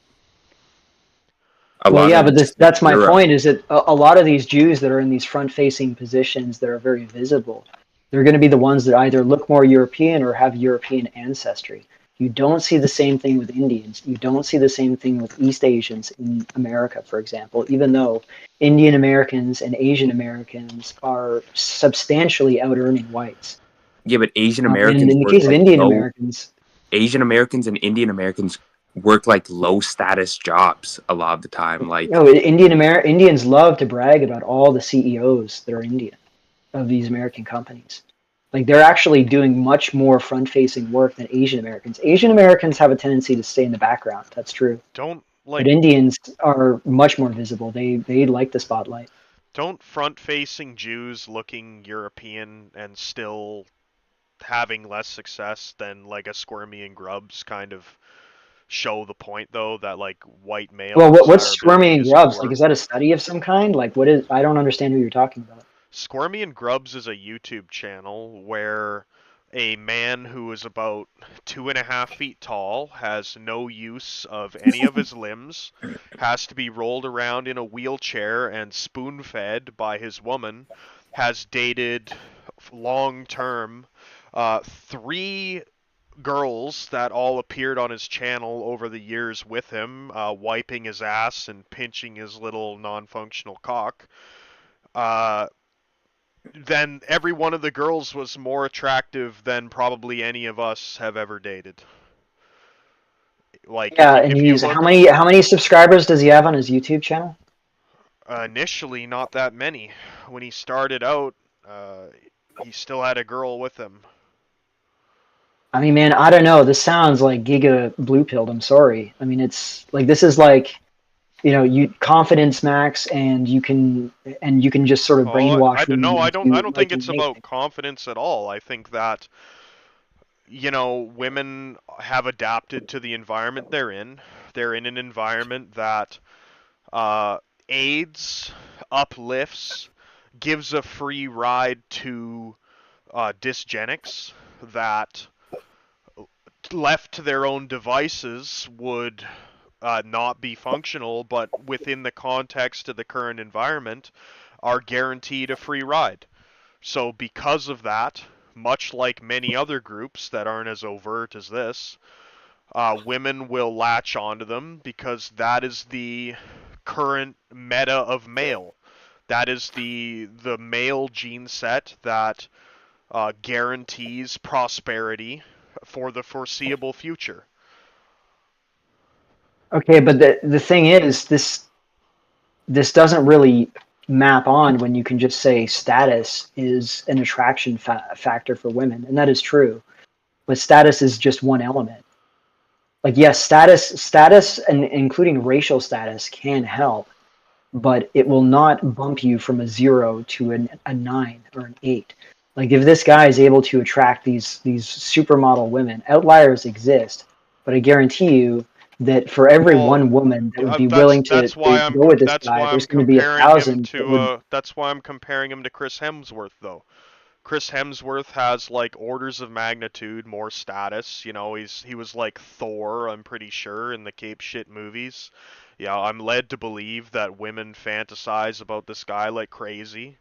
Well, yeah, but that's my Europe. point, is that a lot of these Jews that are in these front-facing positions that are very visible, they're going to be the ones that either look more European or have European ancestry. You don't see the same thing with Indians. You don't see the same thing with East Asians in America, for example, even though Indian Americans and Asian Americans are substantially out-earning whites. Yeah, but Asian And Americans in the were, case of like, Indian low- Americans, Asian Americans and Indian Americans work like low status jobs a lot of the time. Like, No, Indians love to brag about all the CEOs that are Indian of these American companies. Like they're actually doing much more front-facing work than Asian Americans. Asian Americans have a tendency to stay in the background. That's true. Don't But Indians are much more visible. They like the spotlight. Don't front-facing Jews looking European and still having less success than like a Squirmy and Grubs kind of show the point though that like white male? Well, what's Squirmy and desirability is Grubs? poor? Like, is that a study of some kind? Like, what is? I don't understand who you're talking about. Squirmy and Grubs is a YouTube channel where a man who is about 2.5 feet tall, has no use of any of his limbs, has to be rolled around in a wheelchair and spoon-fed by his woman, has dated long-term 3 girls that all appeared on his channel over the years with him, wiping his ass and pinching his little non-functional cock. Then every one of the girls was more attractive than probably any of us have ever dated. Like, Yeah, and he's how many subscribers does he have on his YouTube channel? Initially, not that many. When he started out, he still had a girl with him. I mean, man, I don't know. This sounds like Giga blue pilled. I'm sorry. I mean, it's like this is like, you know, you confidence max, and you can just sort of brainwash. I don't think it's about confidence at all. I think that, you know, women have adapted to the environment they're in. They're in an environment that aids, uplifts, gives a free ride to dysgenics that, left to their own devices, would not be functional, but within the context of the current environment, are guaranteed a free ride. So because of that, much like many other groups that aren't as overt as this, women will latch onto them because that is the current meta of male. That is the male gene set that guarantees prosperity for the foreseeable future. Okay, but the thing is, this doesn't really map on when you can just say status is an attraction factor for women, and that is true. But status is just one element. Like, yes, status, and including racial status, can help, but it will not bump you from a 0 to a 9 or an 8. Like, if this guy is able to attract these supermodel women, outliers exist, but I guarantee you that for every one woman that would be willing to go with this guy, there's going to be 1,000. That's why I'm comparing him to Chris Hemsworth, though. Chris Hemsworth has like orders of magnitude more status. You know, he was like Thor, I'm pretty sure, in the Cape Shit movies. Yeah, I'm led to believe that women fantasize about this guy like crazy.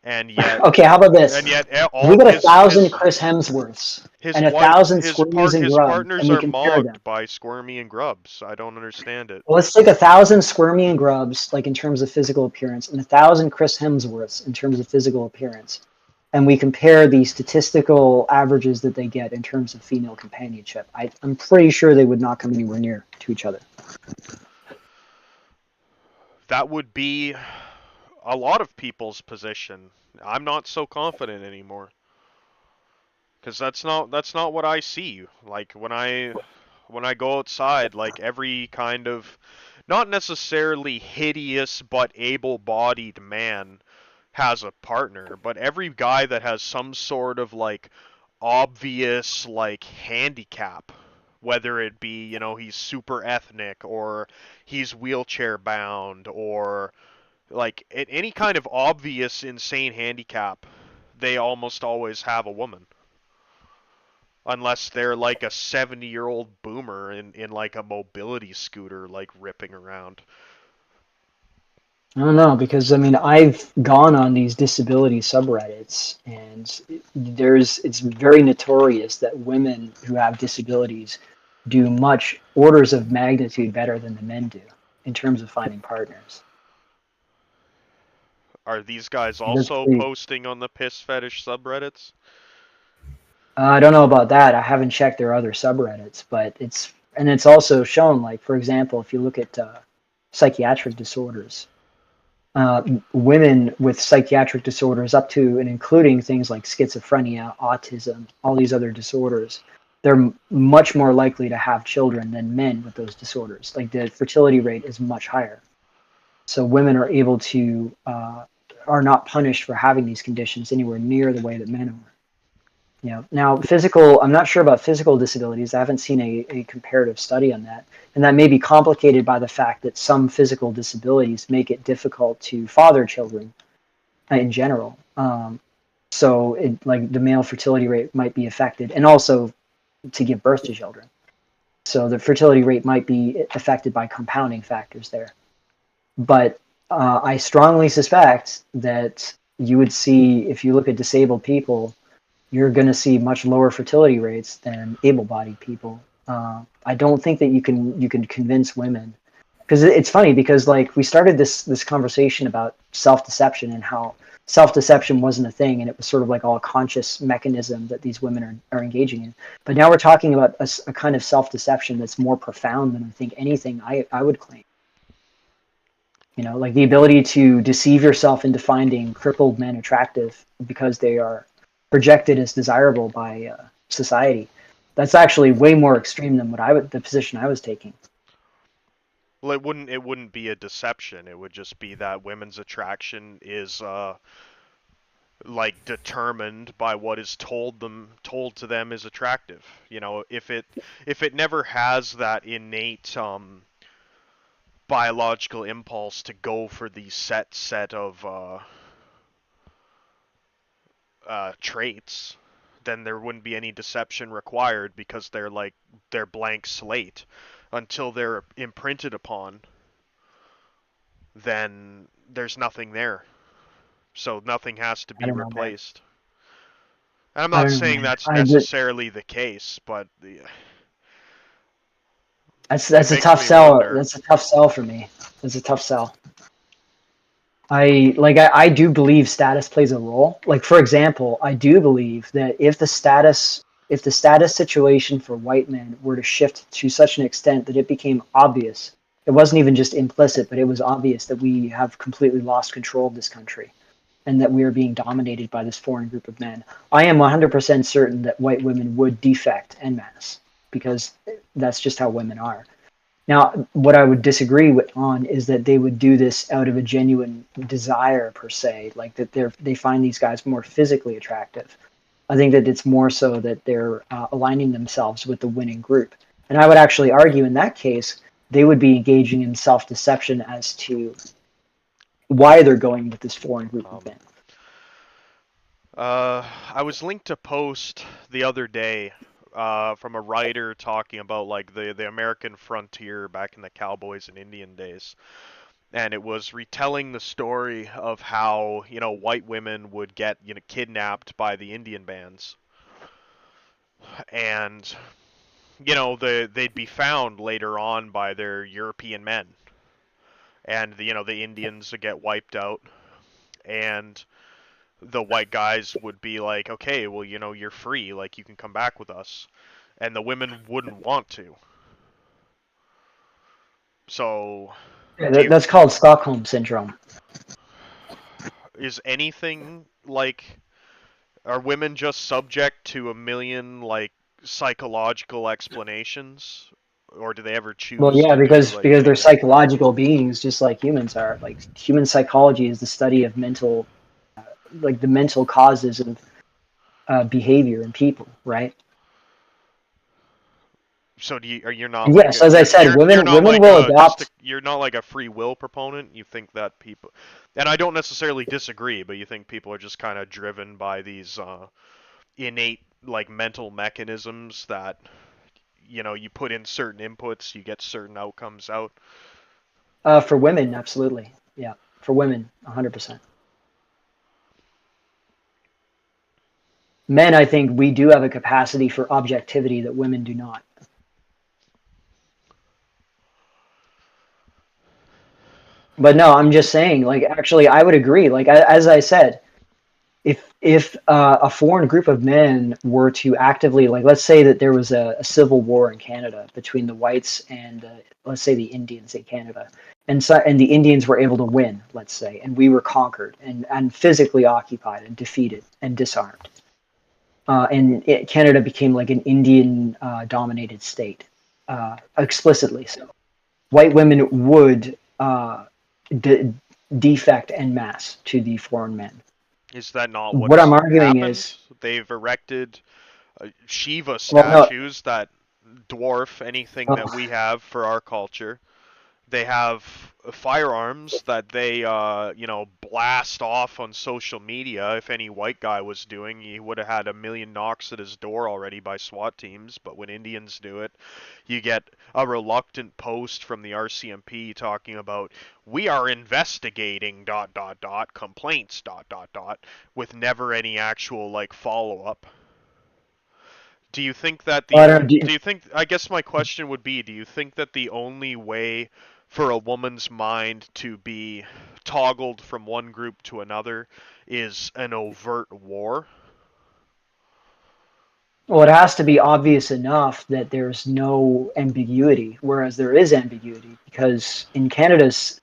And yet, okay, how about this? And yet, we got 1,000 Chris Hemsworths and 1,000 Squirmies and Grubs. His partners and are mogged by Squirmy and Grubs. I don't understand it. Well, let's take 1,000 Squirmy and Grubs, like in terms of physical appearance, and 1,000 Chris Hemsworths in terms of physical appearance, and we compare the statistical averages that they get in terms of female companionship. I'm pretty sure they would not come anywhere near to each other. That would be a lot of people's position. I'm not so confident anymore, because that's not what I see. Like when I go outside, like every kind of, not necessarily hideous but able-bodied man has a partner, but every guy that has some sort of like obvious like handicap, whether it be, you know, he's super ethnic or he's wheelchair bound or like any kind of obvious insane handicap, they almost always have a woman. Unless they're like a 70-year-old boomer in like a mobility scooter, like ripping around. I don't know, because I mean, I've gone on these disability subreddits, and it's very notorious that women who have disabilities do much orders of magnitude better than the men do in terms of finding partners. Are these guys also posting on the piss fetish subreddits? I don't know about that. I haven't checked their other subreddits, but it's also shown, like, for example, if you look at psychiatric disorders, women with psychiatric disorders up to and including things like schizophrenia, autism, all these other disorders, they're much more likely to have children than men with those disorders. Like, the fertility rate is much higher. So women are able to are not punished for having these conditions anywhere near the way that men are. Now I'm not sure about physical disabilities. I haven't seen a comparative study on that. And that may be complicated by the fact that some physical disabilities make it difficult to father children in general. So like the male fertility rate might be affected, and also to give birth to children. So the fertility rate might be affected by compounding factors there. But I strongly suspect that you would see, if you look at disabled people, you're going to see much lower fertility rates than able-bodied people. I don't think that you can convince women, because it's funny, because like we started this conversation about self-deception and how self-deception wasn't a thing, and it was sort of like all a conscious mechanism that these women are engaging in. But now we're talking about a kind of self-deception that's more profound than I think anything I would claim. Like the ability to deceive yourself into finding crippled men attractive because they are projected as desirable by society. That's actually way more extreme than the position I was taking. Well, it wouldn't be a deception. It would just be that women's attraction is like determined by what is told to them is attractive. If it never has that innate biological impulse to go for the set of traits, then there wouldn't be any deception required, because they're blank slate. Until they're imprinted upon, then there's nothing there. So nothing has to be replaced. And I'm not saying that's necessarily the case, but that's a tough sell. That's a tough sell for me. That's a tough sell. I do believe status plays a role. Like, for example, I do believe that if the status situation for white men were to shift to such an extent that it became obvious, it wasn't even just implicit, but it was obvious that we have completely lost control of this country and that we are being dominated by this foreign group of men, I am 100% certain that white women would defect en masse, because that's just how women are. Now, what I would disagree on is that they would do this out of a genuine desire, per se, like that they find these guys more physically attractive. I think that it's more so that they're aligning themselves with the winning group. And I would actually argue in that case, they would be engaging in self-deception as to why they're going with this foreign group of men. I was linked a post the other day from a writer talking about like the American frontier back in the cowboys and Indian days. And it was retelling the story of how, white women would get, kidnapped by the Indian bands. And, they'd be found later on by their European men. And, the Indians would get wiped out. And the white guys would be like, okay, well, you're free. Like, you can come back with us. And the women wouldn't want to. So... Yeah, that's called Stockholm Syndrome. Is anything like... Are women just subject to a million, like, psychological explanations? Or do they ever choose? Well, yeah, because they're psychological beings, just like humans are. Like, human psychology is the study of mental, the mental causes of behavior in people, right? So you're not? Yes, as I said, women will adopt. You're not like a free will proponent. You think that people, and I don't necessarily disagree, but you think people are just kind of driven by these innate like mental mechanisms that you put in certain inputs, you get certain outcomes out. For women, absolutely, yeah. For women, 100%. Men, I think we do have a capacity for objectivity that women do not. But no, I'm just saying, like, actually, I would agree. Like, as I said, if if a foreign group of men were to actively, like, let's say that there was a civil war in Canada between the whites and, let's say, the Indians in Canada, and the Indians were able to win, let's say, and we were conquered and physically occupied and defeated and disarmed, Canada became like an Indian dominated state, explicitly so. White women would defect en masse to the foreign men. Is that not What I'm arguing happened? is They've erected Shiva Well, no. statues that dwarf anything Oh. that we have for our culture. They have firearms that they, blast off on social media. If any white guy was doing, he would have had a million knocks at his door already by SWAT teams. But when Indians do it, you get a reluctant post from the RCMP talking about, we are investigating ... complaints ... with never any actual like follow up. Do you think that Well, I don't know, I guess my question would be, do you think that the only way for a woman's mind to be toggled from one group to another is an overt war? Well, it has to be obvious enough that there's no ambiguity, whereas there is ambiguity because in Canada's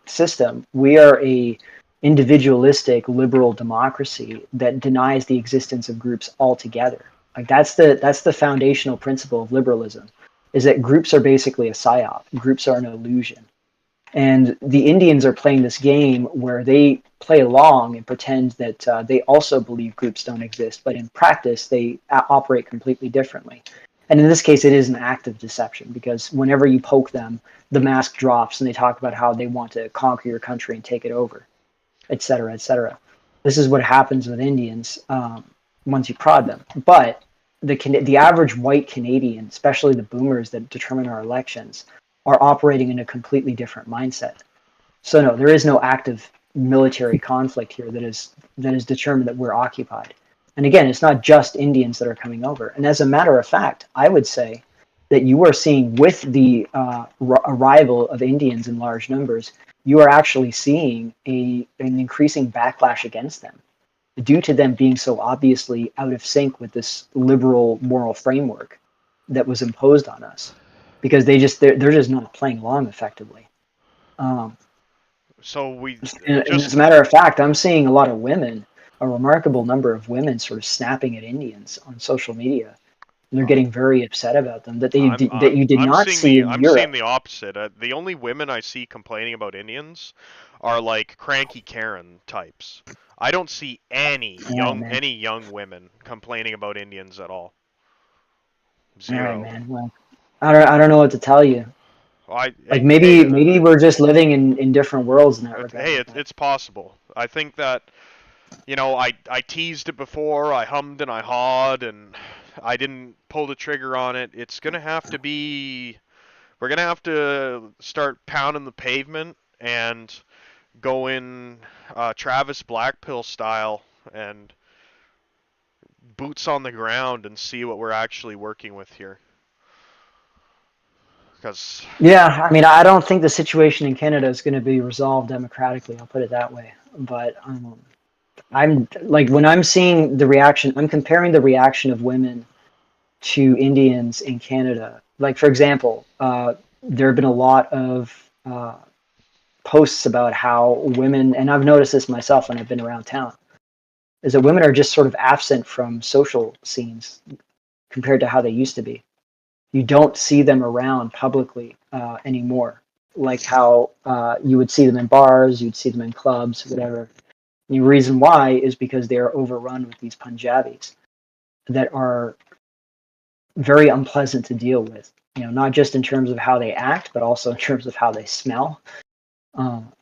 system, we are a individualistic liberal democracy that denies the existence of groups altogether. Like that's the foundational principle of liberalism, is that groups are basically a psyop. Groups are an illusion. And the Indians are playing this game where they play along and pretend that they also believe groups don't exist, but in practice, they operate completely differently. And in this case, it is an act of deception because whenever you poke them, the mask drops and they talk about how they want to conquer your country and take it over, et cetera, et cetera. This is what happens with Indians once you prod them. But the average white Canadian, especially the boomers that determine our elections, are operating in a completely different mindset. So no, there is no active military conflict here that is determined that we're occupied. And again, it's not just Indians that are coming over. And as a matter of fact, I would say that you are seeing with the arrival of Indians in large numbers, you are actually seeing an increasing backlash against them due to them being so obviously out of sync with this liberal moral framework that was imposed on us. Because they're just not playing along effectively. So we and as a matter of fact, I'm seeing a lot of women, a remarkable number of women, sort of snapping at Indians on social media. And they're getting very upset about them that you did not see in I'm Europe. seeing the opposite. The only women I see complaining about Indians are like cranky Karen types. I don't see any young women complaining about Indians at all. Zero. All right, man. Well, I don't know what to tell you. Maybe we're just living in different worlds in that regard. Hey, it's possible. I think that, I teased it before, I hummed and I hawed, and I didn't pull the trigger on it. It's gonna have to be, we're gonna have to start pounding the pavement and go in Travis Blackpill style and boots on the ground and see what we're actually working with here. Yeah, I mean, I don't think the situation in Canada is going to be resolved democratically. I'll put it that way. But I'm like, when I'm seeing the reaction, I'm comparing the reaction of women to Indians in Canada. Like, for example, there have been a lot of posts about how women, and I've noticed this myself when I've been around town, is that women are just sort of absent from social scenes compared to how they used to be. You don't see them around publicly anymore, like how you would see them in bars, you'd see them in clubs, whatever. The reason why is because they are overrun with these Punjabis that are very unpleasant to deal with. Not just in terms of how they act, but also in terms of how they smell.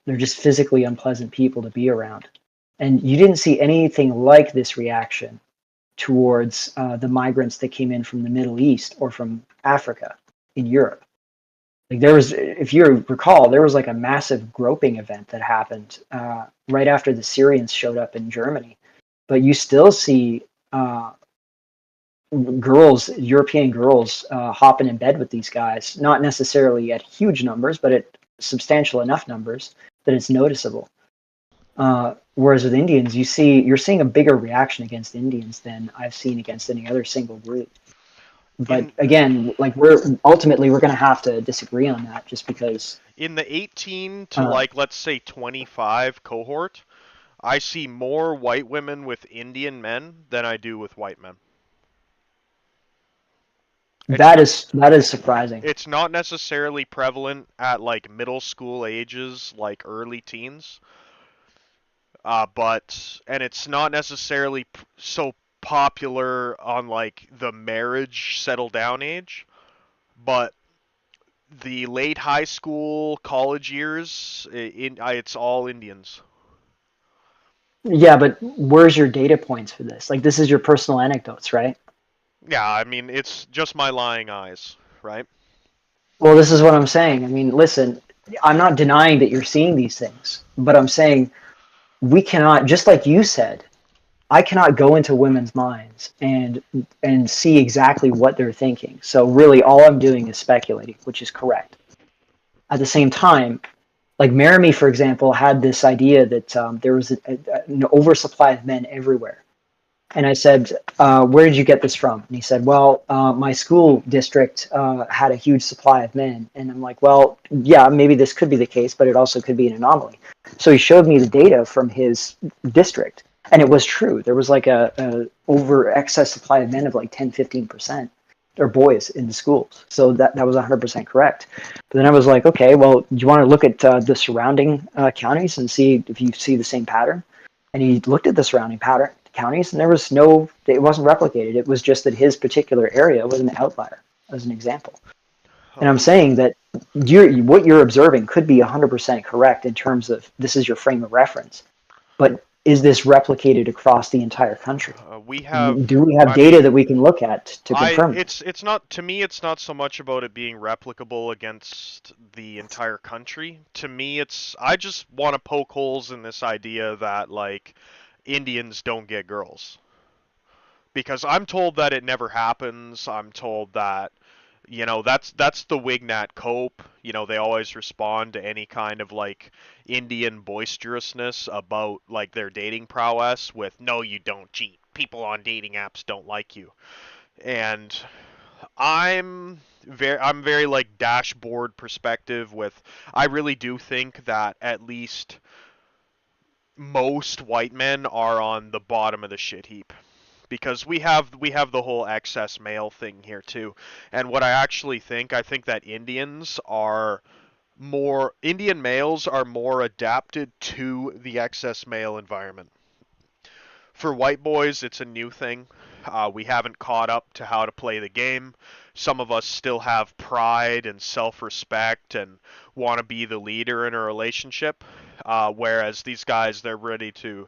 They're just physically unpleasant people to be around. And you didn't see anything like this reaction towards the migrants that came in from the Middle East or from Africa in Europe. Like there was, if you recall, there was like a massive groping event that happened right after the Syrians showed up in Germany. But you still see European girls hopping in bed with these guys, not necessarily at huge numbers, but at substantial enough numbers that it's noticeable. Whereas with Indians, you're seeing a bigger reaction against Indians than I've seen against any other single group. But again, like we're going to have to disagree on that, just because in the 18 to like let's say 25 cohort, I see more white women with Indian men than I do with white men. that is surprising. It's not necessarily prevalent at like middle school ages, like early teens. And it's not necessarily so popular on like the marriage settle down age, but the late high school, college years, it's all Indians. Yeah, but where's your data points for this? Like, this is your personal anecdotes, right? Yeah, I mean, it's just my lying eyes, right? Well, this is what I'm saying. I mean, listen, I'm not denying that you're seeing these things, but I'm saying we cannot, just like you said, I cannot go into women's minds and see exactly what they're thinking. So really, all I'm doing is speculating, which is correct. At the same time, like Maramy, for example, had this idea that there was an oversupply of men everywhere. And I said, where did you get this from? And he said, well, my school district had a huge supply of men. And I'm like, well, yeah, maybe this could be the case, but it also could be an anomaly. So he showed me the data from his district. And it was true. There was like a over excess supply of men of like 10, 15%, or boys in the schools. So that was 100% correct. But then I was like, okay, well, do you want to look at the surrounding counties and see if you see the same pattern? And he looked at the surrounding counties, and it wasn't replicated. It was just that his particular area was an outlier, as an example. And I'm saying that what you're observing could be 100% correct in terms of this is your frame of reference. But is this replicated across the entire country? Do we have data that we can look at to confirm? It's not, to me, it's not so much about it being replicable against the entire country. To me, I just want to poke holes in this idea that like Indians don't get girls. Because I'm told that it never happens. I'm told that, that's the Wignat cope. They always respond to any kind of like Indian boisterousness about like their dating prowess with, no, you don't cheat. People on dating apps don't like you. And I'm very like dashboard perspective with, I really do think that at least most white men are on the bottom of the shit heap. Because we have the whole excess male thing here too. And what I think that Indian males are more adapted to the excess male environment. For white boys, it's a new thing. We haven't caught up to how to play the game. Some of us still have pride and self-respect and want to be the leader in a relationship. Whereas these guys, they're ready to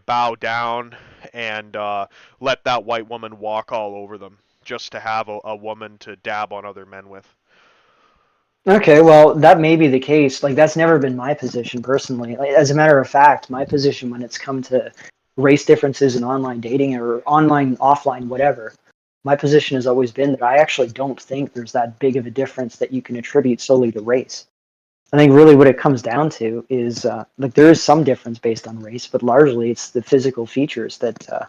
bow down and let that white woman walk all over them just to have a woman to dab on other men with. Okay, well, that may be the case. Like, that's never been my position personally. Like, as a matter of fact, my position when it's come to race differences in online dating or online, offline, whatever, my position has always been that I actually don't think there's that big of a difference that you can attribute solely to race. I think really what it comes down to is like there is some difference based on race, but largely it's the physical features that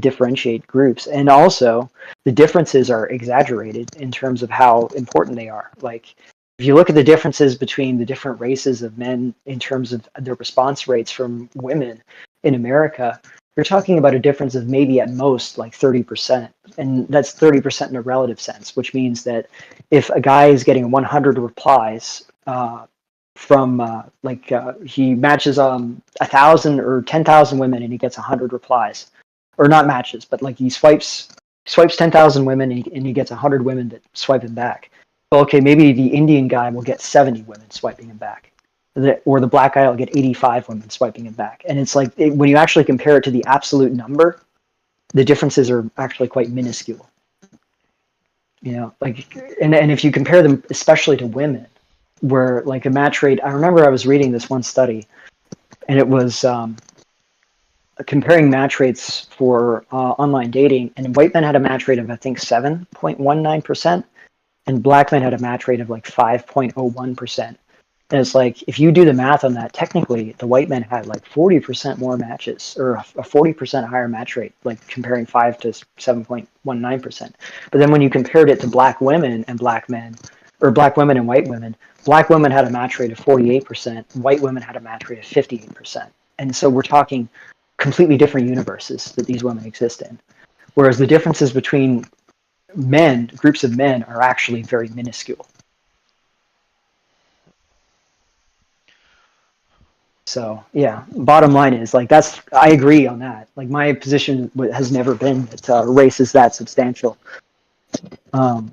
differentiate groups, and also the differences are exaggerated in terms of how important they are. Like if you look at the differences between the different races of men in terms of their response rates from women in America, you're talking about a difference of maybe at most like 30%. And that's 30% in a relative sense, which means that if a guy is getting 100 replies from he matches 1,000 or 10,000 women and he gets 100 replies, or not matches, but like he swipes 10,000 women and he gets 100 women that swipe him back. Well, okay, maybe the Indian guy will get 70 women swiping him back. Or the black guy will get 85 women swiping him back. And it's like, when you actually compare it to the absolute number, the differences are actually quite minuscule. Like, and if you compare them especially to women, where like a match rate, I remember I was reading this one study, and it was comparing match rates for online dating, and white men had a match rate of, I think, 7.19%, and black men had a match rate of like 5.01%. And it's like, if you do the math on that, technically the white men had like 40% more matches, or a 40% higher match rate, like comparing 5 to 7.19%. But then when you compared it to black women and black men, or black women and white women, black women had a match rate of 48%, white women had a match rate of 58%. And so we're talking completely different universes that these women exist in. Whereas the differences between men, groups of men, are actually very minuscule. So yeah, bottom line is like I agree on that. Like my position has never been that race is that substantial. Oh,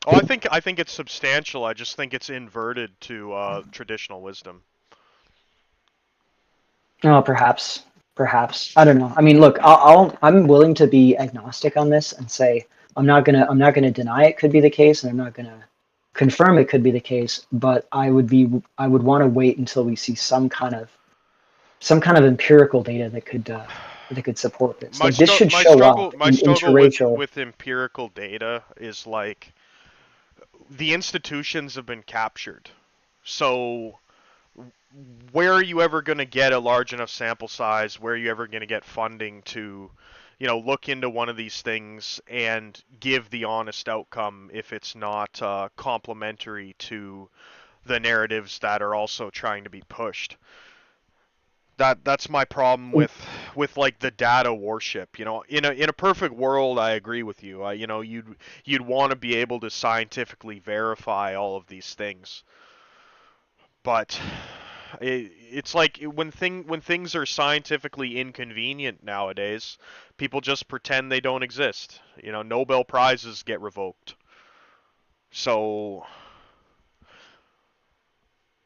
I think it's substantial. I just think it's inverted to traditional wisdom. Oh, perhaps I don't know. I mean, look, I'm willing to be agnostic on this and say I'm not gonna deny it could be the case, and I'm not gonna confirm it could be the case. But I would want to wait until we see some kind of empirical data that could support this. Like this should show up in interracial. With empirical data is like the institutions have been captured. So where are you ever going to get a large enough sample size? Where are you ever going to get funding to, look into one of these things and give the honest outcome if it's not complementary to the narratives that are also trying to be pushed? That's my problem with like the data worship. In a perfect world, I agree with you. You'd want to be able to scientifically verify all of these things, but it's like when things are scientifically inconvenient nowadays, people just pretend they don't exist. Nobel Prizes get revoked. So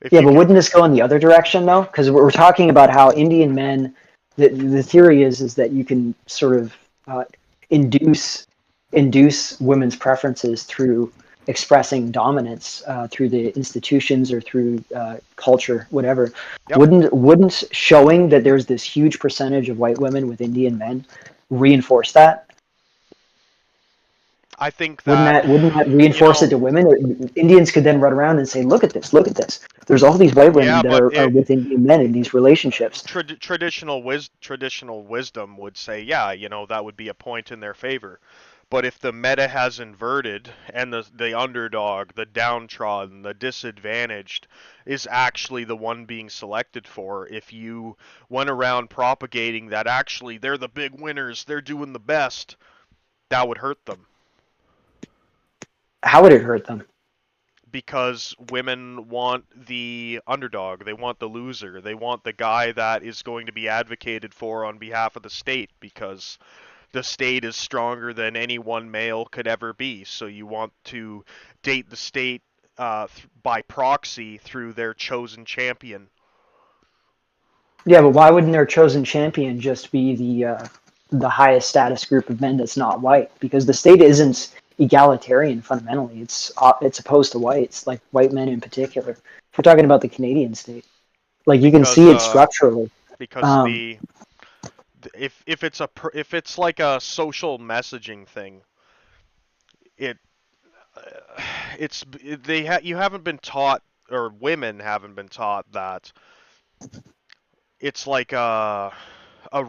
but wouldn't this go in the other direction though? Because we're talking about how Indian men, the theory is that you can sort of induce women's preferences through expressing dominance through the institutions or through culture, whatever. Yep. Wouldn't showing that there's this huge percentage of white women with Indian men reinforce that? I think that wouldn't that reinforce it to women? Indians could then run around and say, "Look at this! Look at this! There's all these white women that are with Indian men in these relationships." Traditional wisdom would say, that would be a point in their favor. But if the meta has inverted and the underdog, the downtrodden, the disadvantaged is actually the one being selected for, if you went around propagating that actually they're the big winners, they're doing the best, that would hurt them. How would it hurt them? Because women want the underdog, they want the loser, they want the guy that is going to be advocated for on behalf of the state, because the state is stronger than any one male could ever be. So you want to date the state by proxy through their chosen champion. Yeah, but why wouldn't their chosen champion just be the highest status group of men that's not white? Because the state isn't egalitarian fundamentally. It's opposed to whites, like white men in particular. If we're talking about the Canadian state, like you can see it structurally. Because if it's like a social messaging thing, you haven't been taught, or women haven't been taught that it's like a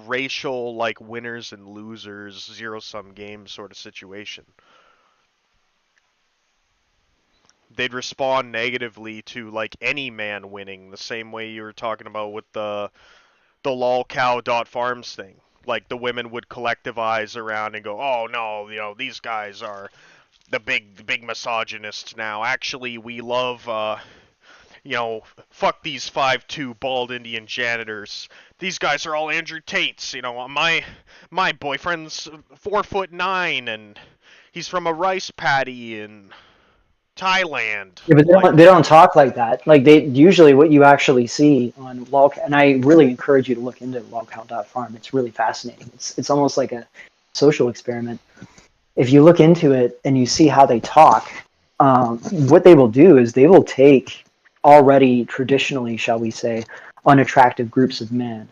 racial, like, winners and losers, zero-sum game sort of situation. They'd respond negatively to like any man winning, the same way you were talking about with the lolcow.farms thing. Like the women would collectivize around and go, "Oh no, these guys are the big misogynists now. Actually, we love fuck these 5'2" bald Indian janitors. These guys are all Andrew Tates. My boyfriend's 4'9" and he's from a rice paddy in Thailand." Yeah, but they don't talk like that. Like they usually, what you actually see on lolcow, and I really encourage you to look into lolcow.farm. It's really fascinating. It's almost like a social experiment. If you look into it and you see how they talk, what they will do is they will take already traditionally, shall we say, unattractive groups of men,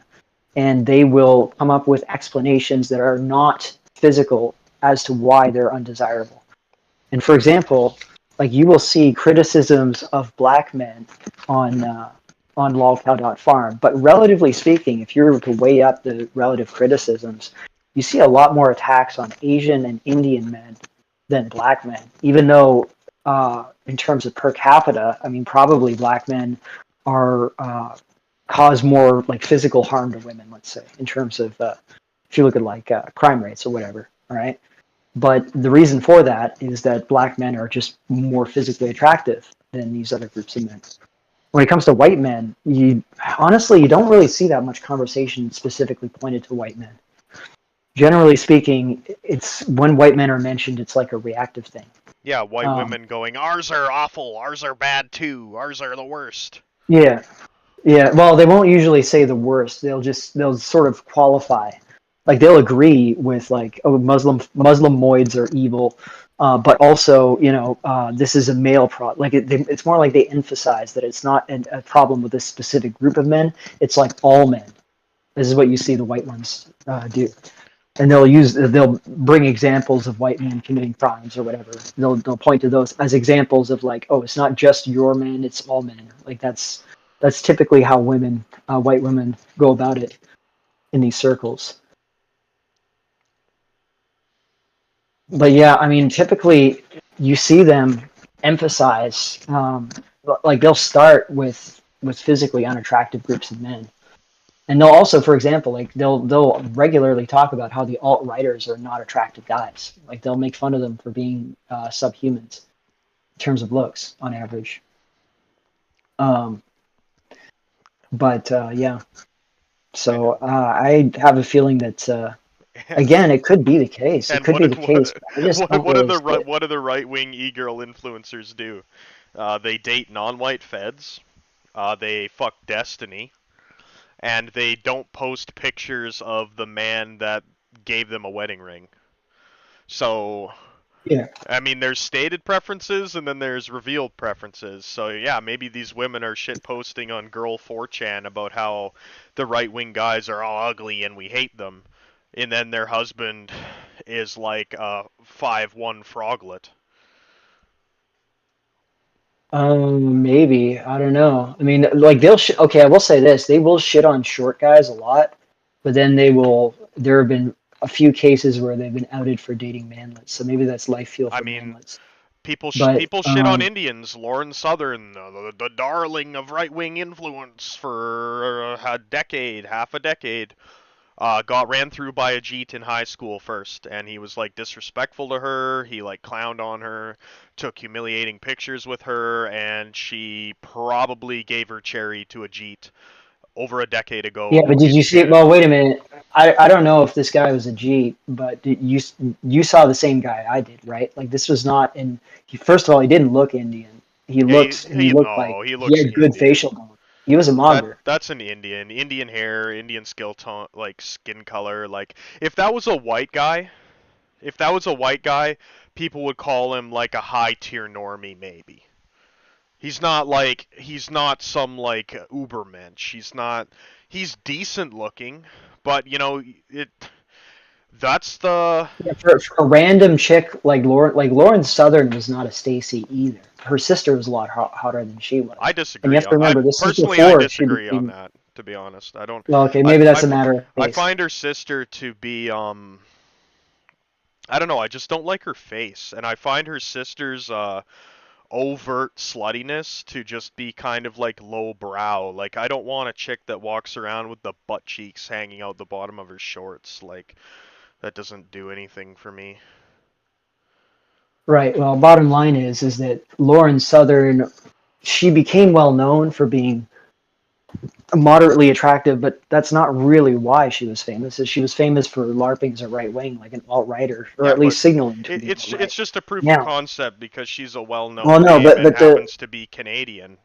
and they will come up with explanations that are not physical as to why they're undesirable. And for example, like you will see criticisms of black men on lolcow.farm, but relatively speaking, if you were to weigh up the relative criticisms, you see a lot more attacks on Asian and Indian men than black men, even though in terms of per capita, I mean, probably black men are cause more like physical harm to women, let's say, in terms of if you look at like crime rates or whatever, all right? But the reason for that is that black men are just more physically attractive than these other groups of men. When it comes to white men, you don't really see that much conversation specifically pointed to white men. Generally speaking, it's when white men are mentioned, it's like a reactive thing. Yeah, white women going, ours are awful, ours are bad too, ours are the worst. Yeah. Well, they won't usually say the worst. They'll sort of qualify. Like they'll agree with like, oh, Muslim moids are evil, but also this is a male problem. Like it's more like they emphasize that it's not a problem with this specific group of men. It's like all men. This is what you see the white ones do, and they'll bring examples of white men committing crimes or whatever. They'll point to those as examples of like, oh, it's not just your men, it's all men. Like that's typically how white women go about it in these circles. But yeah, I mean, typically you see them emphasize, like they'll start with physically unattractive groups of men, and they'll also, for example, like they'll regularly talk about how the alt-righters are not attractive guys. Like they'll make fun of them for being subhumans in terms of looks on average. But yeah, so I have a feeling that. Again, it could be the case. It could be the case. What do the right-wing e-girl influencers do? They date non-white feds. They fuck Destiny, and they don't post pictures of the man that gave them a wedding ring. So, yeah, I mean, there's stated preferences and then there's revealed preferences. So yeah, maybe these women are shit posting on Girl 4chan about how the right-wing guys are all ugly and we hate them. And then their husband is like a 5'1" froglet. Maybe. I don't know. I mean, like okay, I will say this. They will shit on short guys a lot, but then there have been a few cases where they've been outed for dating manlets. So maybe that's life fuel for manlets. People shit on Indians. Lauren Southern, the darling of right-wing influence for half a decade. Got ran through by a Jeet in high school first, and he was like disrespectful to her. He like clowned on her, took humiliating pictures with her, and she probably gave her cherry to a Jeet over a decade ago. Yeah, but did you see? Well, wait a minute. I don't know if this guy was a Jeet, but you saw the same guy I did, right? Like this was not in. First of all, he didn't looked Indian. He looked like he had good facial tone. He was a Mongol. That's an Indian hair, Indian skin color. Like if that was a white guy, people would call him like a high tier normie maybe. He's not some like ubermensch. He's decent looking, but that's the for a random chick like Lauren Southern was not a Stacy either. Her sister was a lot hotter than she was. I disagree. And you have to remember, this is before I disagree on that. To be honest, I don't. Well, okay, maybe that's a matter of I find her sister to be I don't know. I just don't like her face, and I find her sister's overt sluttiness to just be kind of like low brow. Like I don't want a chick that walks around with the butt cheeks hanging out the bottom of her shorts. Like that doesn't do anything for me. Right. Well, bottom line is that Lauren Southern, she became well known for being moderately attractive, but that's not really why she was famous. She was famous for LARPing as a right wing, like an alt-righter, or at least signaling. It's just a proof of concept because she's a well-known name and happens to be Canadian.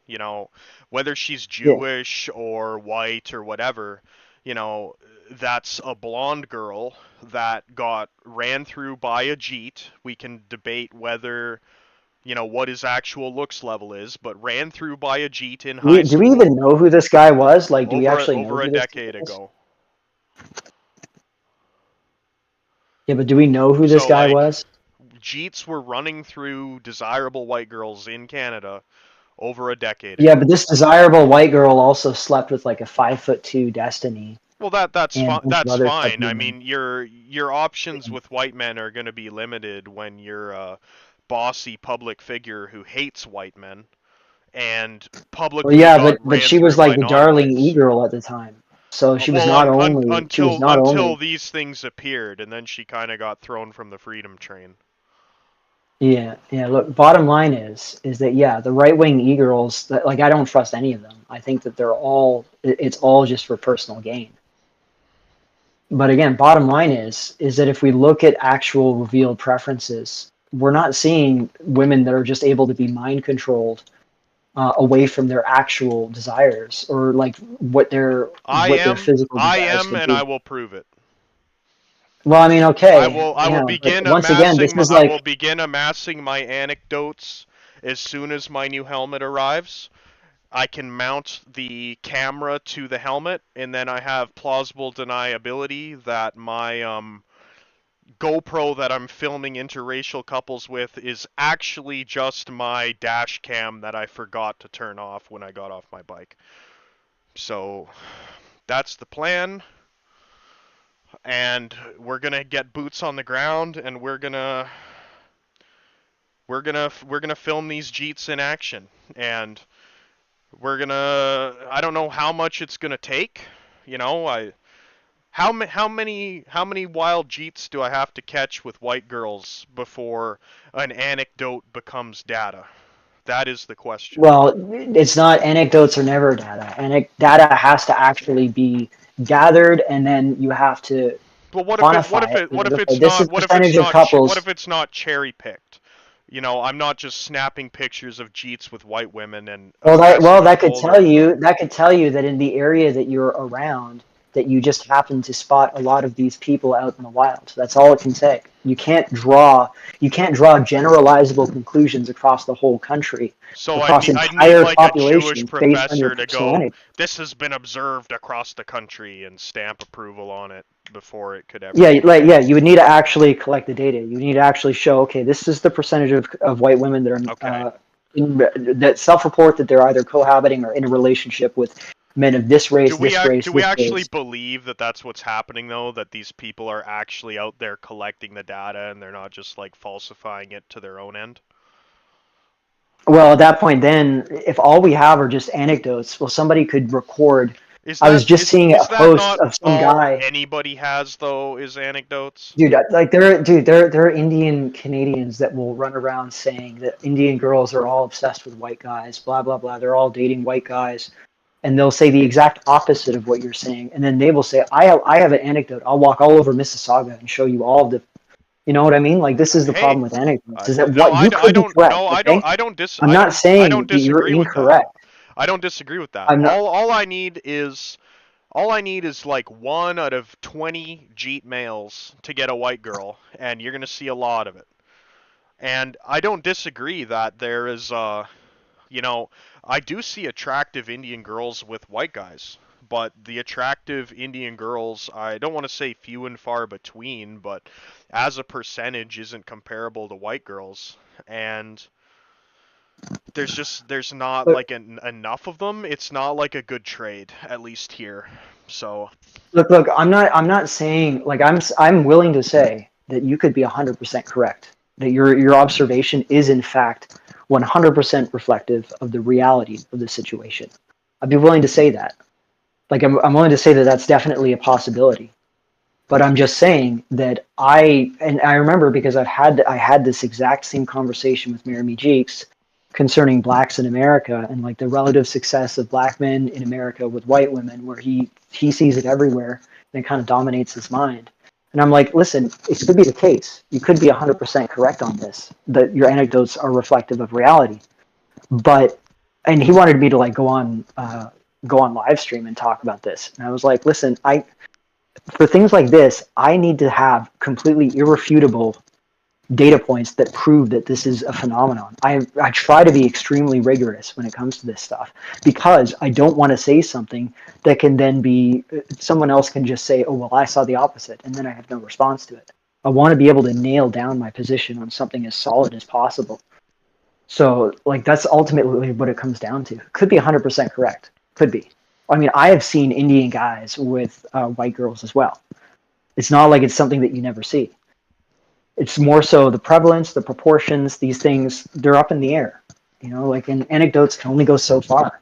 Whether she's Jewish or white or whatever, that's a blonde girl that got ran through by a Jeet. We can debate whether, what his actual looks level is, but ran through by a Jeet in high school. Do we even know who this guy was? Like, do we actually know over a decade ago? Yeah, but do we know who this guy was? Jeets were running through desirable white girls in Canada over a decade Yeah, ago. but this desirable white girl also slept with like a 5'2" Destiny Well, that's and a fine. bunch of That's other fine. I subhumans. mean, your options with white men are going to be limited when you're a bossy public figure who hates white men and Well, publicly yeah, got but ran she was through like by the darling non-whites. e-girl at the time. So she was Well, not only she was not until only these things appeared, and then she kind of got thrown from the freedom train. yeah. Look, bottom line is that yeah, the right wing e-girls that like I don't trust any of them. I think that it's all just for personal gain. But again, bottom line is that if we look at actual revealed preferences, we're not seeing women that are just able to be mind controlled away from their actual desires or like what their physical I desires am, could and I be. will prove it. Well, I mean, okay, I will yeah, but begin once again, this amassing is I will like, begin amassing my anecdotes as soon as my new helmet arrives. I can mount the camera to the helmet, and then I have plausible deniability that my GoPro that I'm filming interracial couples with is actually just my dash cam that I forgot to turn off when I got off my bike. So that's the plan, and we're gonna get boots on the ground, and we're gonna film these Jeets in action, and I don't know how much it's gonna take. You know, how many wild Jeets do I have to catch with white girls before an anecdote becomes data? That is the question. well, it's not anecdotes are never data. Data has to actually be gathered, and then you have to But quantify it. Be like, okay, this is it's percentage of not what couples. if it's not cherry picked? You know, I'm not just snapping pictures of Jeets with white women and amassing a That could folder tell of them. you that in the area that you're around, that you just happen to spot a lot of these people out in the wild. That's all it can say. You can't draw generalizable conclusions across the whole country, So across I'd need entire like a Jewish populations based on your professor to personal go, energy. this has been observed across the country and stamp approval on it before it could ever Yeah, be done. you would need to actually collect the data. You need to actually show, okay, this is the percentage of white women that Okay. are that self-report that they're either cohabiting or in a relationship with men of this race, this race, Do we this actually race. believe that that's what's happening though? That these people are actually out there collecting the data and they're not just like falsifying it to their own end? Well, at that point, then, if all we have are just anecdotes, well, somebody could record. Is I was that just seeing a that post not of some all guy, anybody has though? Is anecdotes? dude. There are Indian Canadians that will run around saying that Indian girls are all obsessed with white guys, blah blah blah. They're all dating white guys, and they'll say the exact opposite of what you're saying, and then they will say, I have an anecdote. I'll walk all over Mississauga and show you all of the. You know what I mean? Like this is the problem Hey, with anecdotes: is that no, what you I could be don't. correct. No, Okay, I'm not I saying don't that you're disagree with that. incorrect. I don't disagree with that. I'm not. All I need is like 1 out of 20 Jeet males to get a white girl, and you're gonna see a lot of it. And I don't disagree that there is, you know, I do see attractive Indian girls with white guys, but the attractive Indian girls, I don't want to say few and far between, but as a percentage isn't comparable to white girls. And there's not like enough of them. It's not like a good trade, at least here. So Look. I'm not saying like I'm willing to say that you could be 100% correct. That your observation is in fact 100% reflective of the reality of the situation. I'd be willing to say that. Like I'm willing to say that that's definitely a possibility. But I'm just saying that I remember because I had this exact same conversation with Mary Meeks concerning blacks in America and like the relative success of black men in America with white women, where he sees it everywhere and it kind of dominates his mind. And I'm like, listen, it could be the case. You could be 100% correct on this. That your anecdotes are reflective of reality. But and he wanted me to like go on live stream and talk about this. And I was like, listen, for things like this, I need to have completely irrefutable data points that prove that this is a phenomenon. I try to be extremely rigorous when it comes to this stuff because I don't want to say something that can then be someone else can just say, oh well, I saw the opposite, and then I have no response to it. I want to be able to nail down my position on something as solid as possible. So, like, that's ultimately what it comes down to. Could be 100% correct. Could be. I mean, I have seen Indian guys with white girls as well. It's not like it's something that you never see. It's more so the prevalence, the proportions, these things, they're up in the air. You know, like, and anecdotes can only go so far.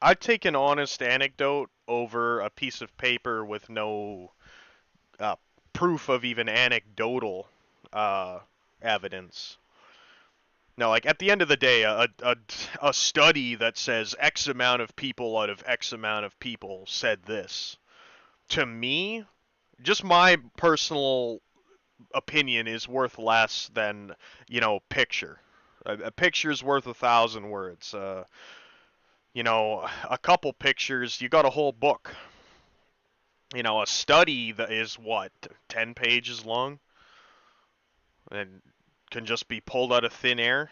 I'd take an honest anecdote over a piece of paper with no proof of even anecdotal evidence. No, like at the end of the day, a study that says X amount of people out of X amount of people said this. To me, just my personal opinion is worth less than, picture. A picture's worth 1,000 words. A couple pictures, you got a whole book. A study that is what, 10 pages long? And can just be pulled out of thin air.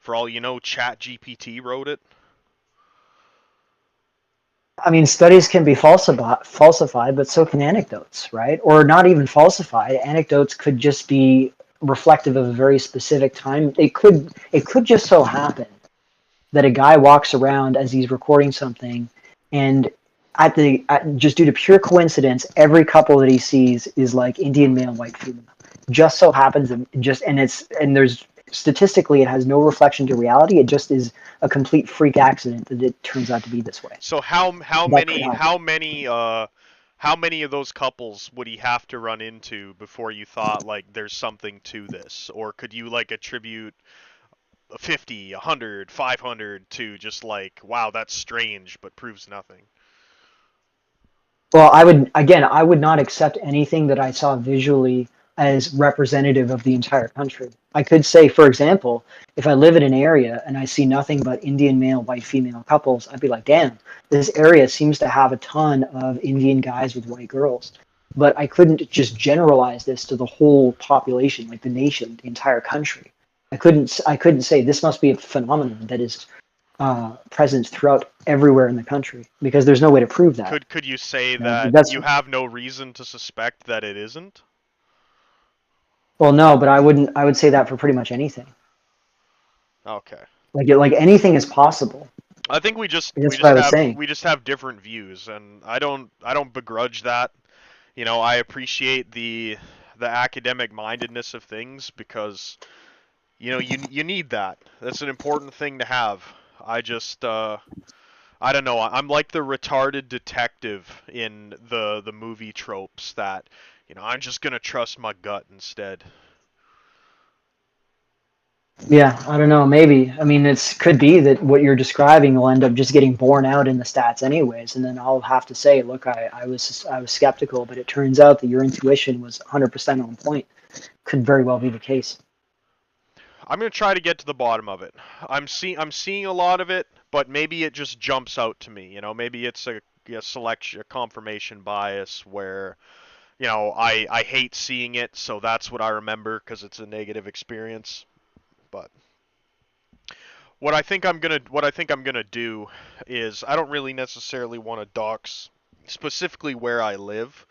For all you know, ChatGPT wrote it. I mean, studies can be falsified, but so can anecdotes, right? Or not even falsified. Anecdotes could just be reflective of a very specific time. It could just so happen that a guy walks around as he's recording something, and just due to pure coincidence, every couple that he sees is like Indian male, white female. Just so happens, and there's statistically it has no reflection to reality. It just is a complete freak accident that it turns out to be this way. So how many of those couples would he have to run into before you thought like there's something to this, or could you like attribute 50, 100, 500 to just like, wow, that's strange but proves nothing? Well, I would not accept anything that I saw visually as representative of the entire country. I could say, for example, if I live in an area and I see nothing but Indian male, white female couples, I'd be like, damn, this area seems to have a ton of Indian guys with white girls. But I couldn't just generalize this to the whole population, like the nation, the entire country. I couldn't say this must be a phenomenon that is present throughout everywhere in the country, because there's no way to prove that. Could you say Yeah, that you have no reason to suspect that it isn't? Well, no, but I would say that for pretty much anything. Okay. Like anything is possible. I think we just have different views, and I don't begrudge that. I appreciate the academic mindedness of things, because you need that. That's an important thing to have. I just I don't know. I'm like the retarded detective in the movie tropes that, I'm just gonna trust my gut instead. Yeah, I don't know. Maybe. I mean, could be that what you're describing will end up just getting borne out in the stats, anyways. And then I'll have to say, look, I was skeptical, but it turns out that your intuition was 100% on point. Could very well be the case. I'm gonna try to get to the bottom of it. I'm seeing a lot of it, but maybe it just jumps out to me. Maybe it's a confirmation bias where, I hate seeing it, so that's what I remember because it's a negative experience. But what I think I'm gonna do is, I don't really necessarily want to dox specifically where I live,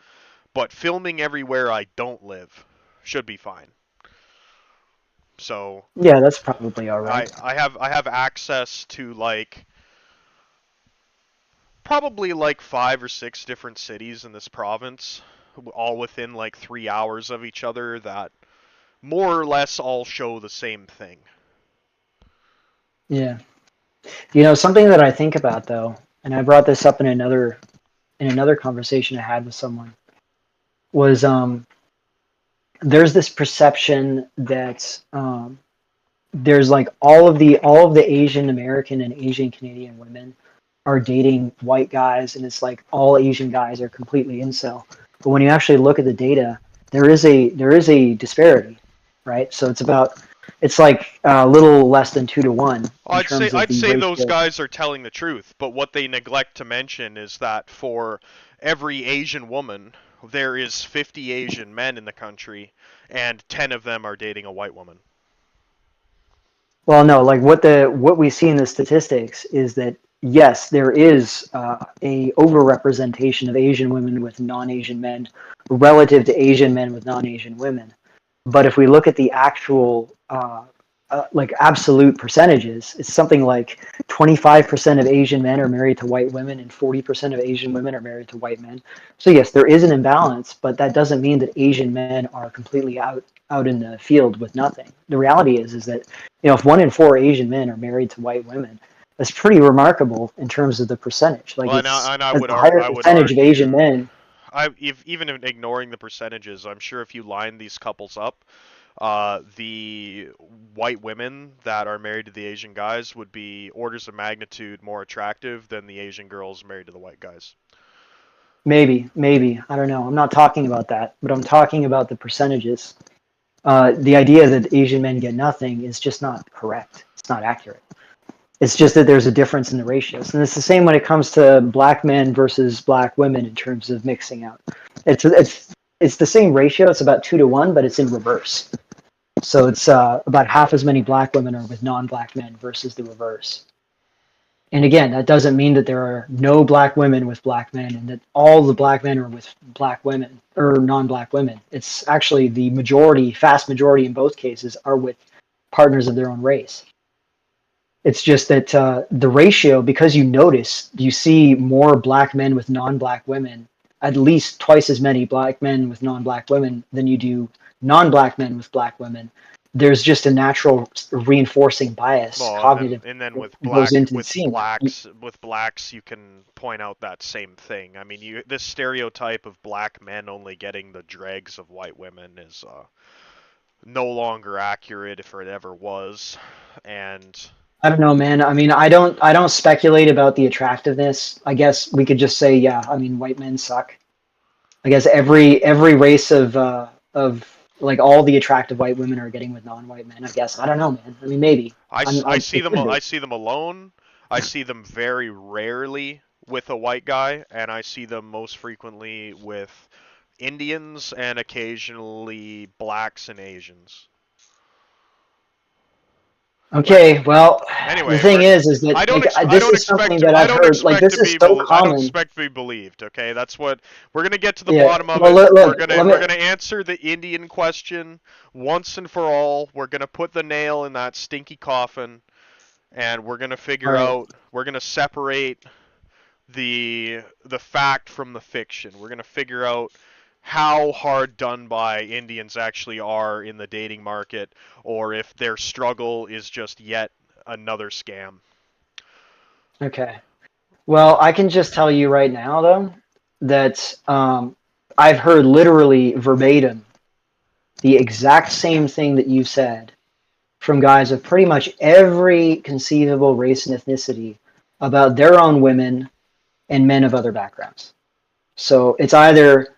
but filming everywhere I don't live should be fine. So yeah, that's probably all right. I have access to like probably like 5 or 6 different cities in this province, all within like 3 hours of each other, that more or less all show the same thing. Yeah. Something that I think about, though, and I brought this up in another conversation I had with someone, was there's this perception that there's like all of the Asian American and Asian Canadian women are dating white guys, and it's like all Asian guys are completely incel. But when you actually look at the data, there is a disparity, right? So it's like a little less than 2 to 1. I'd say those guys are telling the truth, but what they neglect to mention is that for every Asian woman, there is 50 Asian men in the country, and 10 of them are dating a white woman. Well, no, like what we see in the statistics is that yes, there is a overrepresentation of Asian women with non-Asian men relative to Asian men with non-Asian women. But if we look at the actual like absolute percentages, it's something like 25% of Asian men are married to white women and 40% of Asian women are married to white men. So yes, there is an imbalance, but that doesn't mean that Asian men are completely out in the field with nothing. The reality is that, you know, if 1 in 4 Asian men are married to white women, that's pretty remarkable in terms of the percentage. Like Well, it's and I a would higher I would percentage of Asian argue, men. even ignoring the percentages, I'm sure if you line these couples up, the white women that are married to the Asian guys would be orders of magnitude more attractive than the Asian girls married to the white guys. Maybe. I don't know. I'm not talking about that, but I'm talking about the percentages. The idea that Asian men get nothing is just not correct. It's not accurate. It's just that there's a difference in the ratios, and it's the same when it comes to black men versus black women in terms of mixing out. It's the same ratio. It's about 2 to 1, but it's in reverse. So it's about half as many black women are with non-black men versus the reverse. And again, that doesn't mean that there are no black women with black men and that all the black men are with black women or non-black women. It's actually the majority, vast majority in both cases, are with partners of their own race. It's just that the ratio, because you see more black men with non-black women, at least twice as many black men with non-black women than you do non-black men with black women. There's just a natural reinforcing bias, Well, cognitive, and then with that goes into with seeing that. blacks, you can point out that same thing. I mean, this stereotype of black men only getting the dregs of white women is no longer accurate if it ever was, and I don't know, man. I mean, I don't speculate about the attractiveness. I guess we could just say, yeah. I mean, white men suck. I guess every race of like all the attractive white women are getting with non-white men. I guess I don't know, man. I mean, maybe. I see It them could be. I see them alone. I see them very rarely with a white guy, and I see them most frequently with Indians and occasionally blacks and Asians. Okay, well, the Anyway, thing is that like this is something that I I've don't heard. Like expect this to is be so I don't common. expect to be believed. Okay, that's what we're gonna get to the Yeah. bottom of Well, it. look. Let We're me. gonna answer the Indian question once and for all. We're gonna put the nail in that stinky coffin, and All right. we're gonna separate the fact from the fiction. We're gonna figure out how hard done by Indians actually are in the dating market, or if their struggle is just yet another scam. Okay. Well, I can just tell you right now, though, that I've heard literally verbatim the exact same thing that you said from guys of pretty much every conceivable race and ethnicity about their own women and men of other backgrounds. So it's either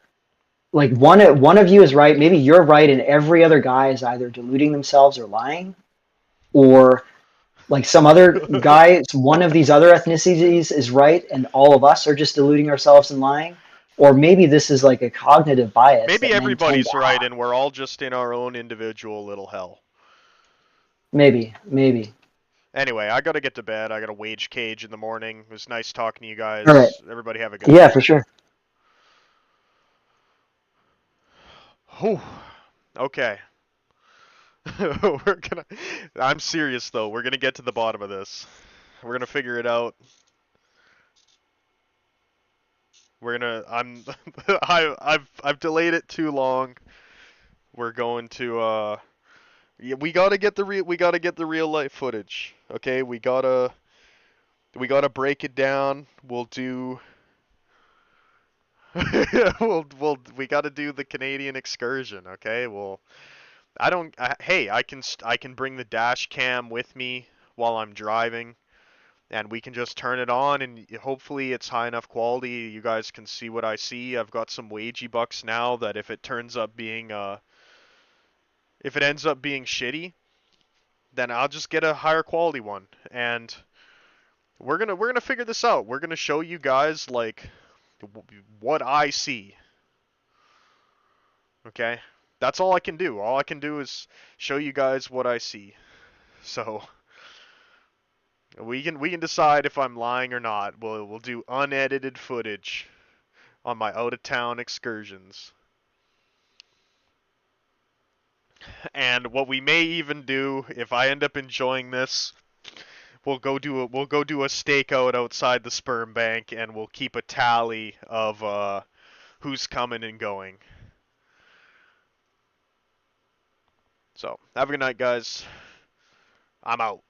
like one of you is right, maybe you're right, and every other guy is either deluding themselves or lying, or like some other guy, one of these other ethnicities is right, and all of us are just deluding ourselves and lying. Or maybe this is like a cognitive bias Maybe that men tend to everybody's right, have. and we're all just in our own individual little hell. Maybe. Anyway, I gotta get to bed. I got a wage cage in the morning. It was nice talking to you All right. guys. Everybody have a good Yeah, night. for sure. Whew. Okay. I'm serious though. We're gonna get to the bottom of this. We're gonna figure it out. We're gonna. I'm. I've delayed it too long. We're going to. Yeah, we gotta get the real life footage. Okay, we gotta break it down. We'll do. We gotta do the Canadian excursion. Okay, well, hey, I can bring the dash cam with me while I'm driving, and we can just turn it on, and hopefully it's high enough quality you guys can see what I see. I've got some wagey bucks now that if it ends up being shitty, then I'll just get a higher quality one, and we're gonna figure this out. We're gonna show you guys like what I see. Okay, that's all I can do. All I can do is show you guys what I see. So We can decide if I'm lying or not. We'll do unedited footage on my out of town excursions. And what we may even do, if I end up enjoying this, we'll go do a stakeout outside the sperm bank, and we'll keep a tally of who's coming and going. So have a good night, guys. I'm out.